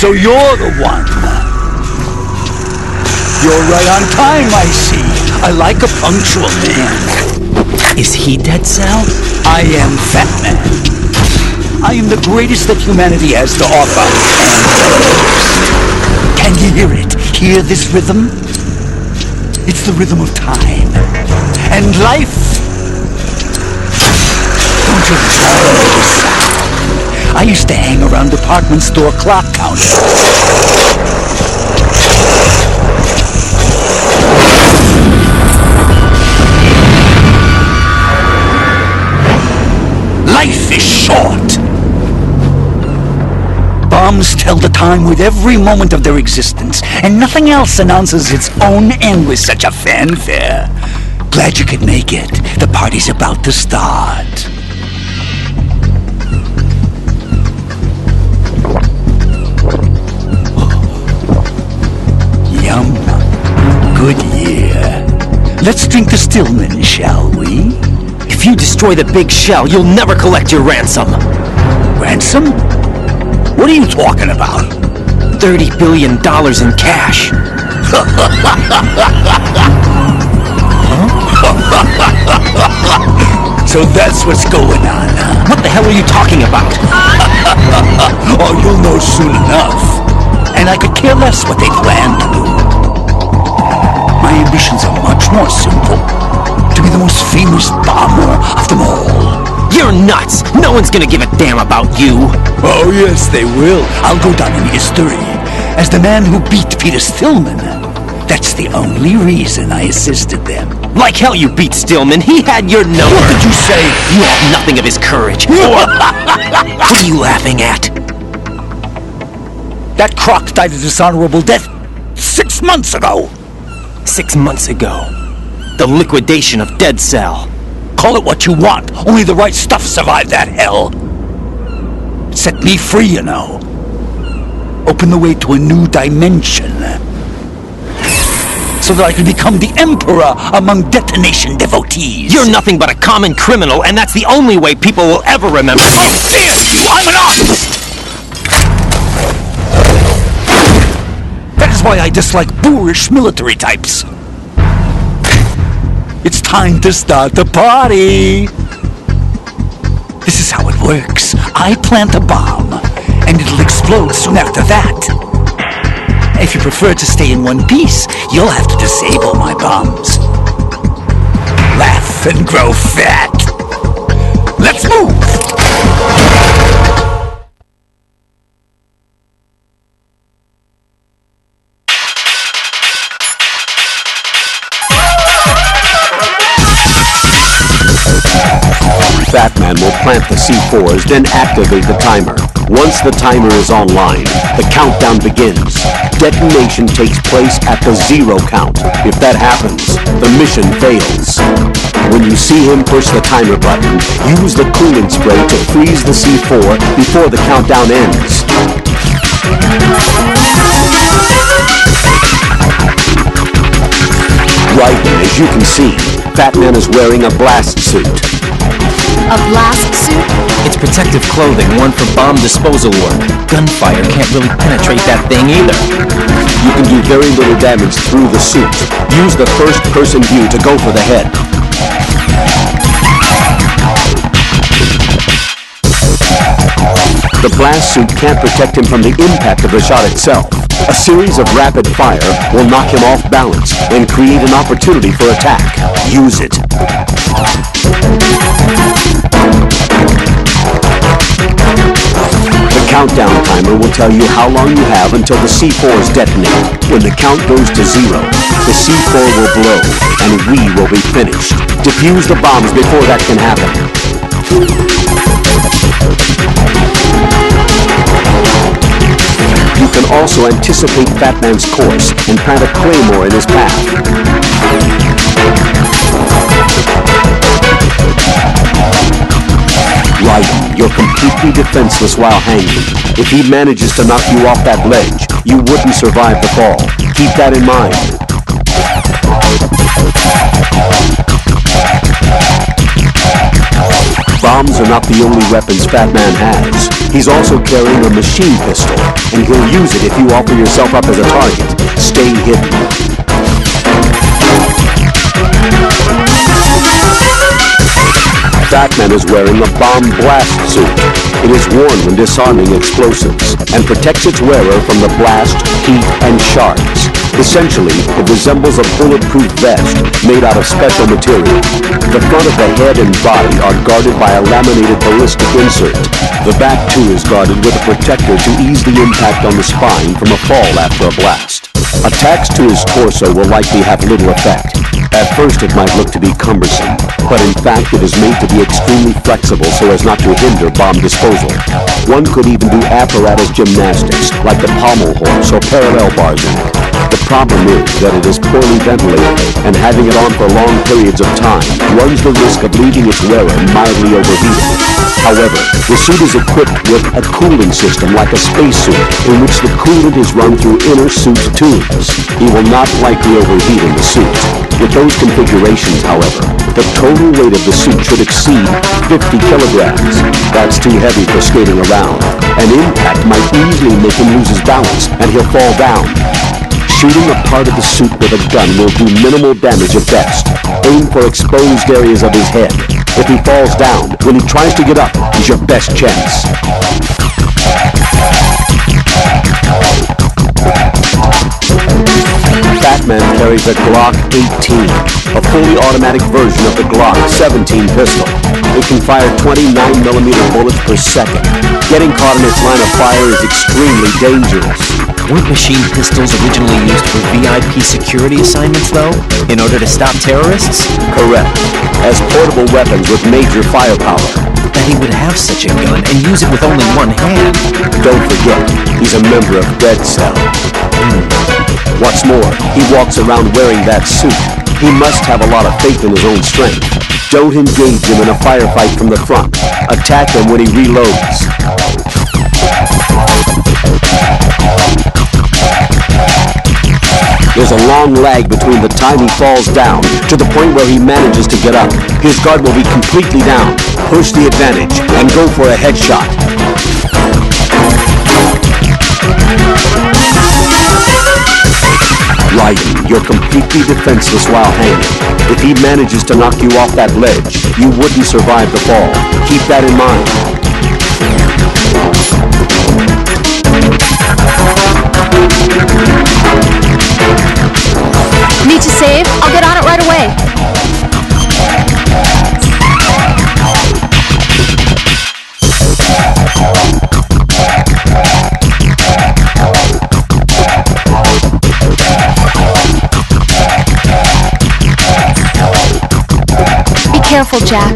So you're the one. You're right on time, I see. I like a punctual man. Is he Dead Cell? I am Fat Man. I am the greatest that humanity has to offer. And can you hear it? Hear this rhythm? It's the rhythm of time. And life. Don't you love this sound? I used to hang around department store clock counters. Life is short. Bombs tell the time with every moment of their existence, and nothing else announces its own end with such a fanfare. Glad you could make it. The party's about to start. Yum. Good year. Let's drink the Stillman, shall we? If you destroy the big shell, you'll never collect your ransom. Ransom? What are you talking about? $30 billion in cash. So that's what's going on, huh? What the hell are you talking about? Oh, you'll know soon enough. And I could care less what they plan to do. My ambitions are much more simple. To be the most famous bomber of them all. You're nuts! No one's gonna give a damn about you! Oh yes, they will. I'll go down in history as the man who beat Peter Stillman. That's the only reason I assisted them. Like hell you beat Stillman. He had your number. What did you say? You have nothing of his courage. What are you laughing at? That croc died a dishonorable death 6 months ago. 6 months ago. The liquidation of Dead Cell. Call it what you want. Only the right stuff survived that hell. It set me free, you know. Open the way to a new dimension. So that I can become the emperor among detonation devotees. You're nothing but a common criminal, and that's the only way people will ever remember you. How dare you! I'm an artist! That is why I dislike boorish military types. It's time time to start the party. This is how it works. I plant a bomb, and it'll explode soon after that. If you prefer to stay in one piece, you'll have to disable my bombs. Laugh and grow fat. Let's move! Batman will plant the C4s, then activate the timer. Once the timer is online, the countdown begins. Detonation takes place at the 0 count. If that happens, the mission fails. When you see him push the timer button, use the coolant spray to freeze the C4 before the countdown ends. Right, as you can see, Batman is wearing a blast suit. A blast suit? It's protective clothing worn for bomb disposal work. Gunfire can't really penetrate that thing either. You can do very little damage through the suit. Use the first-person view to go for the head. The blast suit can't protect him from the impact of the shot itself. A series of rapid fire will knock him off balance and create an opportunity for attack. Use it. The countdown timer will tell you how long you have until the C4s detonate. When the count goes to 0, the C4 will blow, and we will be finished. Defuse the bombs before that can happen. You can also anticipate Batman's course and plant a claymore in his path. Right, you're completely defenseless while hanging. If he manages to knock you off that ledge, you wouldn't survive the fall. Keep that in mind. Bombs are not the only weapons Batman has. He's also carrying a machine pistol, and he'll use it if you offer yourself up as a target. Stay hidden. Batman is wearing a bomb blast suit. It is worn when disarming explosives and protects its wearer from the blast, heat, and shards. Essentially, it resembles a bulletproof vest made out of special material. The front of the head and body are guarded by a laminated ballistic insert. The back, too, is guarded with a protector to ease the impact on the spine from a fall after a blast. Attacks to his torso will likely have little effect. At first it might look to be cumbersome, but in fact it is made to be extremely flexible so as not to hinder bomb disposal. One could even do apparatus gymnastics, like the pommel horse or parallel bars in it. The problem is that it is poorly ventilated, and having it on for long periods of time runs the risk of leaving its wearer mildly overheated. However, the suit is equipped with a cooling system like a spacesuit, in which the coolant is run through inner suit tubes. He will not likely overheat in the suit. With those configurations, however, the total weight of the suit should exceed 50 kilograms. That's too heavy for skating around. An impact might easily make him lose his balance, and he'll fall down. Shooting a part of the suit with a gun will do minimal damage at best. Aim for exposed areas of his head. If he falls down, when he tries to get up, is your best chance. Batman carries a Glock 18, a fully automatic version of the Glock 17 pistol. It can fire 29mm bullets per second. Getting caught in its line of fire is extremely dangerous. Weren't machine pistols originally used for VIP security assignments, though? In order to stop terrorists? Correct. As portable weapons with major firepower. That he would have such a gun and use it with only one hand. Don't forget, he's a member of Dead Cell. What's more, he walks around wearing that suit. He must have a lot of faith in his own strength. Don't engage him in a firefight from the front. Attack him when he reloads. There's a long lag between the time he falls down to the point where he manages to get up. His guard will be completely down. Push the advantage and go for a headshot. Raiden, you're completely defenseless while hanging. If he manages to knock you off that ledge, you wouldn't survive the fall. Keep that in mind. Need to save? I'll get on it right away. Be careful, Jack.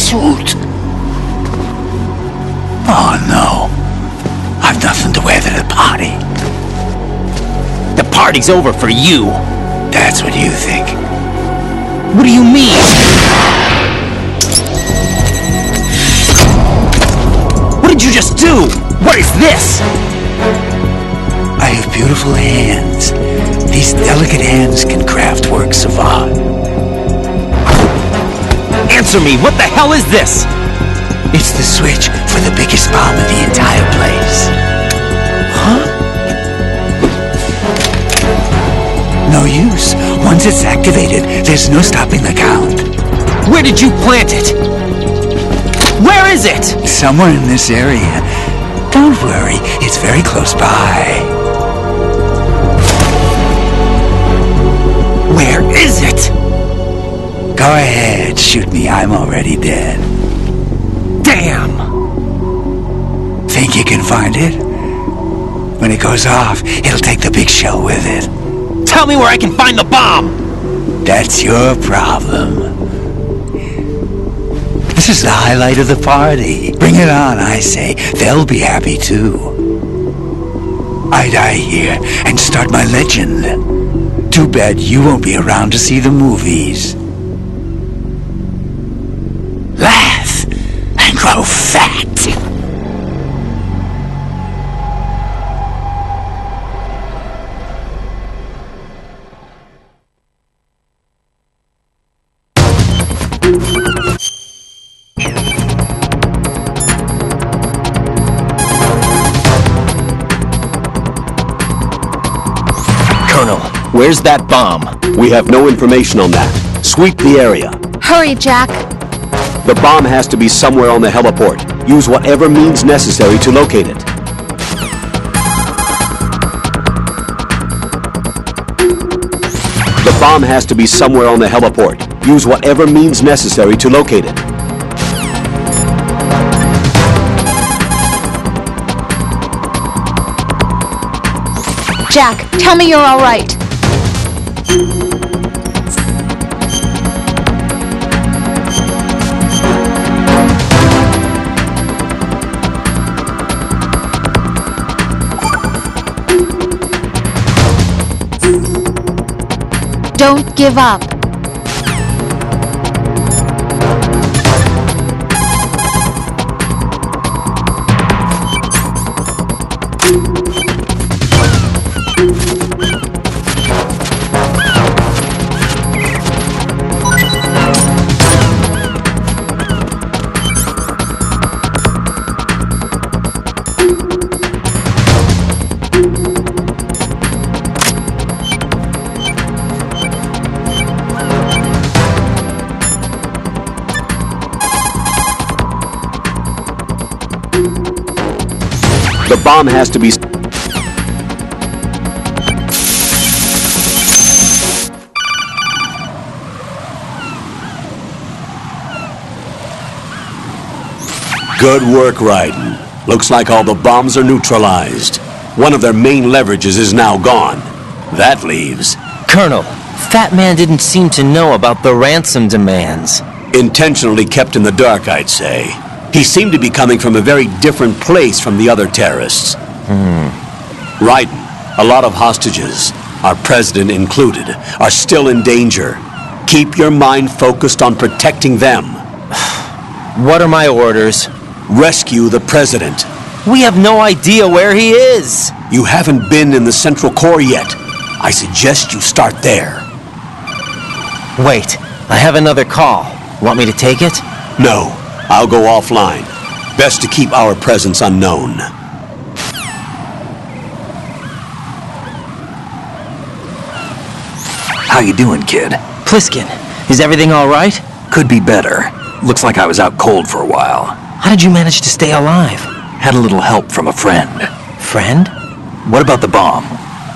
suit. Oh no. I've nothing to wear to the party. The party's over for you. That's what you think. What do you mean? What did you just do? What is this? I have beautiful hands. These delicate hands can craft works of art. Answer me, what the hell is this? It's the switch for the biggest bomb in the entire place. Huh? No use. Once it's activated, there's no stopping the count. Where did you plant it? Where is it? Somewhere in this area. Don't worry, it's very close by. Where is it? Go ahead, shoot me, I'm already dead. Damn! Think you can find it? When it goes off, it'll take the big shell with it. Tell me where I can find the bomb! That's your problem. This is the highlight of the party. Bring it on, I say. They'll be happy too. I die here and start my legend. Too bad you won't be around to see the movies. Laugh and grow fat. Colonel, where's that bomb? We have no information on that. Sweep the area. Hurry, Jack. The bomb has to be somewhere on the heliport. Use whatever means necessary to locate it. The bomb has to be somewhere on the heliport. Use whatever means necessary to locate it. Jack, tell me you're all right. Don't give up. The bomb has to be... Good work, Raiden. Looks like all the bombs are neutralized. One of their main leverages is now gone. That leaves... Colonel, Fat Man didn't seem to know about the ransom demands. Intentionally kept in the dark, I'd say. He seemed to be coming from a very different place from the other terrorists. Raiden, a lot of hostages, our president included, are still in danger. Keep your mind focused on protecting them. What are my orders? Rescue the president. We have no idea where he is. You haven't been in the Central Core yet. I suggest you start there. Wait, I have another call. Want me to take it? No, I'll go offline. Best to keep our presence unknown. How you doing, kid? Pliskin, is everything all right? Could be better. Looks like I was out cold for a while. How did you manage to stay alive? Had a little help from a friend. Friend? What about the bomb?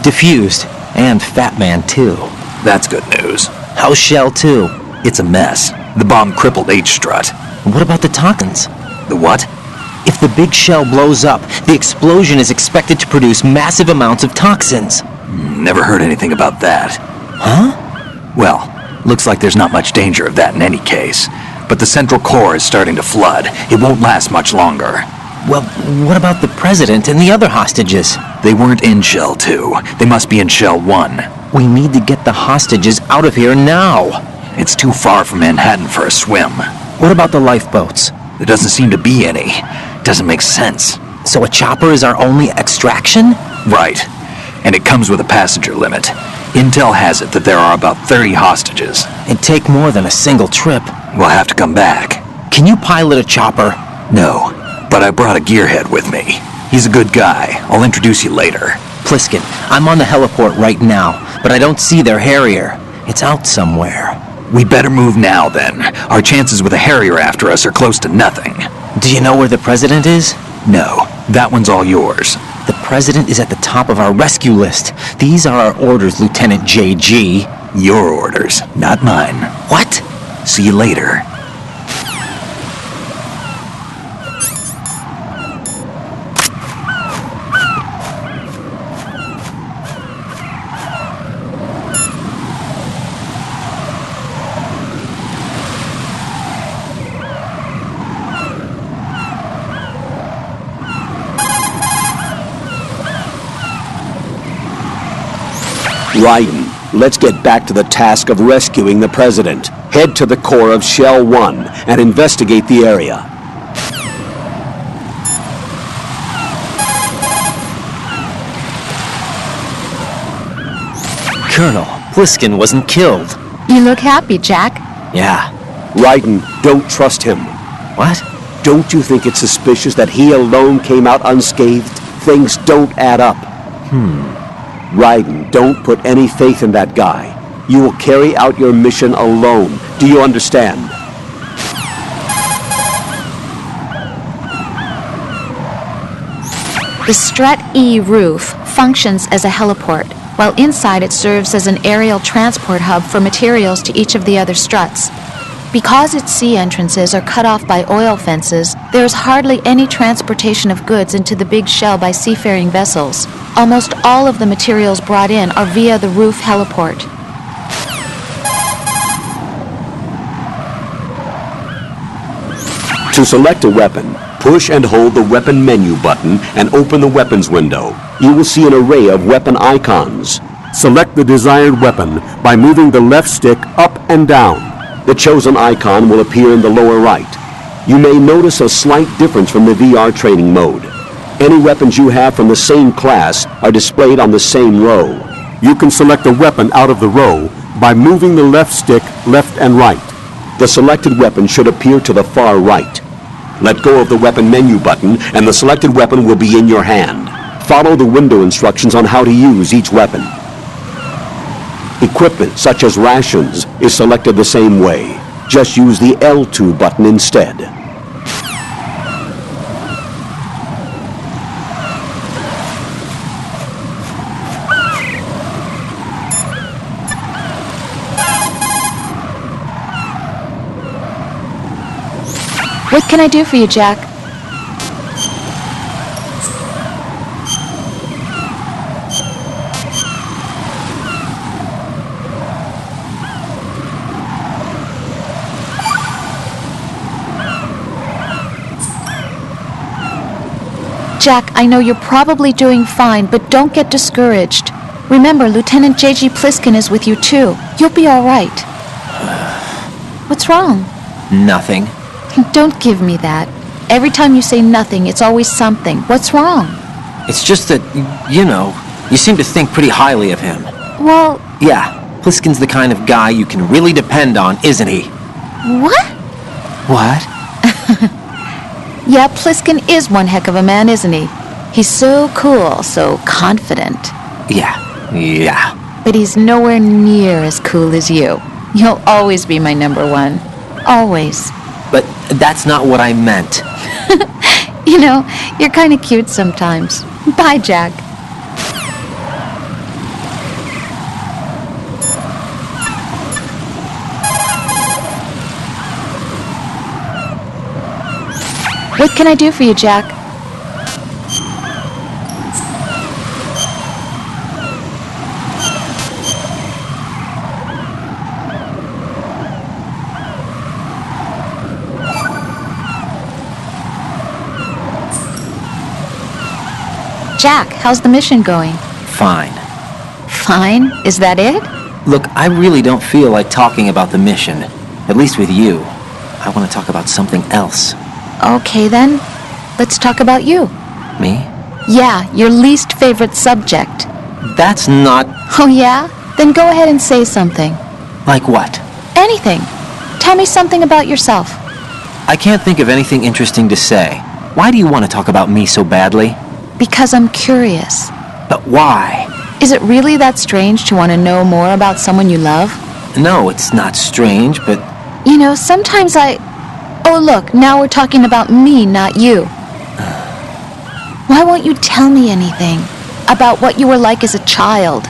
Diffused. And Fat Man, too. That's good news. How's Shell 2? It's a mess. The bomb crippled Strut. What about the toxins? The what? If the big shell blows up, the explosion is expected to produce massive amounts of toxins. Never heard anything about that. Huh? Well, looks like there's not much danger of that in any case. but the central core is starting to flood. It won't last much longer. Well, what about the president and the other hostages? They weren't in Shell 2. They must be in Shell 1. We need to get the hostages out of here now. It's too far from Manhattan for a swim. What about the lifeboats? There doesn't seem to be any. Doesn't make sense. So a chopper is our only extraction? Right. And it comes with a passenger limit. Intel has it that there are about 30 hostages. It'd take more than a single trip. We'll have to come back. Can you pilot a chopper? No, but I brought a gearhead with me. He's a good guy. I'll introduce you later. Pliskin, I'm on the heliport right now, but I don't see their Harrier. It's out somewhere. We better move now, then. Our chances with a Harrier after us are close to nothing. Do you know where the president is? No, that one's all yours. The president is at the top of our rescue list. These are our orders, Lieutenant JG. Your orders, not mine. What? See you later. Raiden, let's get back to the task of rescuing the president. Head to the core of Shell 1 and investigate the area. Colonel, Pliskin wasn't killed. You look happy, Jack. Yeah. Raiden, don't trust him. What? Don't you think it's suspicious that he alone came out unscathed? Things don't add up. Raiden, don't put any faith in that guy. You will carry out your mission alone. Do you understand? The Strut E roof functions as a heliport, while inside it serves as an aerial transport hub for materials to each of the other struts. Because its sea entrances are cut off by oil fences, there is hardly any transportation of goods into the big shell by seafaring vessels. Almost all of the materials brought in are via the roof heliport. To select a weapon, push and hold the weapon menu button and open the weapons window. You will see an array of weapon icons. Select the desired weapon by moving the left stick up and down. The chosen icon will appear in the lower right. You may notice a slight difference from the VR training mode. Any weapons you have from the same class are displayed on the same row. You can select a weapon out of the row by moving the left stick left and right. The selected weapon should appear to the far right. Let go of the weapon menu button and the selected weapon will be in your hand. Follow the window instructions on how to use each weapon. Equipment, such as rations, is selected the same way. Just use the L2 button instead. What can I do for you, Jack? Jack, I know you're probably doing fine, but don't get discouraged. Remember, Lieutenant J.G. Pliskin is with you, too. You'll be all right. What's wrong? Nothing. Don't give me that. Every time you say nothing, it's always something. What's wrong? It's just that, you know, you seem to think pretty highly of him. Well... Yeah, Pliskin's the kind of guy you can really depend on, isn't he? What? What? Yeah, Pliskin is one heck of a man, isn't he? He's so cool, so confident. Yeah. But he's nowhere near as cool as you. You'll always be my number one. Always. But that's not what I meant. You know, you're kind of cute sometimes. Bye, Jack. What can I do for you, Jack? Jack, how's the mission going? Fine. Fine? Is that it? Look, I really don't feel like talking about the mission. At least with you. I want to talk about something else. Okay then. Let's talk about you. Me? Yeah, your least favorite subject. That's not... Oh yeah? Then go ahead and say something. Like what? Anything. Tell me something about yourself. I can't think of anything interesting to say. Why do you want to talk about me so badly? Because I'm curious. But why? Is it really that strange to want to know more about someone you love? No, it's not strange, but... You know, sometimes Oh look, now we're talking about me, not you. Why won't you tell me anything? About what you were like as a child?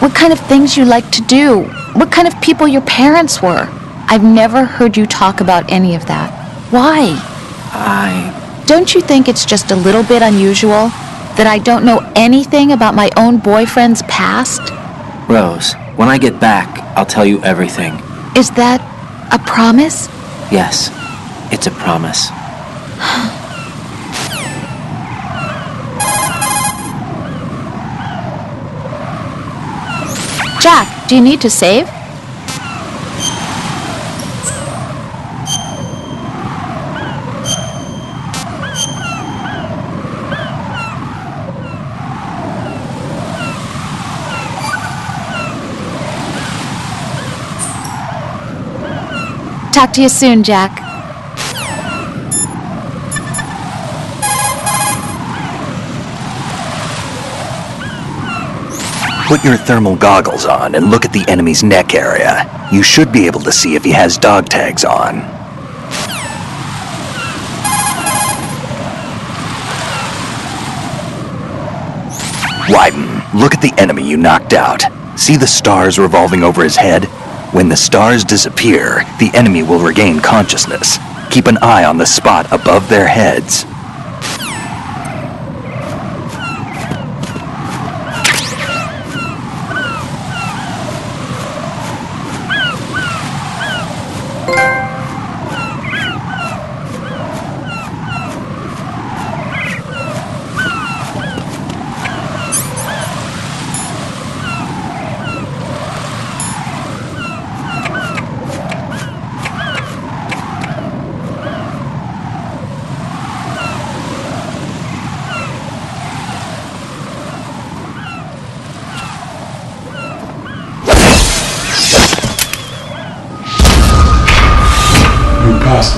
What kind of things you liked to do? What kind of people your parents were? I've never heard you talk about any of that. Why? Don't you think it's just a little bit unusual that I don't know anything about my own boyfriend's past? Rose, when I get back, I'll tell you everything. Is that a promise? Yes, it's a promise. Jack, do you need to save? Talk to you soon, Jack. Put your thermal goggles on and look at the enemy's neck area. You should be able to see if he has dog tags on. Wyden, look at the enemy you knocked out. See the stars revolving over his head? When the stars disappear, the enemy will regain consciousness. Keep an eye on the spot above their heads.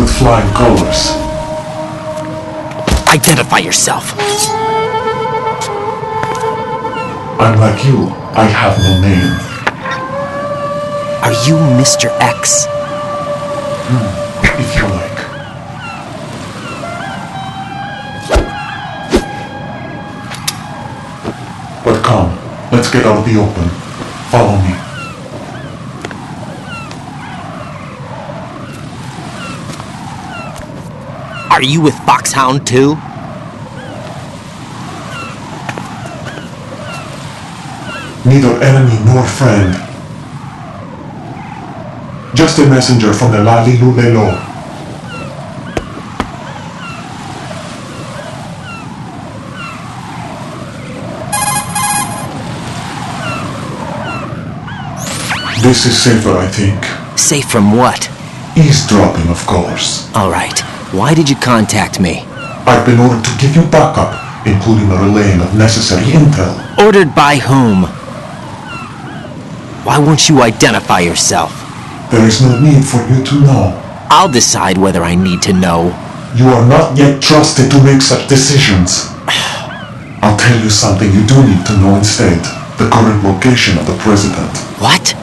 With flying colors. Identify yourself. I'm like you. I have no name. Are you Mr. X? If you like. But come, let's get out of the open. Follow me. Are you with Foxhound too? Neither enemy nor friend. Just a messenger from the Lalilulelo. This is safer, I think. Safe from what? Eavesdropping, of course. All right. Why did you contact me? I've been ordered to give you backup, including the relaying of necessary intel. Ordered by whom? Why won't you identify yourself? There is no need for you to know. I'll decide whether I need to know. You are not yet trusted to make such decisions. I'll tell you something you do need to know instead. The current location of the president. What?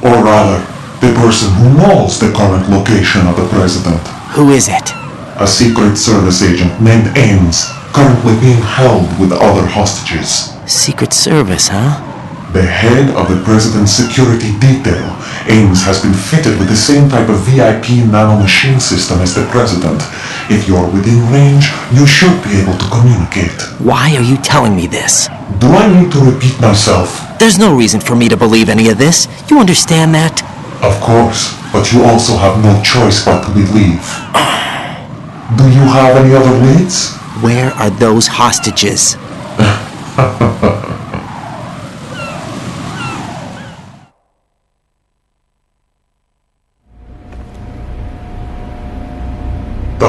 Or rather, the person who knows the current location of the president. Who is it? A Secret Service agent named Ames, currently being held with other hostages. Secret Service, huh? The head of the president's security detail, Ames has been fitted with the same type of VIP nanomachine system as the president. If you're within range, you should be able to communicate. Why are you telling me this? Do I need to repeat myself? There's no reason for me to believe any of this. You understand that? Of course, but you also have no choice but to believe. Do you have any other leads? Where are those hostages? The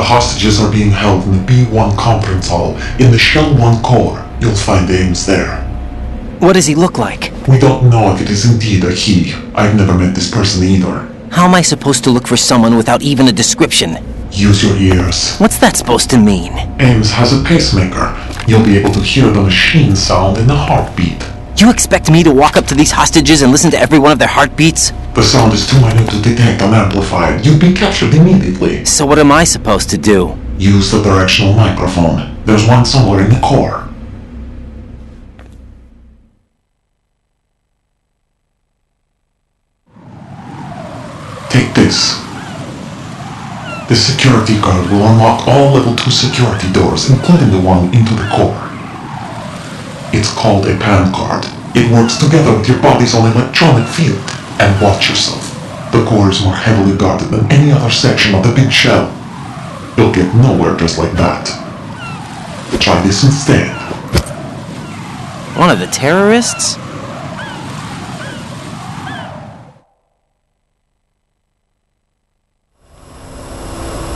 hostages are being held in the B1 conference hall in the Shell 1 core. You'll find Ames there. What does he look like? We don't know if it is indeed a he. I've never met this person either. How am I supposed to look for someone without even a description? Use your ears. What's that supposed to mean? Ames has a pacemaker. You'll be able to hear the machine sound in the heartbeat. You expect me to walk up to these hostages and listen to every one of their heartbeats? The sound is too minute to detect unamplified. You'd be captured immediately. So what am I supposed to do? Use the directional microphone. There's one somewhere in the core. Take this. This security card will unlock all level 2 security doors, including the one into the core. It's called a PAN card. It works together with your body's own electronic field. And watch yourself. The core is more heavily guarded than any other section of the big shell. You'll get nowhere just like that. Try this instead. One of the terrorists?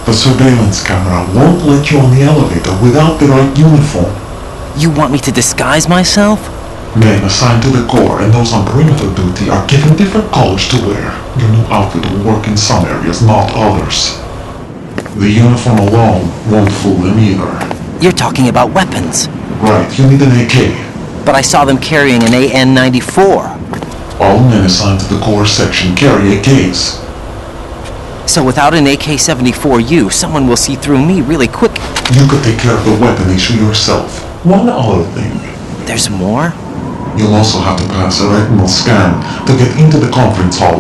The surveillance camera won't let you on the elevator without the right uniform. You want me to disguise myself? Men assigned to the core and those on perimeter duty are given different colors to wear. Your new outfit will work in some areas, not others. The uniform alone won't fool them either. You're talking about weapons. Right, you need an AK. But I saw them carrying an AN-94. All men assigned to the core section carry AKs. So without an AK-74U, someone will see through me really quick. You could take care of the weapon issue yourself. One other thing. There's more? You'll also have to pass a retinal scan to get into the conference hall.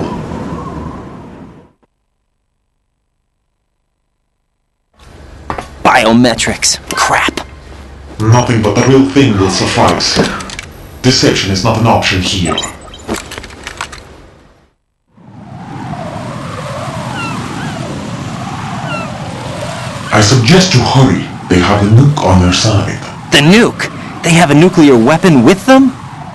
Biometrics. Crap. Nothing but the real thing will suffice. Deception is not an option here. I suggest you hurry. They have a nuke on their side. The nuke? They have a nuclear weapon with them?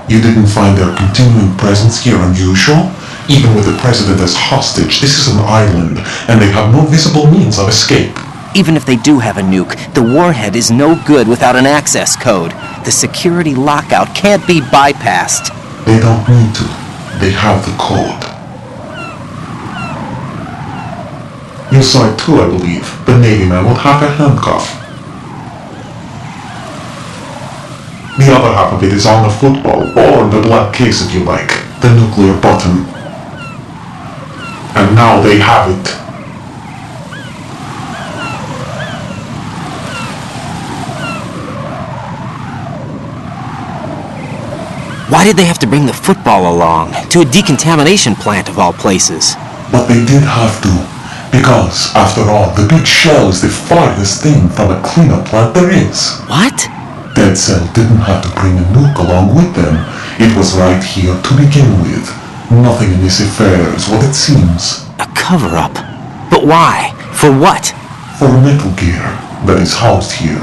You didn't find their continuing presence here unusual? Even with the president as hostage, this is an island, and they have no visible means of escape. Even if they do have a nuke, the warhead is no good without an access code. The security lockout can't be bypassed. They don't need to. They have the code. You saw it too, I believe. The Navy man with half a handcuff. The other half of it is on the football, or in the black case if you like. The nuclear button. And now they have it. Why did they have to bring the football along? To a decontamination plant of all places. But they did have to. Because, after all, the big shell is the farthest thing from a cleanup plant there is. What? Dead Cell didn't have to bring a nuke along with them. It was right here to begin with. Nothing in this affair is what it seems. A cover-up? But why? For what? For Metal Gear that is housed here.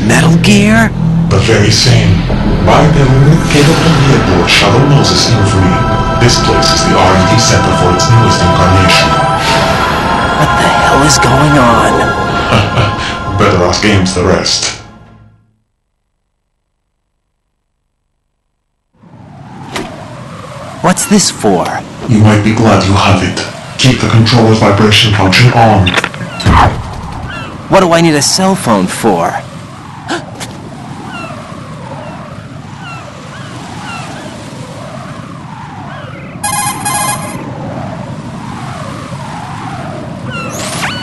Metal Gear? The very same. Bipedal capable vehicle Shadow Moses infamy. This place is the R&D center for its newest incarnation. What the hell is going on? Better ask Ames the rest. What's this for? You might be glad you have it. Keep the controller's vibration function on. What do I need a cell phone for?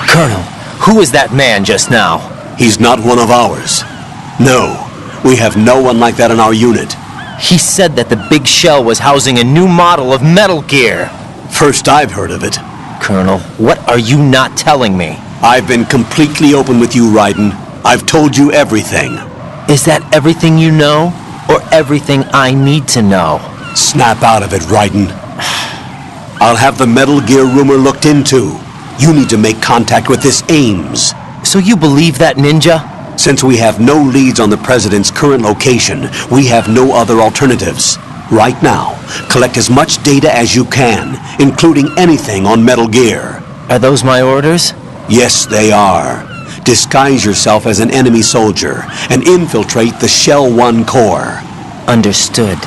Colonel, who was that man just now? He's not one of ours. No, we have no one like that in our unit. He said that the big shell was housing a new model of Metal Gear. First I've heard of it. Colonel, what are you not telling me? I've been completely open with you, Raiden. I've told you everything. Is that everything you know? Or everything I need to know? Snap out of it, Raiden. I'll have the Metal Gear rumor looked into. You need to make contact with this Ames. So you believe that ninja? Since we have no leads on the President's current location, we have no other alternatives. Right now, collect as much data as you can, including anything on Metal Gear. Are those my orders? Yes, they are. Disguise yourself as an enemy soldier and infiltrate the Shell 1 core. Understood.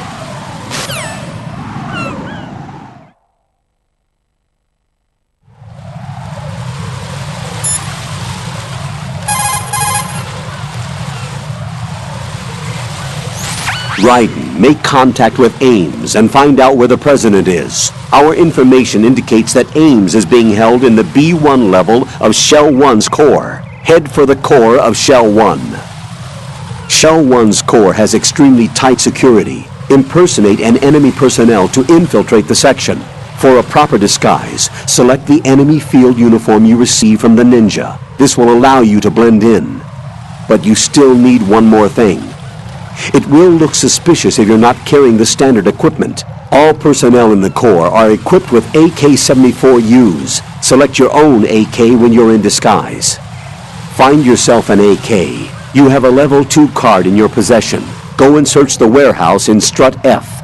Raiden, make contact with Ames and find out where the President is. Our information indicates that Ames is being held in the B1 level of Shell 1's core. Head for the core of Shell 1. Shell 1's core has extremely tight security. Impersonate an enemy personnel to infiltrate the section. For a proper disguise, select the enemy field uniform you receive from the ninja. This will allow you to blend in. But you still need one more thing. It will look suspicious if you're not carrying the standard equipment. All personnel in the Corps are equipped with AK-74Us. Select your own AK when you're in disguise. Find yourself an AK. You have a level 2 card in your possession. Go and search the warehouse in Strut F.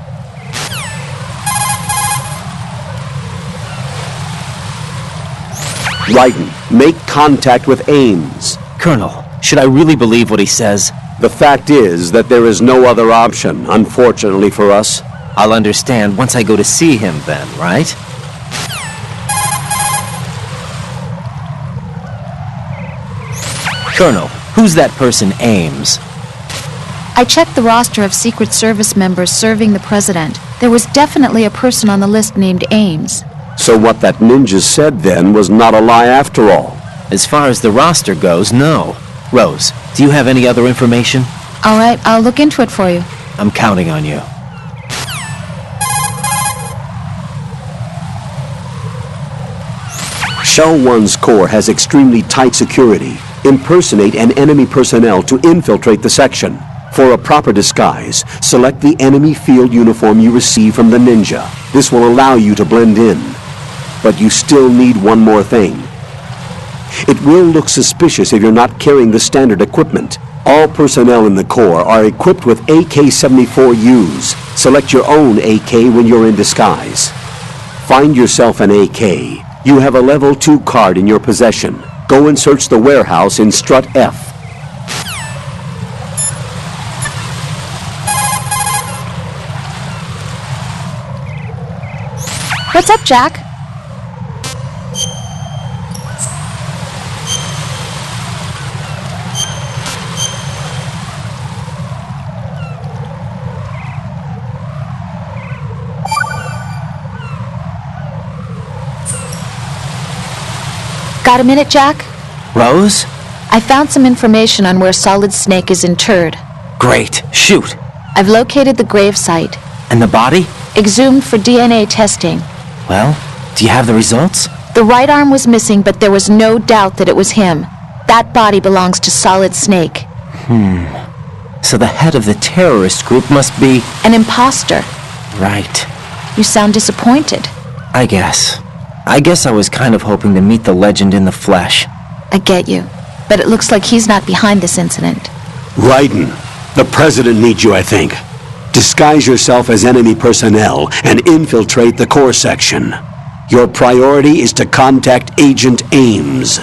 Raiden, make contact with Ames. Colonel, should I really believe what he says? The fact is that there is no other option, unfortunately for us. I'll understand once I go to see him then, right? Colonel, who's that person, Ames? I checked the roster of Secret Service members serving the President. There was definitely a person on the list named Ames. So what that ninja said then was not a lie after all. As far as the roster goes, no. Rose, do you have any other information? All right, I'll look into it for you. I'm counting on you. Shell 1's core has extremely tight security. Impersonate an enemy personnel to infiltrate the section. For a proper disguise, select the enemy field uniform you receive from the ninja. This will allow you to blend in. But you still need one more thing. It will look suspicious if you're not carrying the standard equipment. All personnel in the Corps are equipped with AK-74Us. Select your own AK when you're in disguise. Find yourself an AK. You have a level 2 card in your possession. Go and search the warehouse in Strut F. What's up, Jack? Got a minute, Jack? Rose? I found some information on where Solid Snake is interred. Great. Shoot. I've located the grave site. And the body? Exhumed for DNA testing. Well, do you have the results? The right arm was missing, but there was no doubt that it was him. That body belongs to Solid Snake. So the head of the terrorist group must be... An imposter. Right. You sound disappointed. I guess I was kind of hoping to meet the legend in the flesh. I get you. But it looks like he's not behind this incident. Raiden, the President needs you, I think. Disguise yourself as enemy personnel and infiltrate the core section. Your priority is to contact Agent Ames.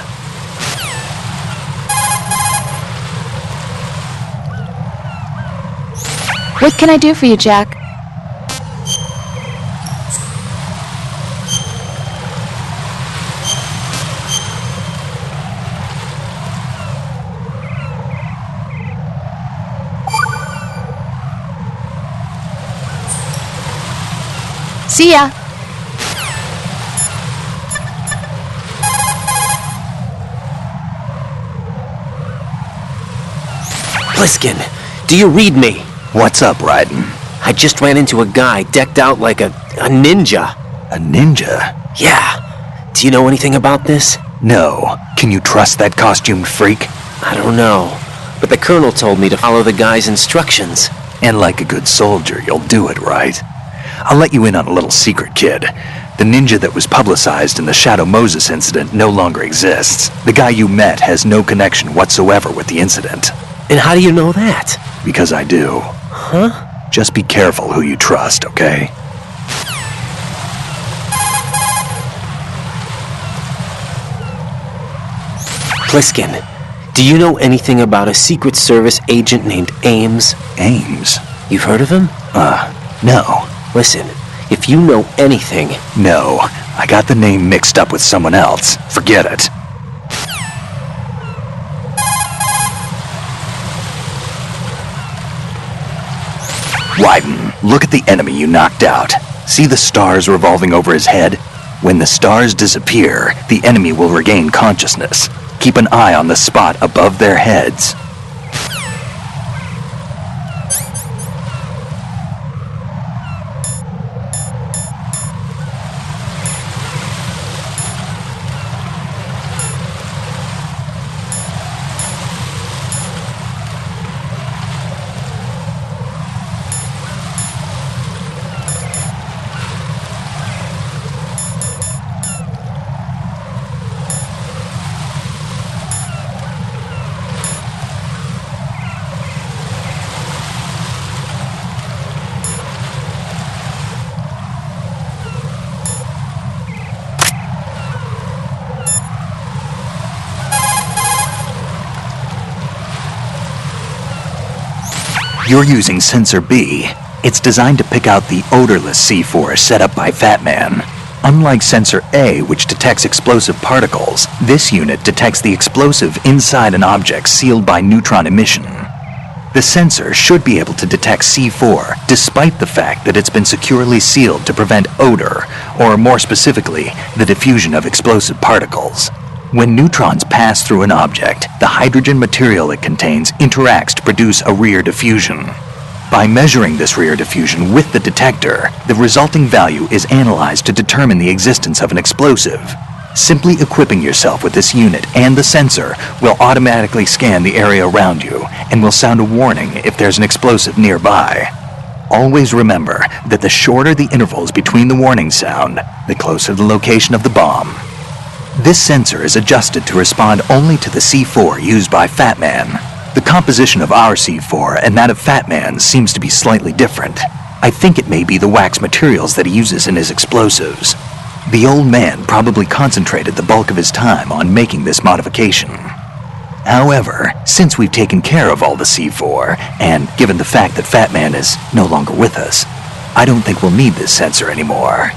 What can I do for you, Jack? See ya! Pliskin, do you read me? What's up, Raiden? I just ran into a guy decked out like a ninja. A ninja? Yeah. Do you know anything about this? No. Can you trust that costumed freak? I don't know. But the colonel told me to follow the guy's instructions. And like a good soldier, you'll do it, right? I'll let you in on a little secret, kid. The ninja that was publicized in the Shadow Moses incident no longer exists. The guy you met has no connection whatsoever with the incident. And how do you know that? Because I do. Huh? Just be careful who you trust, okay? Pliskin, do you know anything about a Secret Service agent named Ames? Ames? You've heard of him? No. Listen, if you know anything... No, I got the name mixed up with someone else. Forget it. Wyden, look at the enemy you knocked out. See the stars revolving over his head? When the stars disappear, the enemy will regain consciousness. Keep an eye on the spot above their heads. You're using Sensor B. It's designed to pick out the odorless C4 set up by Fat Man. Unlike Sensor A, which detects explosive particles, this unit detects the explosive inside an object sealed by neutron emission. The sensor should be able to detect C4, despite the fact that it's been securely sealed to prevent odor, or more specifically, the diffusion of explosive particles. When neutrons pass through an object, the hydrogen material it contains interacts to produce a rear diffusion. By measuring this rear diffusion with the detector, the resulting value is analyzed to determine the existence of an explosive. Simply equipping yourself with this unit and the sensor will automatically scan the area around you and will sound a warning if there's an explosive nearby. Always remember that the shorter the intervals between the warning sound, the closer the location of the bomb. This sensor is adjusted to respond only to the C4 used by Fat Man. The composition of our C4 and that of Fat Man's seems to be slightly different. I think it may be the wax materials that he uses in his explosives. The old man probably concentrated the bulk of his time on making this modification. However, since we've taken care of all the C4, and given the fact that Fat Man is no longer with us, I don't think we'll need this sensor anymore.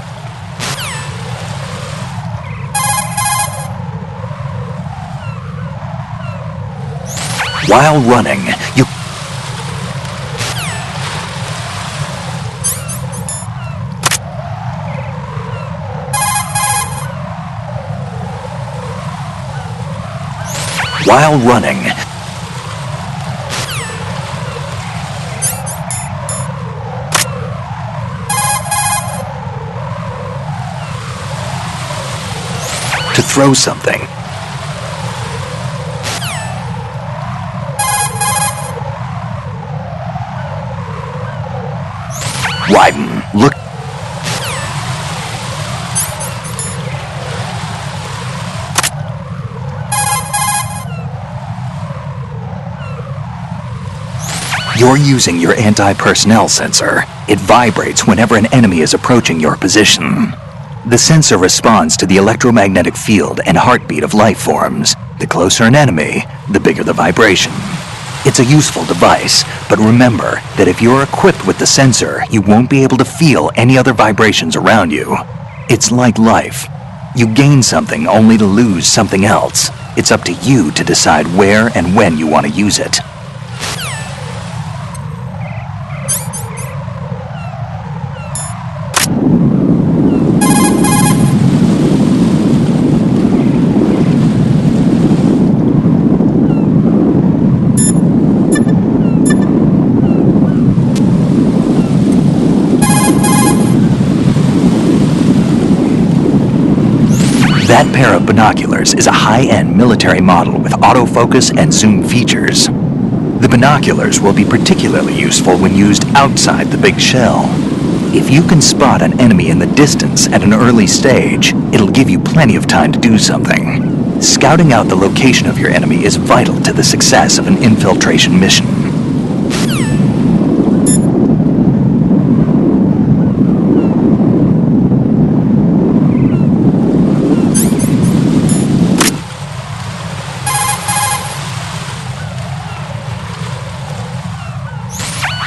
While running, you... While running... To throw something. Wyden, look. You're using your anti-personnel sensor. It vibrates whenever an enemy is approaching your position. The sensor responds to the electromagnetic field and heartbeat of life forms. The closer an enemy, the bigger the vibration. It's a useful device, but remember that if you're equipped with the sensor, you won't be able to feel any other vibrations around you. It's like life. You gain something only to lose something else. It's up to you to decide where and when you want to use it. That pair of binoculars is a high-end military model with autofocus and zoom features. The binoculars will be particularly useful when used outside the big shell. If you can spot an enemy in the distance at an early stage, it'll give you plenty of time to do something. Scouting out the location of your enemy is vital to the success of an infiltration mission.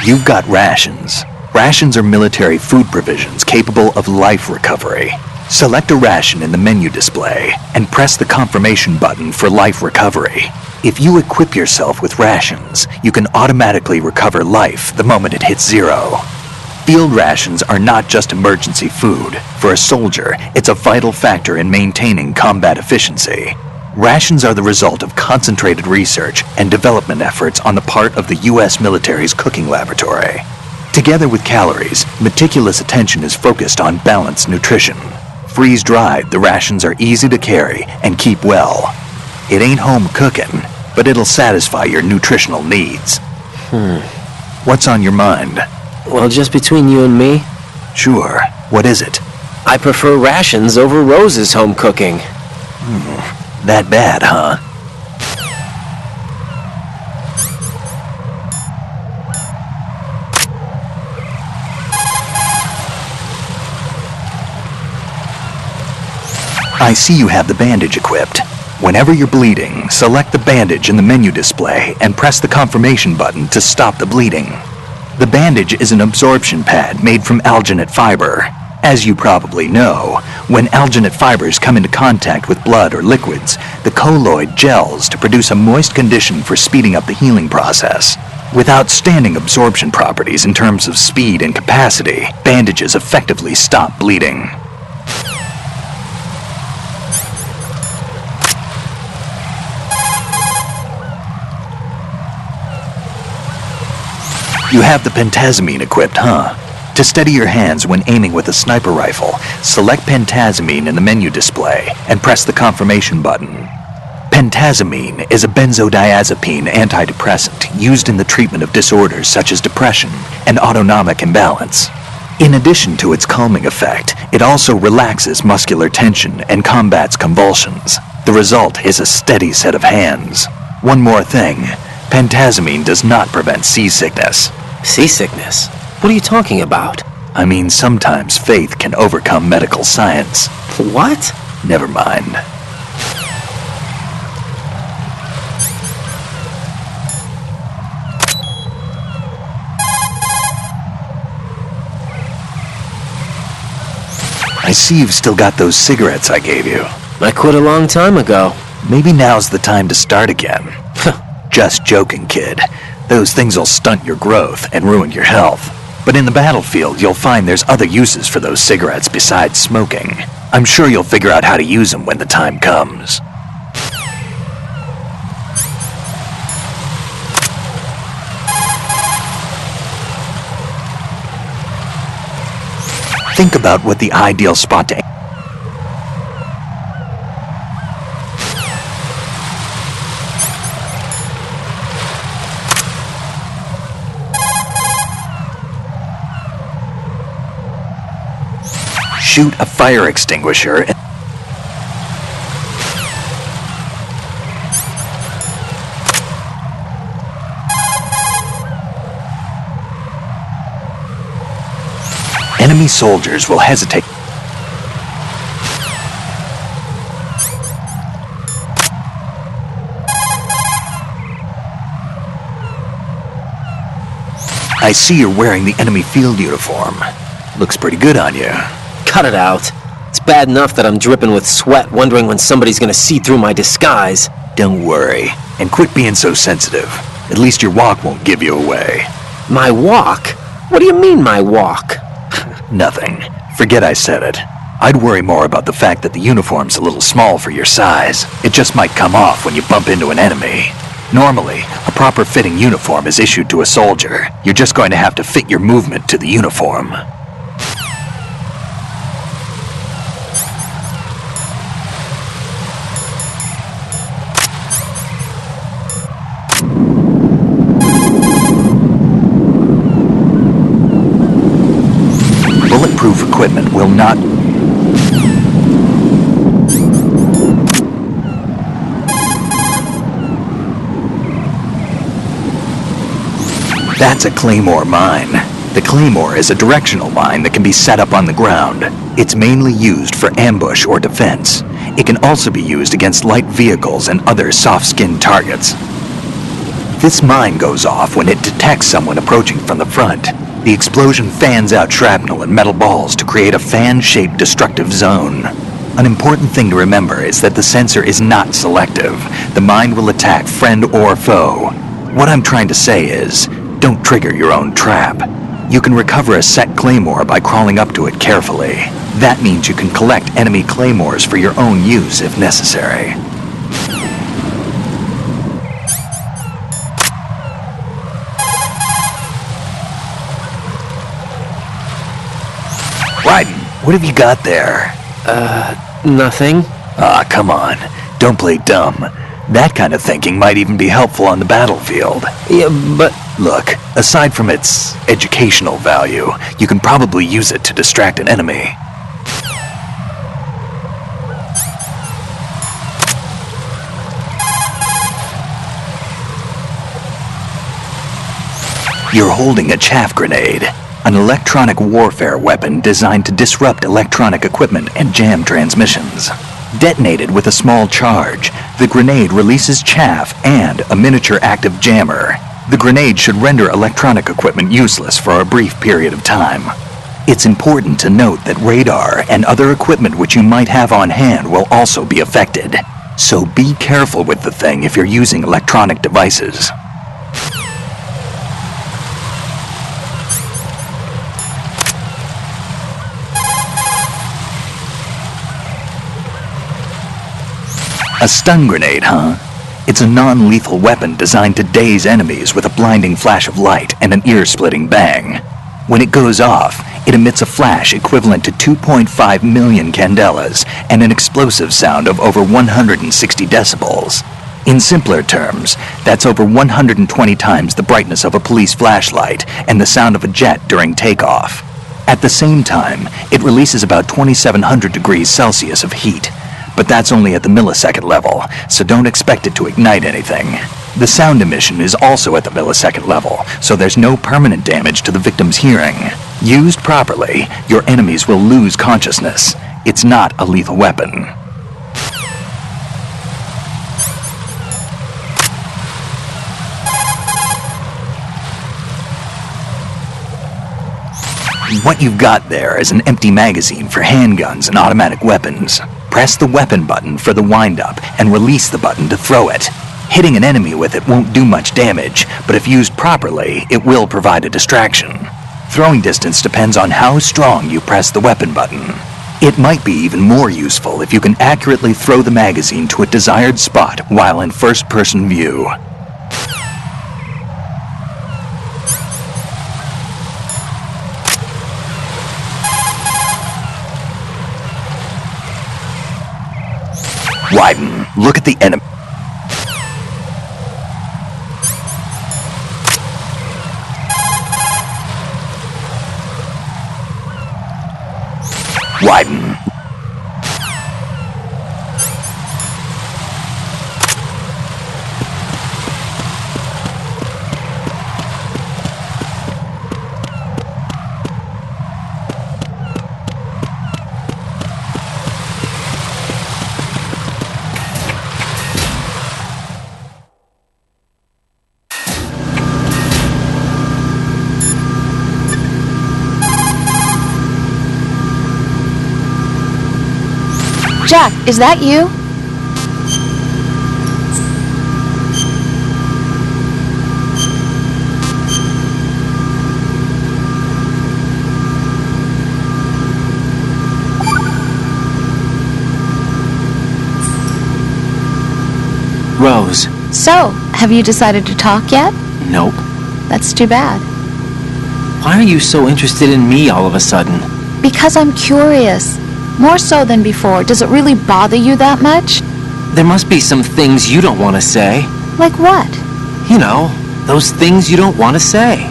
You've got rations. Rations are military food provisions capable of life recovery. Select a ration in the menu display and press the confirmation button for life recovery. If you equip yourself with rations, you can automatically recover life the moment it hits 0. Field rations are not just emergency food. For a soldier, it's a vital factor in maintaining combat efficiency. Rations are the result of concentrated research and development efforts on the part of the U.S. military's cooking laboratory. Together with calories, meticulous attention is focused on balanced nutrition. Freeze-dried, the rations are easy to carry and keep well. It ain't home cooking, but it'll satisfy your nutritional needs. What's on your mind? Well, just between you and me? Sure. What is it? I prefer rations over Rose's home cooking. That bad, huh? I see you have the bandage equipped. Whenever you're bleeding, select the bandage in the menu display and press the confirmation button to stop the bleeding. The bandage is an absorption pad made from alginate fiber. As you probably know, when alginate fibers come into contact with blood or liquids, the colloid gels to produce a moist condition for speeding up the healing process. With outstanding absorption properties in terms of speed and capacity, bandages effectively stop bleeding. You have the pentazamine equipped, huh? To steady your hands when aiming with a sniper rifle, select pentazamine in the menu display and press the confirmation button. Pentazamine is a benzodiazepine antidepressant used in the treatment of disorders such as depression and autonomic imbalance. In addition to its calming effect, it also relaxes muscular tension and combats convulsions. The result is a steady set of hands. One more thing, pentazamine does not prevent seasickness. Seasickness? What are you talking about? I mean, sometimes faith can overcome medical science. What? Never mind. I see you've still got those cigarettes I gave you. I quit a long time ago. Maybe now's the time to start again. Just joking, kid. Those things will stunt your growth and ruin your health. But in the battlefield, you'll find there's other uses for those cigarettes besides smoking. I'm sure you'll figure out how to use them when the time comes. Think about what the ideal spot to aim. Shoot a fire extinguisher and enemy soldiers will hesitate. I see you're wearing the enemy field uniform. Looks pretty good on you. Cut it out. It's bad enough that I'm dripping with sweat, wondering when somebody's gonna see through my disguise. Don't worry, and quit being so sensitive. At least your walk won't give you away. My walk? What do you mean, my walk? Nothing. Forget I said it. I'd worry more about the fact that the uniform's a little small for your size. It just might come off when you bump into an enemy. Normally, a proper fitting uniform is issued to a soldier. You're just going to have to fit your movement to the uniform. equipment will not... That's a Claymore mine. The Claymore is a directional mine that can be set up on the ground. It's mainly used for ambush or defense. It can also be used against light vehicles and other soft-skinned targets. This mine goes off when it detects someone approaching from the front. The explosion fans out shrapnel and metal balls to create a fan-shaped destructive zone. An important thing to remember is that the sensor is not selective. The mine will attack friend or foe. What I'm trying to say is, don't trigger your own trap. You can recover a set claymore by crawling up to it carefully. That means you can collect enemy claymores for your own use if necessary. Raiden, what have you got there? Nothing. Ah, come on. Don't play dumb. That kind of thinking might even be helpful on the battlefield. Yeah, but... Look, aside from its educational value, you can probably use it to distract an enemy. You're holding a chaff grenade, an electronic warfare weapon designed to disrupt electronic equipment and jam transmissions. Detonated with a small charge, the grenade releases chaff and a miniature active jammer. The grenade should render electronic equipment useless for a brief period of time. It's important to note that radar and other equipment which you might have on hand will also be affected. So be careful with the thing if you're using electronic devices. A stun grenade, huh? It's a non-lethal weapon designed to daze enemies with a blinding flash of light and an ear-splitting bang. When it goes off, it emits a flash equivalent to 2.5 million candelas and an explosive sound of over 160 decibels. In simpler terms, that's over 120 times the brightness of a police flashlight and the sound of a jet during takeoff. At the same time, it releases about 2,700 degrees Celsius of heat. But that's only at the millisecond level, so don't expect it to ignite anything. The sound emission is also at the millisecond level, so there's no permanent damage to the victim's hearing. Used properly, your enemies will lose consciousness. It's not a lethal weapon. What you've got there is an empty magazine for handguns and automatic weapons. Press the weapon button for the wind-up and release the button to throw it. Hitting an enemy with it won't do much damage, but if used properly, it will provide a distraction. Throwing distance depends on how strong you press the weapon button. It might be even more useful if you can accurately throw the magazine to a desired spot while in first-person view. Widen. Look at the enemy. Widen. Jack, is that you? Rose. So, have you decided to talk yet? Nope. That's too bad. Why are you so interested in me all of a sudden? Because I'm curious. More so than before. Does it really bother you that much? There must be some things you don't want to say. Like what? You know, those things you don't want to say.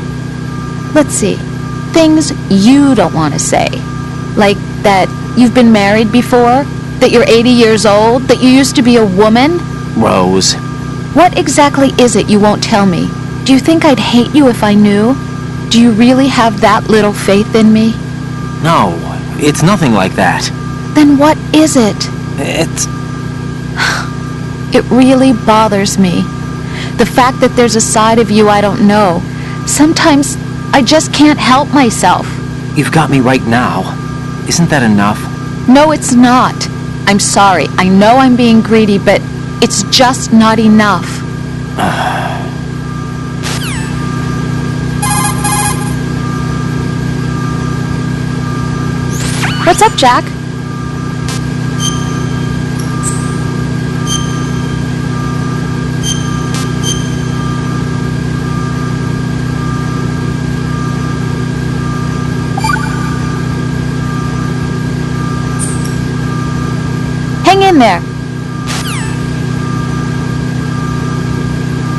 Let's see. Things you don't want to say. Like that you've been married before? That you're 80 years old? That you used to be a woman? Rose. What exactly is it you won't tell me? Do you think I'd hate you if I knew? Do you really have that little faith in me? No, it's nothing like that. Then what is it? It's... It really bothers me. The fact that there's a side of you I don't know. Sometimes I just can't help myself. You've got me right now. Isn't that enough? No, it's not. I'm sorry. I know I'm being greedy, but it's just not enough. What's up, Jack? Hang in there.